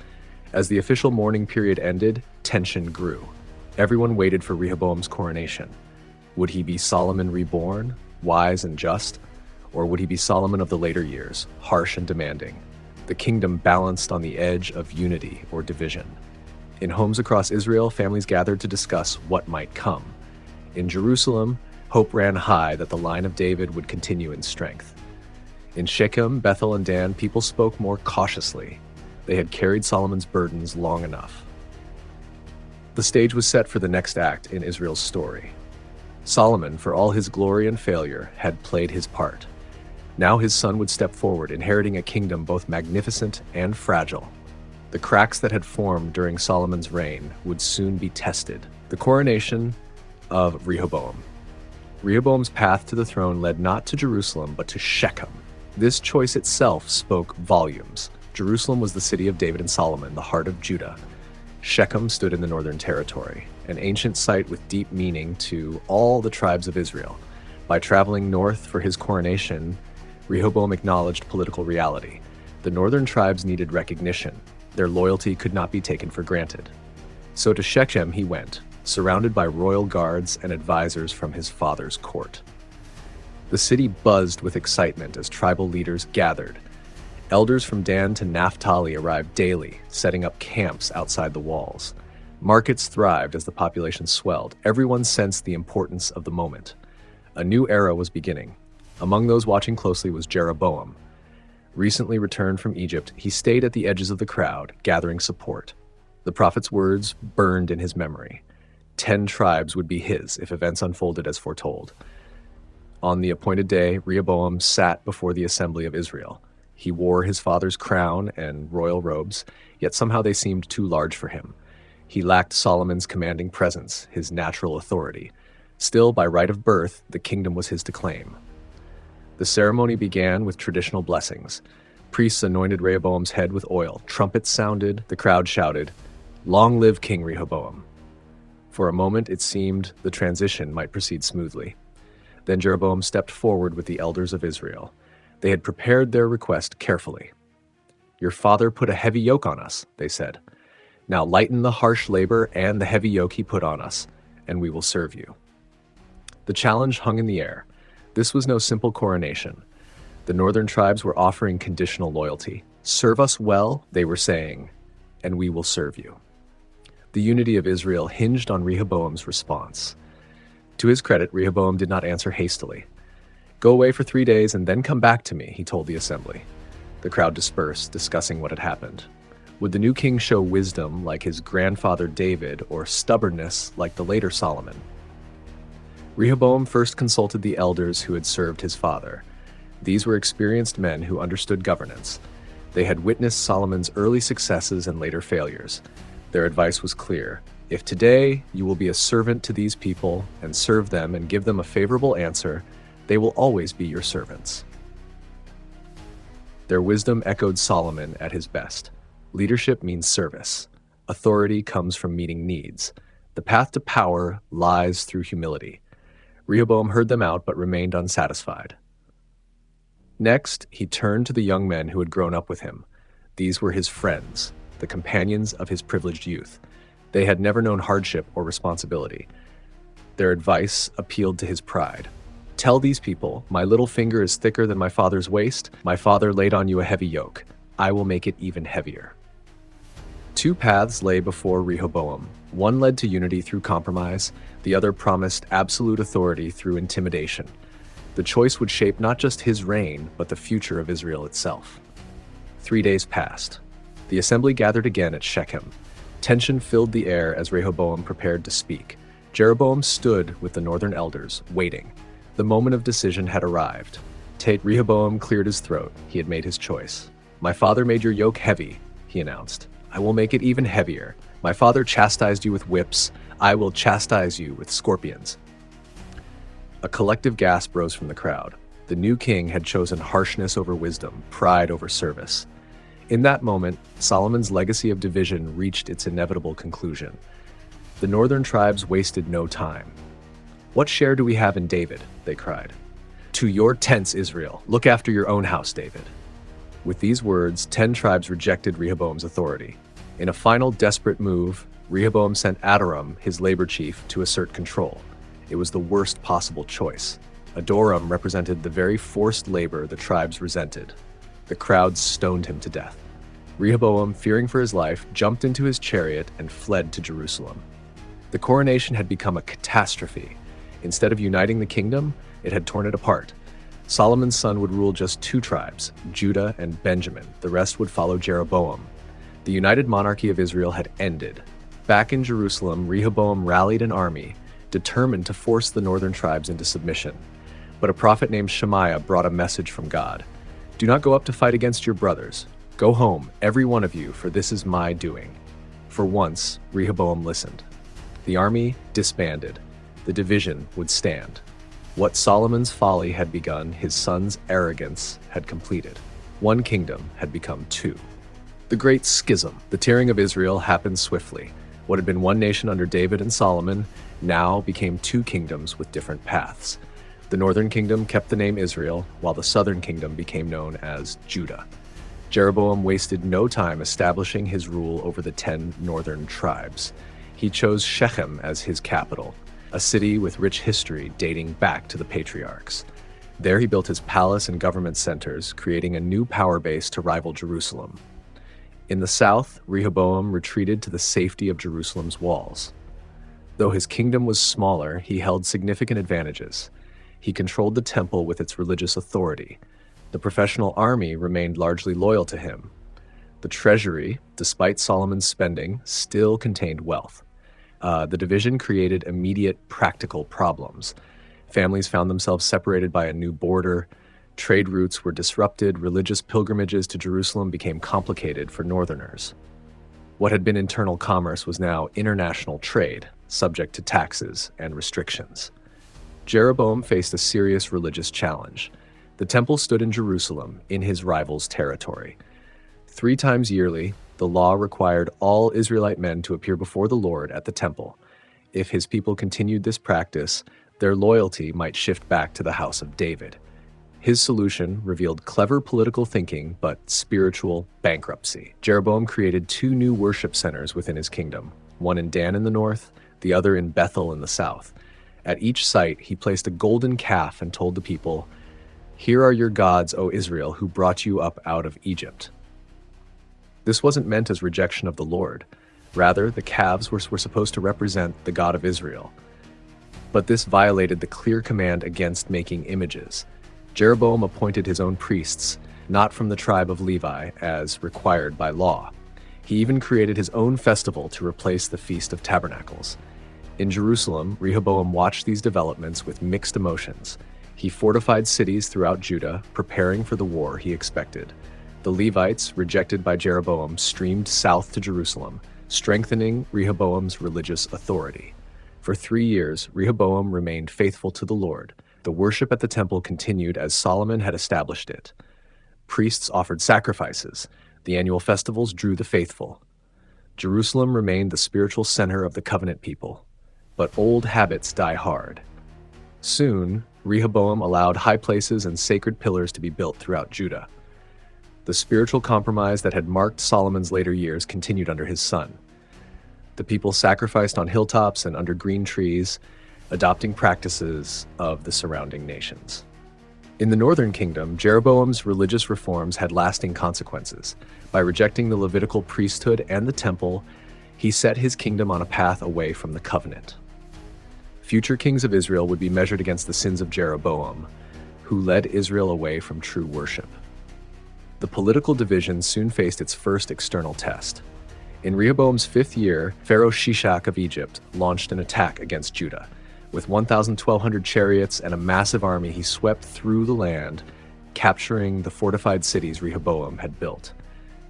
As the official mourning period ended, tension grew. Everyone waited for Rehoboam's coronation. Would he be Solomon reborn, wise and just? Or would he be Solomon of the later years, harsh and demanding? The kingdom balanced on the edge of unity or division. In homes across Israel, families gathered to discuss what might come. In Jerusalem, hope ran high that the line of David would continue in strength. In Shechem, Bethel, and Dan, people spoke more cautiously. They had carried Solomon's burdens long enough. The stage was set for the next act in Israel's story. Solomon, for all his glory and failure, had played his part. Now his son would step forward, inheriting a kingdom both magnificent and fragile. The cracks that had formed during Solomon's reign would soon be tested. The coronation of Rehoboam. Rehoboam's path to the throne led not to Jerusalem, but to Shechem. This choice itself spoke volumes. Jerusalem was the city of David and Solomon, the heart of Judah. Shechem stood in the northern territory, an ancient site with deep meaning to all the tribes of Israel. By traveling north for his coronation, Rehoboam acknowledged political reality. The northern tribes needed recognition. Their loyalty could not be taken for granted. So to Shechem he went, surrounded by royal guards and advisors from his father's court. The city buzzed with excitement as tribal leaders gathered. Elders from Dan to Naphtali arrived daily, setting up camps outside the walls. Markets thrived as the population swelled. Everyone sensed the importance of the moment. A new era was beginning. Among those watching closely was Jeroboam. Recently returned from Egypt, he stayed at the edges of the crowd, gathering support. The prophet's words burned in his memory. 10 tribes would be his if events unfolded as foretold. On the appointed day, Rehoboam sat before the assembly of Israel. He wore his father's crown and royal robes, yet somehow they seemed too large for him. He lacked Solomon's commanding presence, his natural authority. Still, by right of birth, the kingdom was his to claim. The ceremony began with traditional blessings. Priests anointed Rehoboam's head with oil. Trumpets sounded. The crowd shouted, "Long live King Rehoboam." For a moment, it seemed the transition might proceed smoothly. Then Jeroboam stepped forward with the elders of Israel. They had prepared their request carefully. "Your father put a heavy yoke on us," they said. "Now lighten the harsh labor and the heavy yoke he put on us, and we will serve you." The challenge hung in the air. This was no simple coronation. The northern tribes were offering conditional loyalty. "Serve us well," they were saying, "and we will serve you." The unity of Israel hinged on Rehoboam's response. To his credit, Rehoboam did not answer hastily. "Go away for 3 days and then come back to me," he told the assembly. The crowd dispersed, discussing what had happened. Would the new king show wisdom like his grandfather David, or stubbornness like the later Solomon? Rehoboam first consulted the elders who had served his father. These were experienced men who understood governance. They had witnessed Solomon's early successes and later failures. Their advice was clear. If today you will be a servant to these people and serve them and give them a favorable answer, they will always be your servants. Their wisdom echoed Solomon at his best. Leadership means service. Authority comes from meeting needs. The path to power lies through humility. Rehoboam heard them out but remained unsatisfied. Next, he turned to the young men who had grown up with him. These were his friends, the companions of his privileged youth. They had never known hardship or responsibility. Their advice appealed to his pride. "Tell these people, my little finger is thicker than my father's waist. My father laid on you a heavy yoke. I will make it even heavier." 2 paths lay before Rehoboam. One led to unity through compromise. The other promised absolute authority through intimidation. The choice would shape not just his reign, but the future of Israel itself. 3 days passed. The assembly gathered again at Shechem. Tension filled the air as Rehoboam prepared to speak. Jeroboam stood with the northern elders, waiting. The moment of decision had arrived. Rehoboam cleared his throat. He had made his choice. "My father made your yoke heavy," he announced. "I will make it even heavier. My father chastised you with whips. I will chastise you with scorpions." A collective gasp rose from the crowd. The new king had chosen harshness over wisdom, pride over service. In that moment, Solomon's legacy of division reached its inevitable conclusion. The northern tribes wasted no time. "What share do we have in David?" they cried. "To your tents, Israel. Look after your own house, David." With these words, 10 tribes rejected Rehoboam's authority. In a final desperate move, Rehoboam sent Adoram, his labor chief, to assert control. It was the worst possible choice. Adoram represented the very forced labor the tribes resented. The crowd stoned him to death. Rehoboam, fearing for his life, jumped into his chariot and fled to Jerusalem. The coronation had become a catastrophe. Instead of uniting the kingdom, it had torn it apart. Solomon's son would rule just two tribes, Judah and Benjamin. The rest would follow Jeroboam. The united monarchy of Israel had ended. Back in Jerusalem, Rehoboam rallied an army, determined to force the northern tribes into submission. But a prophet named Shemaiah brought a message from God. "Do not go up to fight against your brothers. Go home, every one of you, for this is my doing." For once, Rehoboam listened. The army disbanded. The division would stand. What Solomon's folly had begun, his son's arrogance had completed. One kingdom had become two. The Great Schism, the tearing of Israel, happened swiftly. What had been one nation under David and Solomon now became two kingdoms with different paths. The northern kingdom kept the name Israel, while the southern kingdom became known as Judah. Jeroboam wasted no time establishing his rule over the 10 northern tribes. He chose Shechem as his capital, a city with rich history dating back to the patriarchs. There he built his palace and government centers, creating a new power base to rival Jerusalem. In the south, Rehoboam retreated to the safety of Jerusalem's walls. Though his kingdom was smaller, he held significant advantages. He controlled the temple with its religious authority. The professional army remained largely loyal to him. The treasury, despite Solomon's spending, still contained wealth. The division created immediate practical problems. Families found themselves separated by a new border. Trade routes were disrupted. Religious pilgrimages to Jerusalem became complicated for northerners. What had been internal commerce was now international trade, subject to taxes and restrictions. Jeroboam faced a serious religious challenge. The temple stood in Jerusalem, in his rival's territory. 3 times yearly, the law required all Israelite men to appear before the Lord at the temple. If his people continued this practice, their loyalty might shift back to the house of David. His solution revealed clever political thinking, but spiritual bankruptcy. Jeroboam created 2 new worship centers within his kingdom, one in Dan in the north, the other in Bethel in the south. At each site, he placed a golden calf and told the people, "Here are your gods, O Israel, who brought you up out of Egypt." This wasn't meant as rejection of the Lord. Rather, the calves were supposed to represent the God of Israel. But this violated the clear command against making images. Jeroboam appointed his own priests, not from the tribe of Levi, as required by law. He even created his own festival to replace the Feast of Tabernacles. In Jerusalem, Rehoboam watched these developments with mixed emotions. He fortified cities throughout Judah, preparing for the war he expected. The Levites, rejected by Jeroboam, streamed south to Jerusalem, strengthening Rehoboam's religious authority. For 3 years, Rehoboam remained faithful to the Lord. The worship at the temple continued as Solomon had established it. Priests offered sacrifices. The annual festivals drew the faithful. Jerusalem remained the spiritual center of the covenant people. But old habits die hard. Soon, Rehoboam allowed high places and sacred pillars to be built throughout Judah. The spiritual compromise that had marked Solomon's later years continued under his son. The people sacrificed on hilltops and under green trees, adopting practices of the surrounding nations. In the northern kingdom, Jeroboam's religious reforms had lasting consequences. By rejecting the Levitical priesthood and the temple, he set his kingdom on a path away from the covenant. Future kings of Israel would be measured against the sins of Jeroboam, who led Israel away from true worship. The political division soon faced its first external test. In Rehoboam's 5th year, Pharaoh Shishak of Egypt launched an attack against Judah. With 1,200 chariots and a massive army, he swept through the land, capturing the fortified cities Rehoboam had built.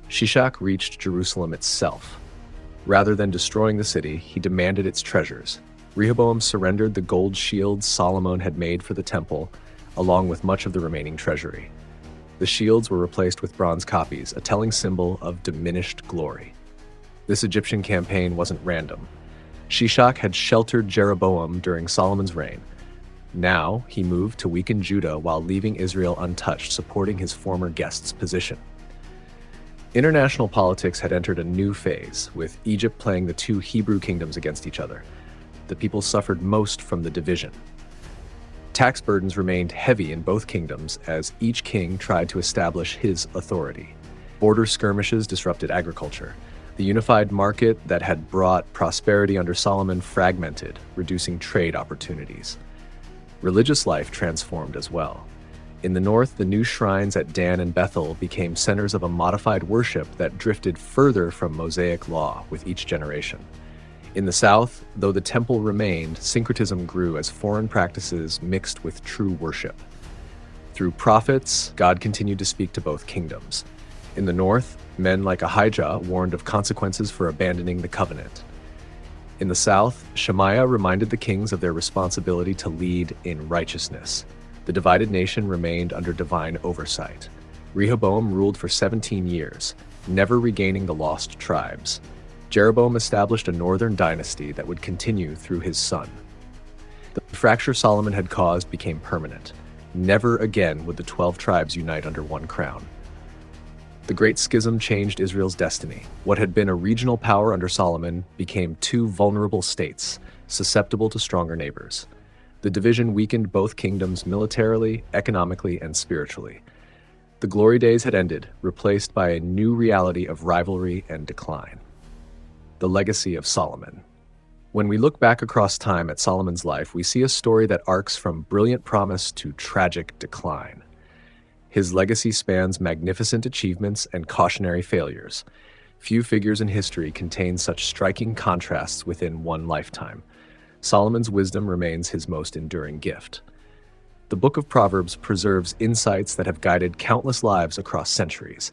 Shishak reached Jerusalem itself. Rather than destroying the city, he demanded its treasures. Rehoboam surrendered the gold shields Solomon had made for the temple, along with much of the remaining treasury. The shields were replaced with bronze copies, a telling symbol of diminished glory. This Egyptian campaign wasn't random. Shishak had sheltered Jeroboam during Solomon's reign. Now, he moved to weaken Judah while leaving Israel untouched, supporting his former guest's position. International politics had entered a new phase, with Egypt playing the 2 Hebrew kingdoms against each other. The people suffered most from the division. Tax burdens remained heavy in both kingdoms as each king tried to establish his authority. Border skirmishes disrupted agriculture. The unified market that had brought prosperity under Solomon fragmented, reducing trade opportunities. Religious life transformed as well. In the north, the new shrines at Dan and Bethel became centers of a modified worship that drifted further from Mosaic law with each generation. In the south, though the temple remained, syncretism grew as foreign practices mixed with true worship. Through prophets, God continued to speak to both kingdoms. In the north, men like Ahijah warned of consequences for abandoning the covenant. In the south, Shemaiah reminded the kings of their responsibility to lead in righteousness. The divided nation remained under divine oversight. Rehoboam ruled for 17 years, never regaining the lost tribes. Jeroboam established a northern dynasty that would continue through his son. The fracture Solomon had caused became permanent. Never again would the 12 tribes unite under one crown. The Great Schism changed Israel's destiny. What had been a regional power under Solomon became two vulnerable states, susceptible to stronger neighbors. The division weakened both kingdoms militarily, economically, and spiritually. The glory days had ended, replaced by a new reality of rivalry and decline. The legacy of Solomon. When we look back across time at Solomon's life, we see a story that arcs from brilliant promise to tragic decline. His legacy spans magnificent achievements and cautionary failures. Few figures in history contain such striking contrasts within one lifetime. Solomon's wisdom remains his most enduring gift. The Book of Proverbs preserves insights that have guided countless lives across centuries.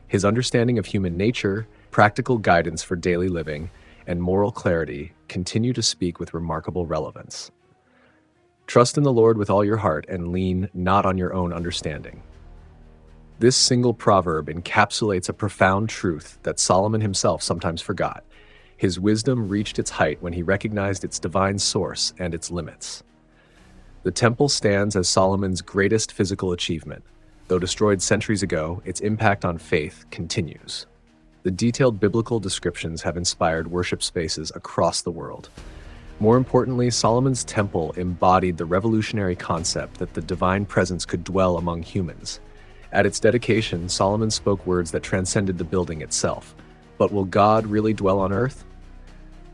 His understanding of human nature, practical guidance for daily living, and moral clarity continue to speak with remarkable relevance. Trust in the Lord with all your heart and lean not on your own understanding. This single proverb encapsulates a profound truth that Solomon himself sometimes forgot. His wisdom reached its height when he recognized its divine source and its limits. The temple stands as Solomon's greatest physical achievement. Though destroyed centuries ago, its impact on faith continues. The detailed biblical descriptions have inspired worship spaces across the world. More importantly, Solomon's temple embodied the revolutionary concept that the divine presence could dwell among humans. At its dedication, Solomon spoke words that transcended the building itself. But will God really dwell on earth?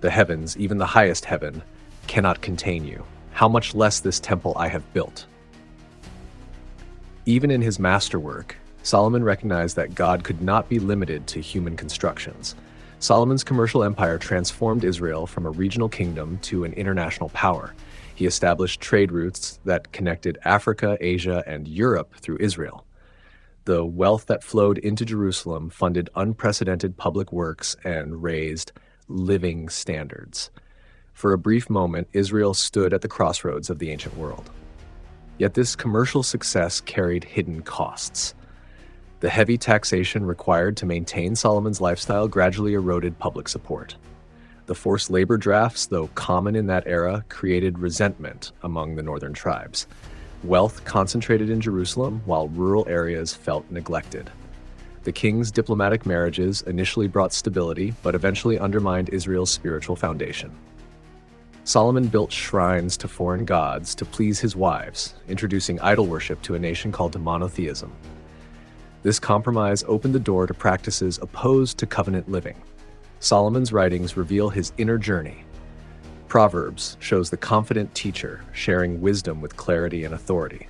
The heavens, even the highest heaven, cannot contain you. How much less this temple I have built? Even in his masterwork, Solomon recognized that God could not be limited to human constructions. Solomon's commercial empire transformed Israel from a regional kingdom to an international power. He established trade routes that connected Africa, Asia, and Europe through Israel. The wealth that flowed into Jerusalem funded unprecedented public works and raised living standards. For a brief moment, Israel stood at the crossroads of the ancient world. Yet this commercial success carried hidden costs. The heavy taxation required to maintain Solomon's lifestyle gradually eroded public support. The forced labor drafts, though common in that era, created resentment among the northern tribes. Wealth concentrated in Jerusalem, while rural areas felt neglected. The king's diplomatic marriages initially brought stability, but eventually undermined Israel's spiritual foundation. Solomon built shrines to foreign gods to please his wives, introducing idol worship to a nation called monotheism. This compromise opened the door to practices opposed to covenant living. Solomon's writings reveal his inner journey. Proverbs shows the confident teacher sharing wisdom with clarity and authority.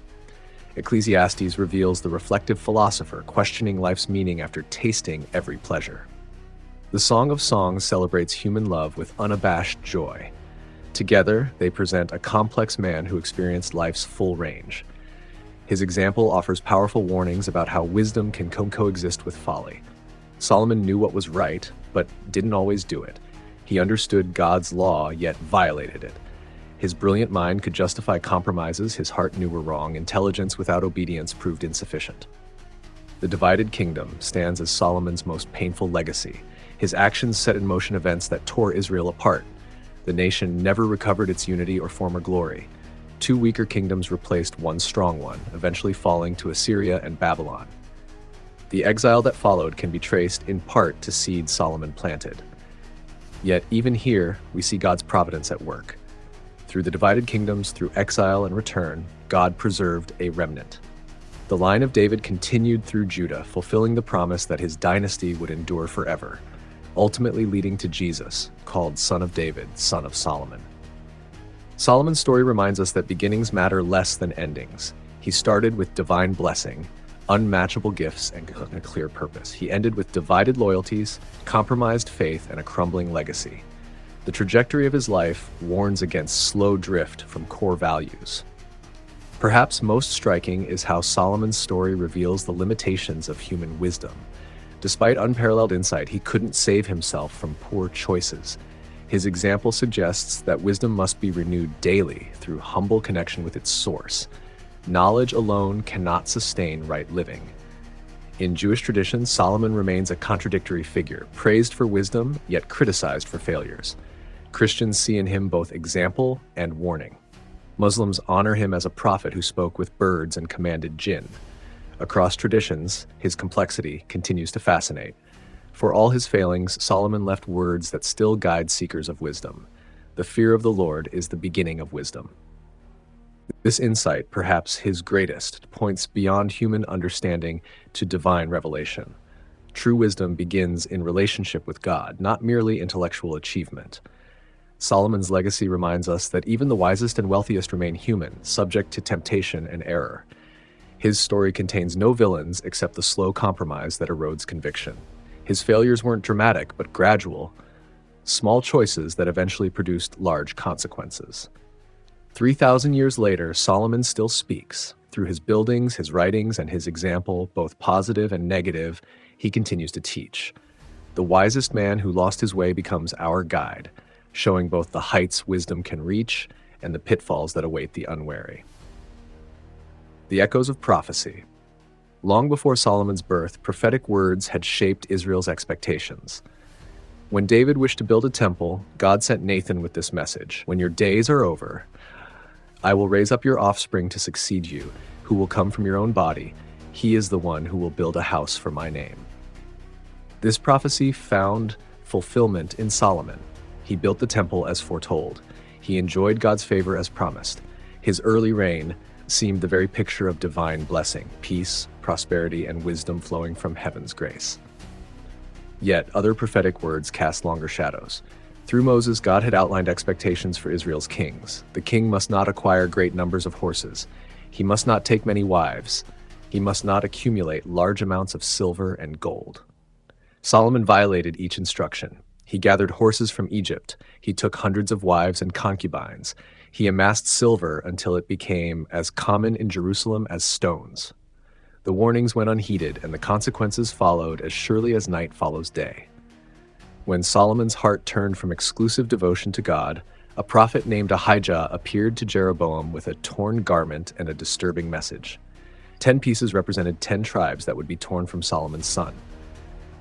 Ecclesiastes reveals the reflective philosopher questioning life's meaning after tasting every pleasure. The Song of Songs celebrates human love with unabashed joy. Together, they present a complex man who experienced life's full range. His example offers powerful warnings about how wisdom can coexist with folly. Solomon knew what was right, but didn't always do it. He understood God's law, yet violated it. His brilliant mind could justify compromises his heart knew were wrong. Intelligence without obedience proved insufficient. The divided kingdom stands as Solomon's most painful legacy. His actions set in motion events that tore Israel apart. The nation never recovered its unity or former glory. Two weaker kingdoms replaced one strong one, eventually falling to Assyria and Babylon. The exile that followed can be traced in part to seeds Solomon planted. Yet even here, we see God's providence at work. Through the divided kingdoms, through exile and return, God preserved a remnant. The line of David continued through Judah, fulfilling the promise that his dynasty would endure forever, ultimately leading to Jesus, called Son of David, Son of Solomon. Solomon's story reminds us that beginnings matter less than endings. He started with divine blessing, unmatchable gifts, and a clear purpose. He ended with divided loyalties, compromised faith, and a crumbling legacy. The trajectory of his life warns against slow drift from core values. Perhaps most striking is how Solomon's story reveals the limitations of human wisdom. Despite unparalleled insight, he couldn't save himself from poor choices. His example suggests that wisdom must be renewed daily through humble connection with its source. Knowledge alone cannot sustain right living. In Jewish tradition, Solomon remains a contradictory figure, praised for wisdom, yet criticized for failures. Christians see in him both example and warning. Muslims honor him as a prophet who spoke with birds and commanded jinn. Across traditions, his complexity continues to fascinate. For all his failings, Solomon left words that still guide seekers of wisdom. The fear of the Lord is the beginning of wisdom. This insight, perhaps his greatest, points beyond human understanding to divine revelation. True wisdom begins in relationship with God, not merely intellectual achievement. Solomon's legacy reminds us that even the wisest and wealthiest remain human, subject to temptation and error. His story contains no villains except the slow compromise that erodes conviction. His failures weren't dramatic, but gradual, small choices that eventually produced large consequences. 3,000 years later, Solomon still speaks. Through his buildings, his writings, and his example, both positive and negative, he continues to teach. The wisest man who lost his way becomes our guide, showing both the heights wisdom can reach and the pitfalls that await the unwary. The echoes of prophecy. Long before Solomon's birth, prophetic words had shaped Israel's expectations. When David wished to build a temple, God sent Nathan with this message: "When your days are over, I will raise up your offspring to succeed you, who will come from your own body. He is the one who will build a house for my name." This prophecy found fulfillment in Solomon. He built the temple as foretold. He enjoyed God's favor as promised. His early reign seemed the very picture of divine blessing, peace, prosperity, and wisdom flowing from heaven's grace. Yet other prophetic words cast longer shadows. Through Moses, God had outlined expectations for Israel's kings. The king must not acquire great numbers of horses. He must not take many wives. He must not accumulate large amounts of silver and gold. Solomon violated each instruction. He gathered horses from Egypt. He took hundreds of wives and concubines. He amassed silver until it became as common in Jerusalem as stones. The warnings went unheeded, and the consequences followed as surely as night follows day. When Solomon's heart turned from exclusive devotion to God, a prophet named Ahijah appeared to Jeroboam with a torn garment and a disturbing message. 10 pieces represented 10 tribes that would be torn from Solomon's son.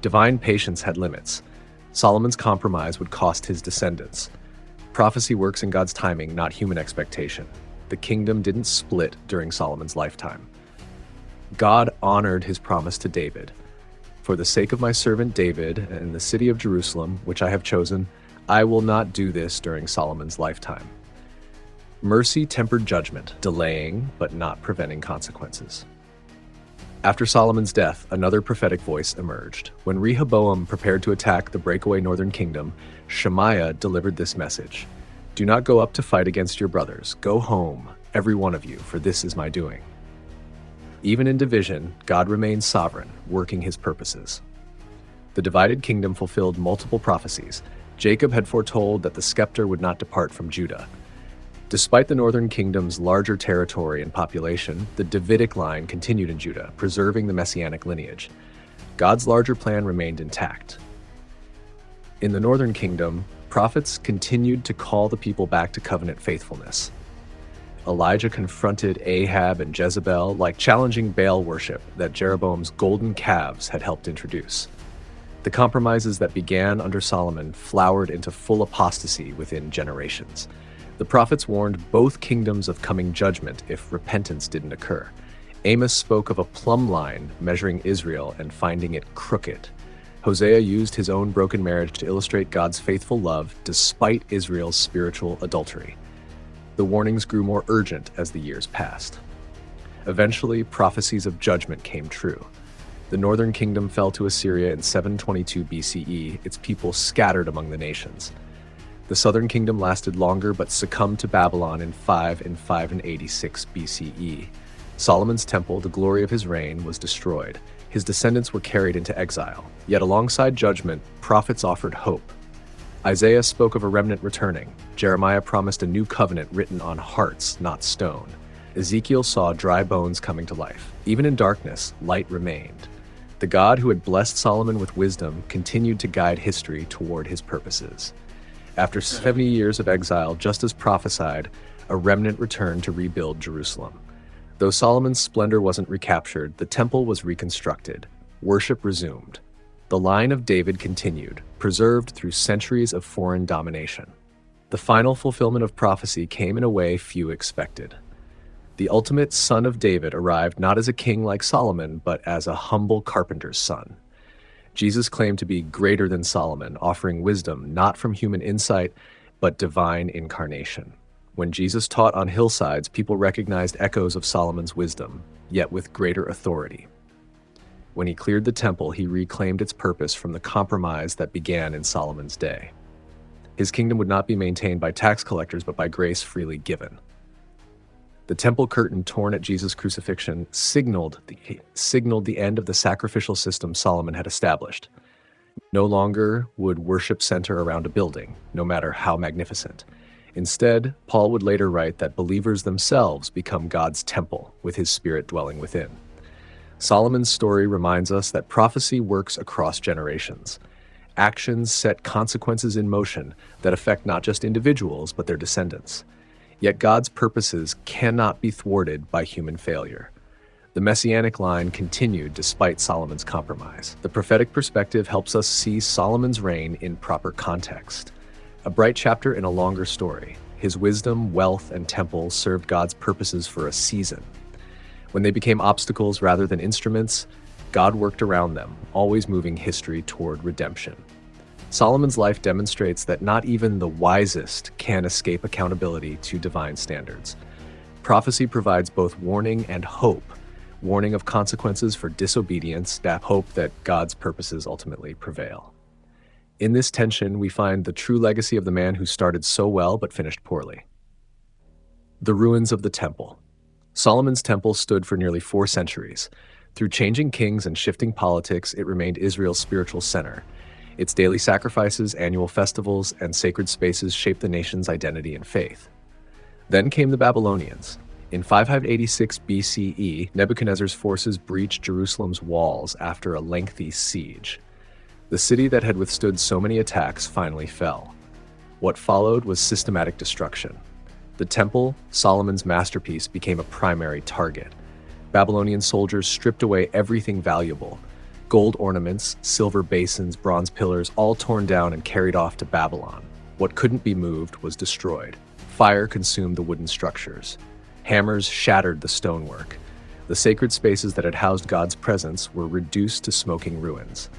Divine patience had limits. Solomon's compromise would cost his descendants. Prophecy works in God's timing, not human expectation. The kingdom didn't split during Solomon's lifetime. God honored his promise to David. "For the sake of my servant David and the city of Jerusalem, which I have chosen, I will not do this during Solomon's lifetime." Mercy tempered judgment, delaying but not preventing consequences. After Solomon's death, another prophetic voice emerged. When Rehoboam prepared to attack the breakaway northern kingdom, Shemaiah delivered this message: "Do not go up to fight against your brothers. Go home, every one of you, for this is my doing." Even in division, God remained sovereign, working his purposes. The divided kingdom fulfilled multiple prophecies. Jacob had foretold that the scepter would not depart from Judah. Despite the northern kingdom's larger territory and population, the Davidic line continued in Judah, preserving the messianic lineage. God's larger plan remained intact. In the northern kingdom, prophets continued to call the people back to covenant faithfulness. Elijah confronted Ahab and Jezebel like challenging Baal worship that Jeroboam's golden calves had helped introduce. The compromises that began under Solomon flowered into full apostasy within generations. The prophets warned both kingdoms of coming judgment if repentance didn't occur. Amos spoke of a plumb line measuring Israel and finding it crooked. Hosea used his own broken marriage to illustrate God's faithful love despite Israel's spiritual adultery. The warnings grew more urgent as the years passed. Eventually, prophecies of judgment came true. The northern kingdom fell to Assyria in 722 BCE, its people scattered among the nations. The southern kingdom lasted longer but succumbed to Babylon in 586 BCE. Solomon's temple, the glory of his reign, was destroyed. His descendants were carried into exile. Yet alongside judgment, prophets offered hope. Isaiah spoke of a remnant returning. Jeremiah promised a new covenant written on hearts, not stone. Ezekiel saw dry bones coming to life. Even in darkness, light remained. The God who had blessed Solomon with wisdom continued to guide history toward his purposes. After 70 years of exile, just as prophesied, a remnant returned to rebuild Jerusalem. Though Solomon's splendor wasn't recaptured, the temple was reconstructed. Worship resumed. The line of David continued, preserved through centuries of foreign domination. The final fulfillment of prophecy came in a way few expected. The ultimate son of David arrived not as a king like Solomon, but as a humble carpenter's son. Jesus claimed to be greater than Solomon, offering wisdom not from human insight, but divine incarnation. When Jesus taught on hillsides, people recognized echoes of Solomon's wisdom, yet with greater authority. When he cleared the temple, he reclaimed its purpose from the compromise that began in Solomon's day. His kingdom would not be maintained by tax collectors, but by grace freely given. The temple curtain torn at Jesus' crucifixion signaled the end of the sacrificial system Solomon had established. No longer would worship center around a building, no matter how magnificent. Instead, Paul would later write that believers themselves become God's temple, with his Spirit dwelling within. Solomon's story reminds us that prophecy works across generations. Actions set consequences in motion that affect not just individuals, but their descendants. Yet God's purposes cannot be thwarted by human failure. The messianic line continued despite Solomon's compromise. The prophetic perspective helps us see Solomon's reign in proper context. A bright chapter in a longer story. His wisdom, wealth, and temple served God's purposes for a season. When they became obstacles rather than instruments, God worked around them, always moving history toward redemption. Solomon's life demonstrates that not even the wisest can escape accountability to divine standards. Prophecy provides both warning and hope, warning of consequences for disobedience, hope that God's purposes ultimately prevail. In this tension, we find the true legacy of the man who started so well but finished poorly. The ruins of the temple. Solomon's temple stood for nearly 4 centuries. Through changing kings and shifting politics, it remained Israel's spiritual center. Its daily sacrifices, annual festivals, and sacred spaces shaped the nation's identity and faith. Then came the Babylonians. In 586 BCE, Nebuchadnezzar's forces breached Jerusalem's walls after a lengthy siege. The city that had withstood so many attacks finally fell. What followed was systematic destruction. The temple, Solomon's masterpiece, became a primary target. Babylonian soldiers stripped away everything valuable. Gold ornaments, silver basins, bronze pillars, all torn down and carried off to Babylon. What couldn't be moved was destroyed. Fire consumed the wooden structures. Hammers shattered the stonework. The sacred spaces that had housed God's presence were reduced to smoking ruins.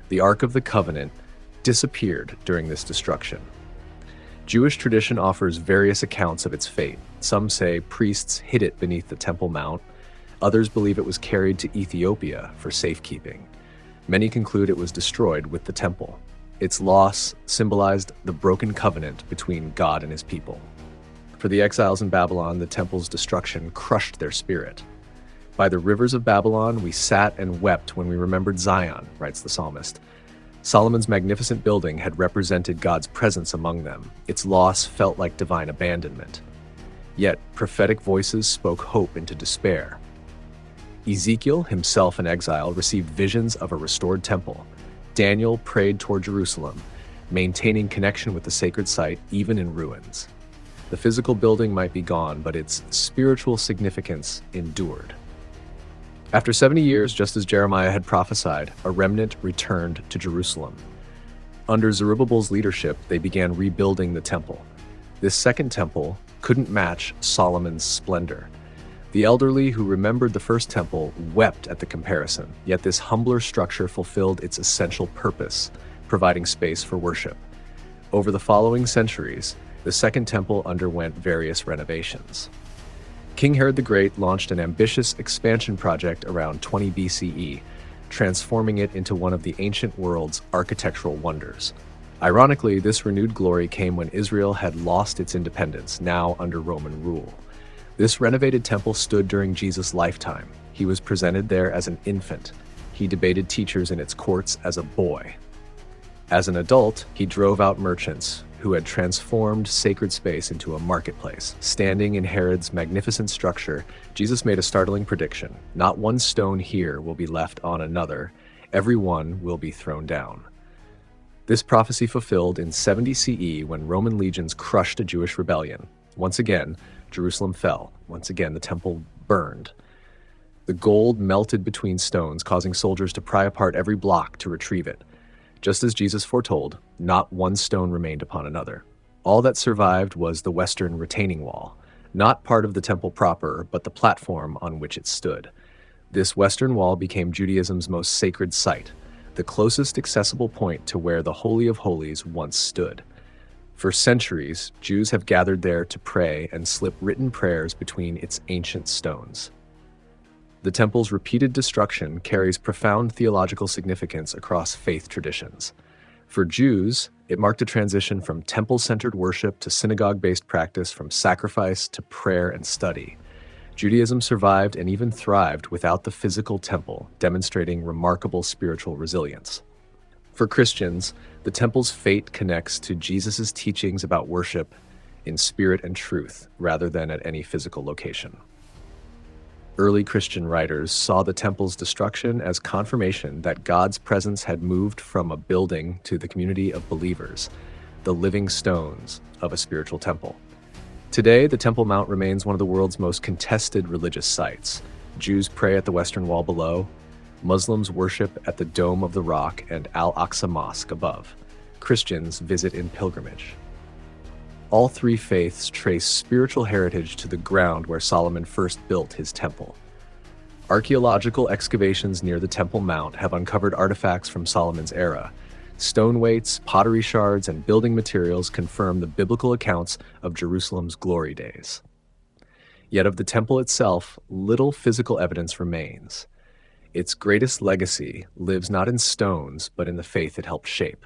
The Ark of the Covenant disappeared during this destruction. Jewish tradition offers various accounts of its fate. Some say priests hid it beneath the Temple Mount. Others believe it was carried to Ethiopia for safekeeping. Many conclude it was destroyed with the temple. Its loss symbolized the broken covenant between God and his people. For the exiles in Babylon, the temple's destruction crushed their spirit. By the rivers of Babylon, we sat and wept when we remembered Zion, writes the psalmist. Solomon's magnificent building had represented God's presence among them. Its loss felt like divine abandonment. Yet, prophetic voices spoke hope into despair. Ezekiel, himself in exile, received visions of a restored temple. Daniel prayed toward Jerusalem, maintaining connection with the sacred site even in ruins. The physical building might be gone, but its spiritual significance endured. After 70 years, just as Jeremiah had prophesied, a remnant returned to Jerusalem. Under Zerubbabel's leadership, they began rebuilding the temple. This second temple couldn't match Solomon's splendor. The elderly who remembered the first temple wept at the comparison, yet this humbler structure fulfilled its essential purpose, providing space for worship. Over the following centuries, the second temple underwent various renovations. King Herod the Great launched an ambitious expansion project around 20 BCE, transforming it into one of the ancient world's architectural wonders. Ironically, this renewed glory came when Israel had lost its independence, now under Roman rule. This renovated temple stood during Jesus' lifetime. He was presented there as an infant. He debated teachers in its courts as a boy. As an adult, he drove out merchants who had transformed sacred space into a marketplace. Standing in Herod's magnificent structure, Jesus made a startling prediction. Not one stone here will be left on another. Every one will be thrown down. This prophecy fulfilled in 70 CE when Roman legions crushed a Jewish rebellion. Once again, Jerusalem fell. Once again, the temple burned. The gold melted between stones, causing soldiers to pry apart every block to retrieve it. Just as Jesus foretold, not one stone remained upon another. All that survived was the western retaining wall, not part of the temple proper, but the platform on which it stood. This western wall became Judaism's most sacred site, the closest accessible point to where the Holy of Holies once stood. For centuries, Jews have gathered there to pray and slip written prayers between its ancient stones. The temple's repeated destruction carries profound theological significance across faith traditions. For Jews, it marked a transition from temple-centered worship to synagogue-based practice, from sacrifice to prayer and study. Judaism survived and even thrived without the physical temple, demonstrating remarkable spiritual resilience. For Christians, the temple's fate connects to Jesus' teachings about worship in spirit and truth, rather than at any physical location. Early Christian writers saw the temple's destruction as confirmation that God's presence had moved from a building to the community of believers, the living stones of a spiritual temple. Today, the Temple Mount remains one of the world's most contested religious sites. Jews pray at the Western Wall below, Muslims worship at the Dome of the Rock and Al-Aqsa Mosque above. Christians visit in pilgrimage. All three faiths trace spiritual heritage to the ground where Solomon first built his temple. Archaeological excavations near the Temple Mount have uncovered artifacts from Solomon's era. Stone weights, pottery shards, and building materials confirm the biblical accounts of Jerusalem's glory days. Yet of the temple itself, little physical evidence remains. Its greatest legacy lives not in stones, but in the faith it helped shape.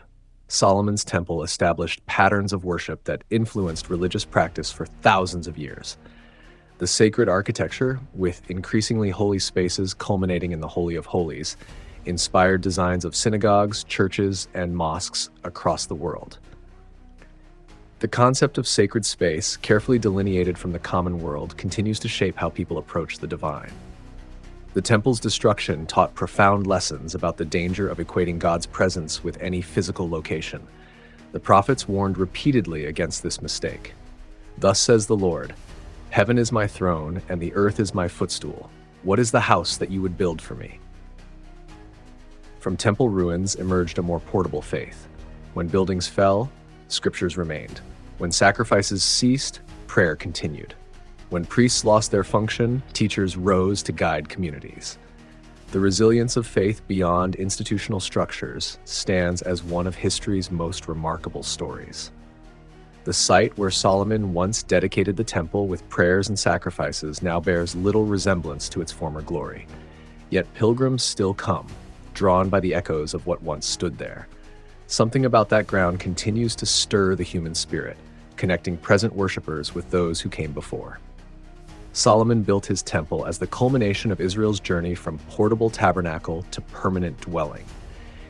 Solomon's temple established patterns of worship that influenced religious practice for thousands of years. The sacred architecture, with increasingly holy spaces culminating in the Holy of Holies, inspired designs of synagogues, churches, and mosques across the world. The concept of sacred space, carefully delineated from the common world, continues to shape how people approach the divine. The temple's destruction taught profound lessons about the danger of equating God's presence with any physical location. The prophets warned repeatedly against this mistake. Thus says the Lord, "Heaven is my throne, and the earth is my footstool. What is the house that you would build for me?" From temple ruins emerged a more portable faith. When buildings fell, scriptures remained. When sacrifices ceased, prayer continued. When priests lost their function, teachers rose to guide communities. The resilience of faith beyond institutional structures stands as one of history's most remarkable stories. The site where Solomon once dedicated the temple with prayers and sacrifices now bears little resemblance to its former glory. Yet pilgrims still come, drawn by the echoes of what once stood there. Something about that ground continues to stir the human spirit, connecting present worshipers with those who came before. Solomon built his temple as the culmination of Israel's journey from portable tabernacle to permanent dwelling.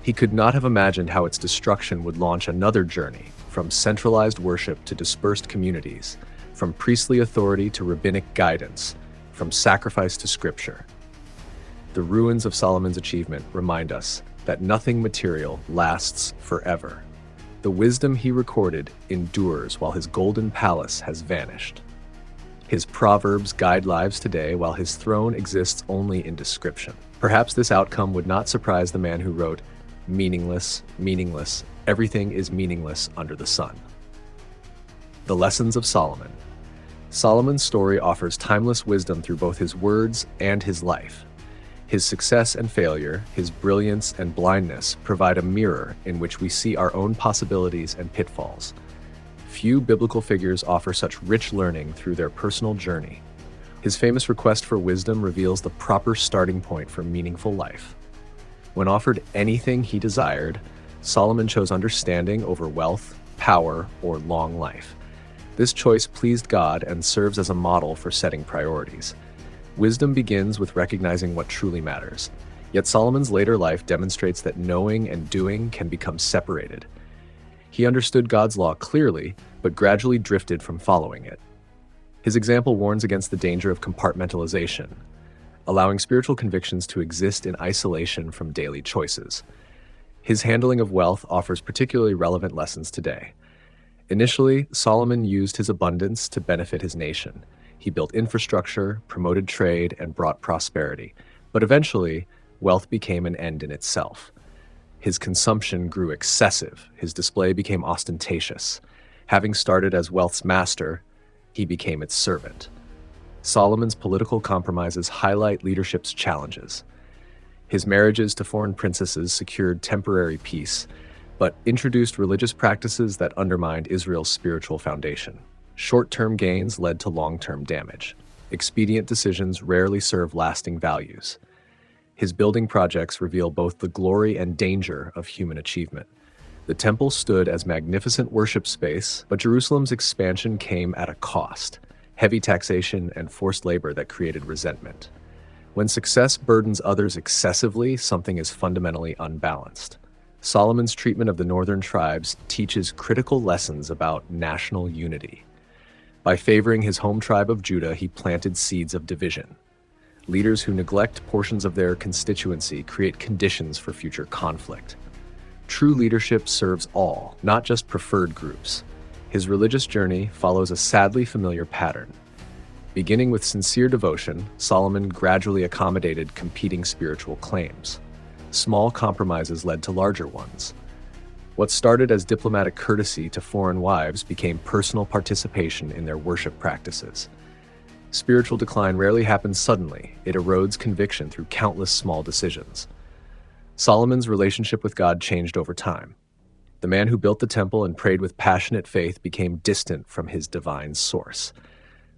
He could not have imagined how its destruction would launch another journey, from centralized worship to dispersed communities, from priestly authority to rabbinic guidance, from sacrifice to scripture. The ruins of Solomon's achievement remind us that nothing material lasts forever. The wisdom he recorded endures while his golden palace has vanished. His proverbs guide lives today, while his throne exists only in description. Perhaps this outcome would not surprise the man who wrote, "Meaningless, meaningless, everything is meaningless under the sun." The lessons of Solomon. Solomon's story offers timeless wisdom through both his words and his life. His success and failure, his brilliance and blindness provide a mirror in which we see our own possibilities and pitfalls. Few biblical figures offer such rich learning through their personal journey. His famous request for wisdom reveals the proper starting point for meaningful life. When offered anything he desired, Solomon chose understanding over wealth, power, or long life. This choice pleased God and serves as a model for setting priorities. Wisdom begins with recognizing what truly matters. Yet Solomon's later life demonstrates that knowing and doing can become separated. He understood God's law clearly, but gradually drifted from following it. His example warns against the danger of compartmentalization, allowing spiritual convictions to exist in isolation from daily choices. His handling of wealth offers particularly relevant lessons today. Initially, Solomon used his abundance to benefit his nation. He built infrastructure, promoted trade, and brought prosperity. But eventually, wealth became an end in itself. His consumption grew excessive. His display became ostentatious. Having started as wealth's master, he became its servant. Solomon's political compromises highlight leadership's challenges. His marriages to foreign princesses secured temporary peace, but introduced religious practices that undermined Israel's spiritual foundation. Short-term gains led to long-term damage. Expedient decisions rarely serve lasting values. His building projects reveal both the glory and danger of human achievement. The temple stood as magnificent worship space, but Jerusalem's expansion came at a cost: heavy taxation and forced labor that created resentment. When success burdens others excessively, something is fundamentally unbalanced. Solomon's treatment of the northern tribes teaches critical lessons about national unity. By favoring his home tribe of Judah, he planted seeds of division. Leaders who neglect portions of their constituency create conditions for future conflict. True leadership serves all, not just preferred groups. His religious journey follows a sadly familiar pattern. Beginning with sincere devotion, Solomon gradually accommodated competing spiritual claims. Small compromises led to larger ones. What started as diplomatic courtesy to foreign wives became personal participation in their worship practices. Spiritual decline rarely happens suddenly. It erodes conviction through countless small decisions. Solomon's relationship with God changed over time. The man who built the temple and prayed with passionate faith became distant from his divine source.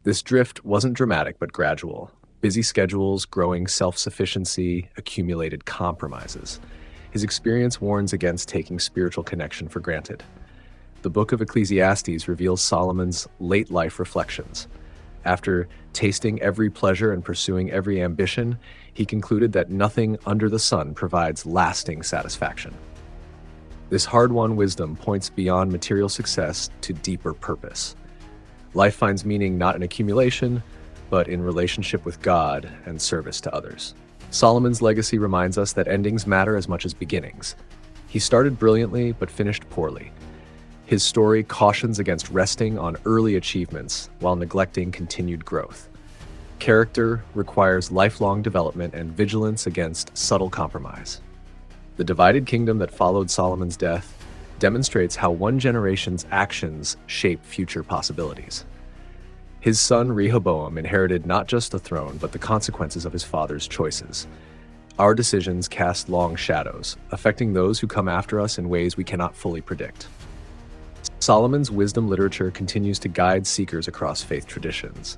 This drift wasn't dramatic but gradual. Busy schedules, growing self-sufficiency, accumulated compromises. His experience warns against taking spiritual connection for granted. The book of Ecclesiastes reveals Solomon's late life reflections. After tasting every pleasure and pursuing every ambition, he concluded that nothing under the sun provides lasting satisfaction. This hard-won wisdom points beyond material success to deeper purpose. Life finds meaning not in accumulation, but in relationship with God and service to others. Solomon's legacy reminds us that endings matter as much as beginnings. He started brilliantly, but finished poorly. His story cautions against resting on early achievements while neglecting continued growth. Character requires lifelong development and vigilance against subtle compromise. The divided kingdom that followed Solomon's death demonstrates how one generation's actions shape future possibilities. His son Rehoboam inherited not just the throne, but the consequences of his father's choices. Our decisions cast long shadows, affecting those who come after us in ways we cannot fully predict. Solomon's wisdom literature continues to guide seekers across faith traditions.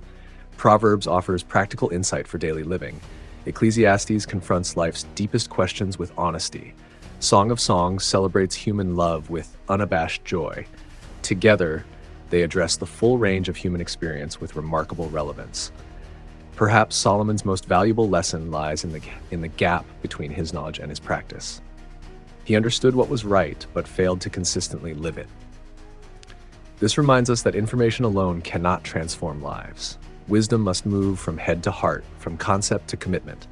Proverbs offers practical insight for daily living. Ecclesiastes confronts life's deepest questions with honesty. Song of Songs celebrates human love with unabashed joy. Together, they address the full range of human experience with remarkable relevance. Perhaps Solomon's most valuable lesson lies in the gap between his knowledge and his practice. He understood what was right, but failed to consistently live it. This reminds us that information alone cannot transform lives. Wisdom must move from head to heart, from concept to commitment.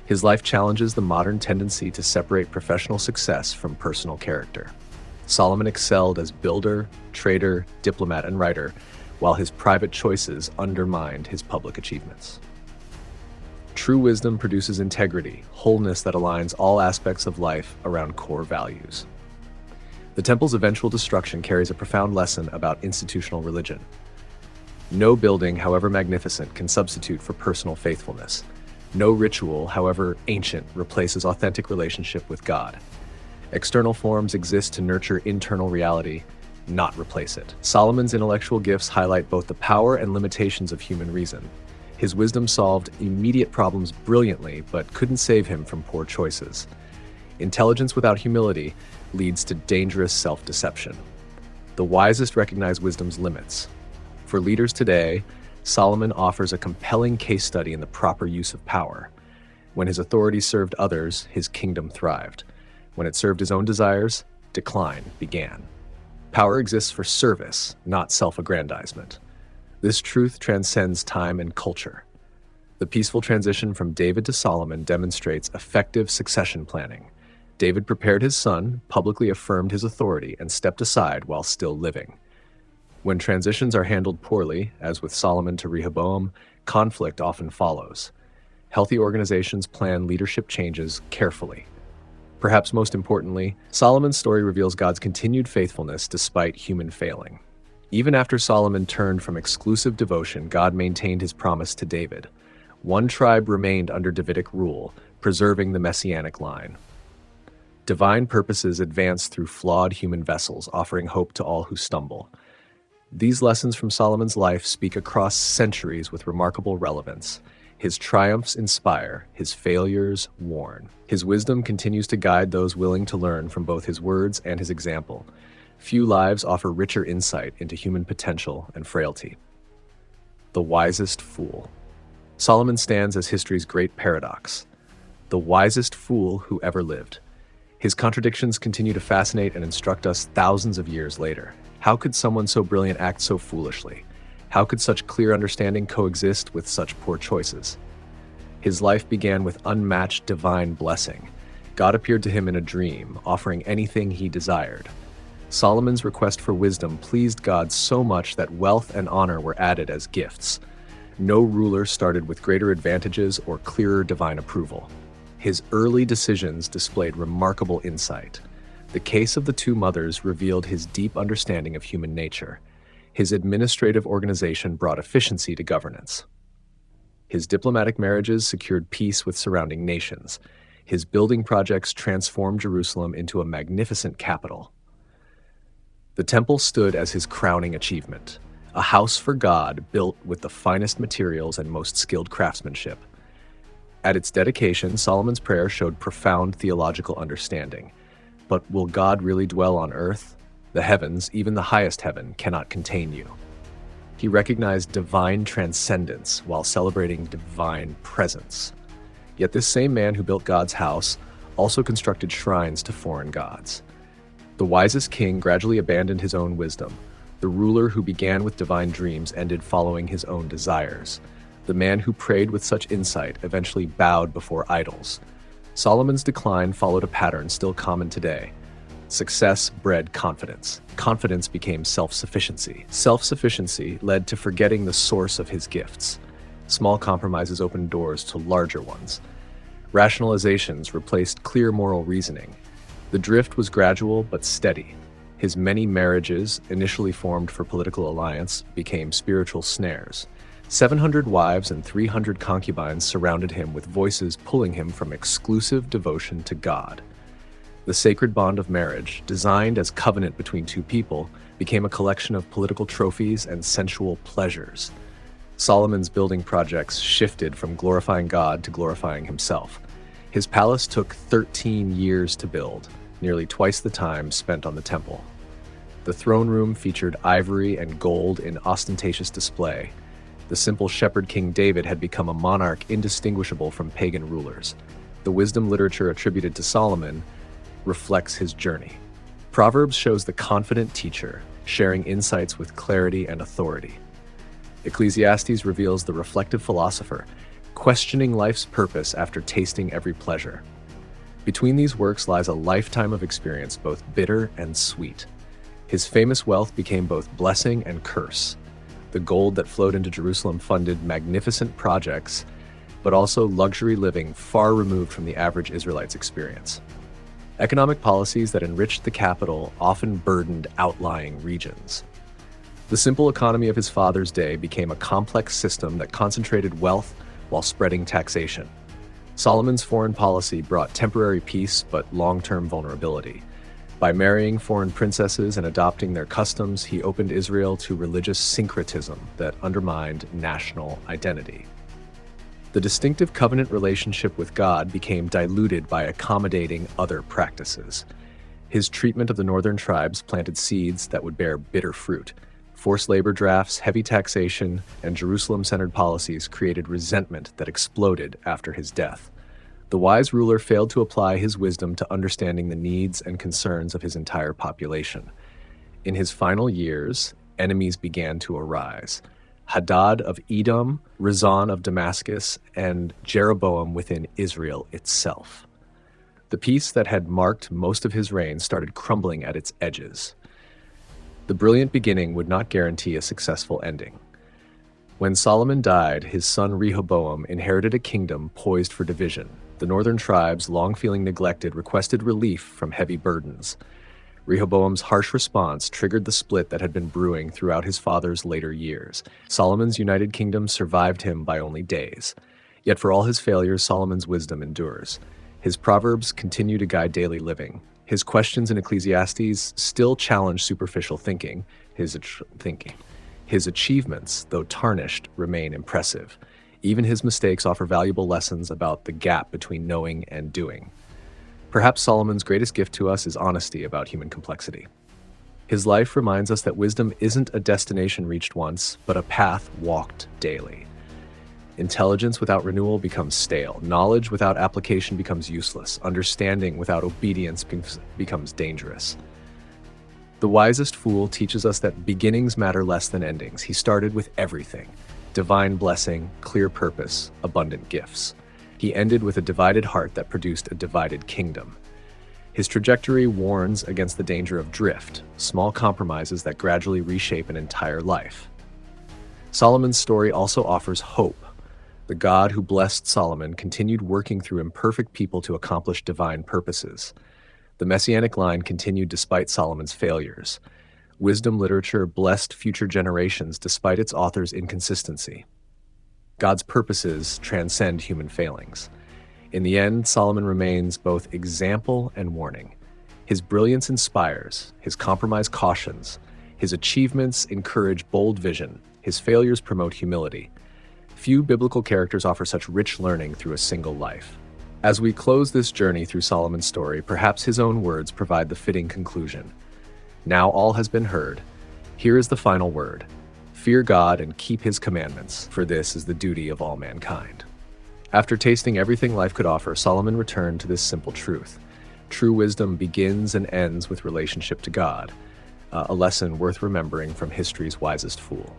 His life challenges the modern tendency to separate professional success from personal character. Solomon excelled as builder, trader, diplomat, and writer, while his private choices undermined his public achievements. True wisdom produces integrity, wholeness that aligns all aspects of life around core values. The temple's eventual destruction carries a profound lesson about institutional religion. No building, however magnificent, can substitute for personal faithfulness. No ritual, however ancient, replaces authentic relationship with God. External forms exist to nurture internal reality, not replace it. Solomon's intellectual gifts highlight both the power and limitations of human reason. His wisdom solved immediate problems brilliantly, but couldn't save him from poor choices. Intelligence without humility leads to dangerous self-deception. The wisest recognize wisdom's limits. For leaders today, Solomon offers a compelling case study in the proper use of power. When his authority served others, his kingdom thrived. When it served his own desires, decline began. Power exists for service, not self-aggrandizement. This truth transcends time and culture. The peaceful transition from David to Solomon demonstrates effective succession planning. David prepared his son, publicly affirmed his authority, and stepped aside while still living. When transitions are handled poorly, as with Solomon to Rehoboam, conflict often follows. Healthy organizations plan leadership changes carefully. Perhaps most importantly, Solomon's story reveals God's continued faithfulness despite human failing. Even after Solomon turned from exclusive devotion, God maintained his promise to David. One tribe remained under Davidic rule, preserving the messianic line. Divine purposes advance through flawed human vessels, offering hope to all who stumble. These lessons from Solomon's life speak across centuries with remarkable relevance. His triumphs inspire, his failures warn. His wisdom continues to guide those willing to learn from both his words and his example. Few lives offer richer insight into human potential and frailty. The wisest fool. Solomon stands as history's great paradox. The wisest fool who ever lived. His contradictions continue to fascinate and instruct us thousands of years later. How could someone so brilliant act so foolishly? How could such clear understanding coexist with such poor choices? His life began with unmatched divine blessing. God appeared to him in a dream, offering anything he desired. Solomon's request for wisdom pleased God so much that wealth and honor were added as gifts. No ruler started with greater advantages or clearer divine approval. His early decisions displayed remarkable insight. The case of the two mothers revealed his deep understanding of human nature. His administrative organization brought efficiency to governance. His diplomatic marriages secured peace with surrounding nations. His building projects transformed Jerusalem into a magnificent capital. The temple stood as his crowning achievement, a house for God built with the finest materials and most skilled craftsmanship. At its dedication, Solomon's prayer showed profound theological understanding. But will God really dwell on earth? The heavens, even the highest heaven, cannot contain you. He recognized divine transcendence while celebrating divine presence. Yet this same man who built God's house also constructed shrines to foreign gods. The wisest king gradually abandoned his own wisdom. The ruler who began with divine dreams ended following his own desires. The man who prayed with such insight eventually bowed before idols. Solomon's decline followed a pattern still common today. Success bred confidence. Confidence became self-sufficiency. Self-sufficiency led to forgetting the source of his gifts. Small compromises opened doors to larger ones. Rationalizations replaced clear moral reasoning. The drift was gradual but steady. His many marriages, initially formed for political alliance, became spiritual snares. 700 wives and 300 concubines surrounded him with voices pulling him from exclusive devotion to God. The sacred bond of marriage, designed as covenant between two people, became a collection of political trophies and sensual pleasures. Solomon's building projects shifted from glorifying God to glorifying himself. His palace took 13 years to build, nearly twice the time spent on the temple. The throne room featured ivory and gold in ostentatious display. The simple shepherd King David had become a monarch indistinguishable from pagan rulers. The wisdom literature attributed to Solomon reflects his journey. Proverbs shows the confident teacher, sharing insights with clarity and authority. Ecclesiastes reveals the reflective philosopher, questioning life's purpose after tasting every pleasure. Between these works lies a lifetime of experience, both bitter and sweet. His famous wealth became both blessing and curse. The gold that flowed into Jerusalem funded magnificent projects, but also luxury living far removed from the average Israelite's experience. Economic policies that enriched the capital often burdened outlying regions. The simple economy of his father's day became a complex system that concentrated wealth while spreading taxation. Solomon's foreign policy brought temporary peace but long-term vulnerability. By marrying foreign princesses and adopting their customs, he opened Israel to religious syncretism that undermined national identity. The distinctive covenant relationship with God became diluted by accommodating other practices. His treatment of the northern tribes planted seeds that would bear bitter fruit. Forced labor drafts, heavy taxation, and Jerusalem-centered policies created resentment that exploded after his death. The wise ruler failed to apply his wisdom to understanding the needs and concerns of his entire population. In his final years, enemies began to arise. Hadad of Edom, Rezon of Damascus, and Jeroboam within Israel itself. The peace that had marked most of his reign started crumbling at its edges. The brilliant beginning would not guarantee a successful ending. When Solomon died, his son Rehoboam inherited a kingdom poised for division. The northern tribes, long feeling neglected, requested relief from heavy burdens. Rehoboam's harsh response triggered the split that had been brewing throughout his father's later years. Solomon's united kingdom survived him by only days. Yet for all his failures, Solomon's wisdom endures. His proverbs continue to guide daily living. His questions in Ecclesiastes still challenge superficial thinking. His achievements, though tarnished, remain impressive. Even his mistakes offer valuable lessons about the gap between knowing and doing. Perhaps Solomon's greatest gift to us is honesty about human complexity. His life reminds us that wisdom isn't a destination reached once, but a path walked daily. Intelligence without renewal becomes stale. Knowledge without application becomes useless. Understanding without obedience becomes dangerous. The wisest fool teaches us that beginnings matter less than endings. He started with everything: divine blessing, clear purpose, abundant gifts. He ended with a divided heart that produced a divided kingdom. His trajectory warns against the danger of drift, small compromises that gradually reshape an entire life. Solomon's story also offers hope. The God who blessed Solomon continued working through imperfect people to accomplish divine purposes. The messianic line continued despite Solomon's failures. Wisdom literature blessed future generations despite its author's inconsistency. God's purposes transcend human failings. In the end, Solomon remains both example and warning. His brilliance inspires, his compromise cautions, his achievements encourage bold vision, his failures promote humility. Few biblical characters offer such rich learning through a single life. As we close this journey through Solomon's story, perhaps his own words provide the fitting conclusion. Now all has been heard. Here is the final word. Fear God and keep his commandments, for this is the duty of all mankind. After tasting everything life could offer, Solomon returned to this simple truth. True wisdom begins and ends with relationship to God, a lesson worth remembering from history's wisest fool.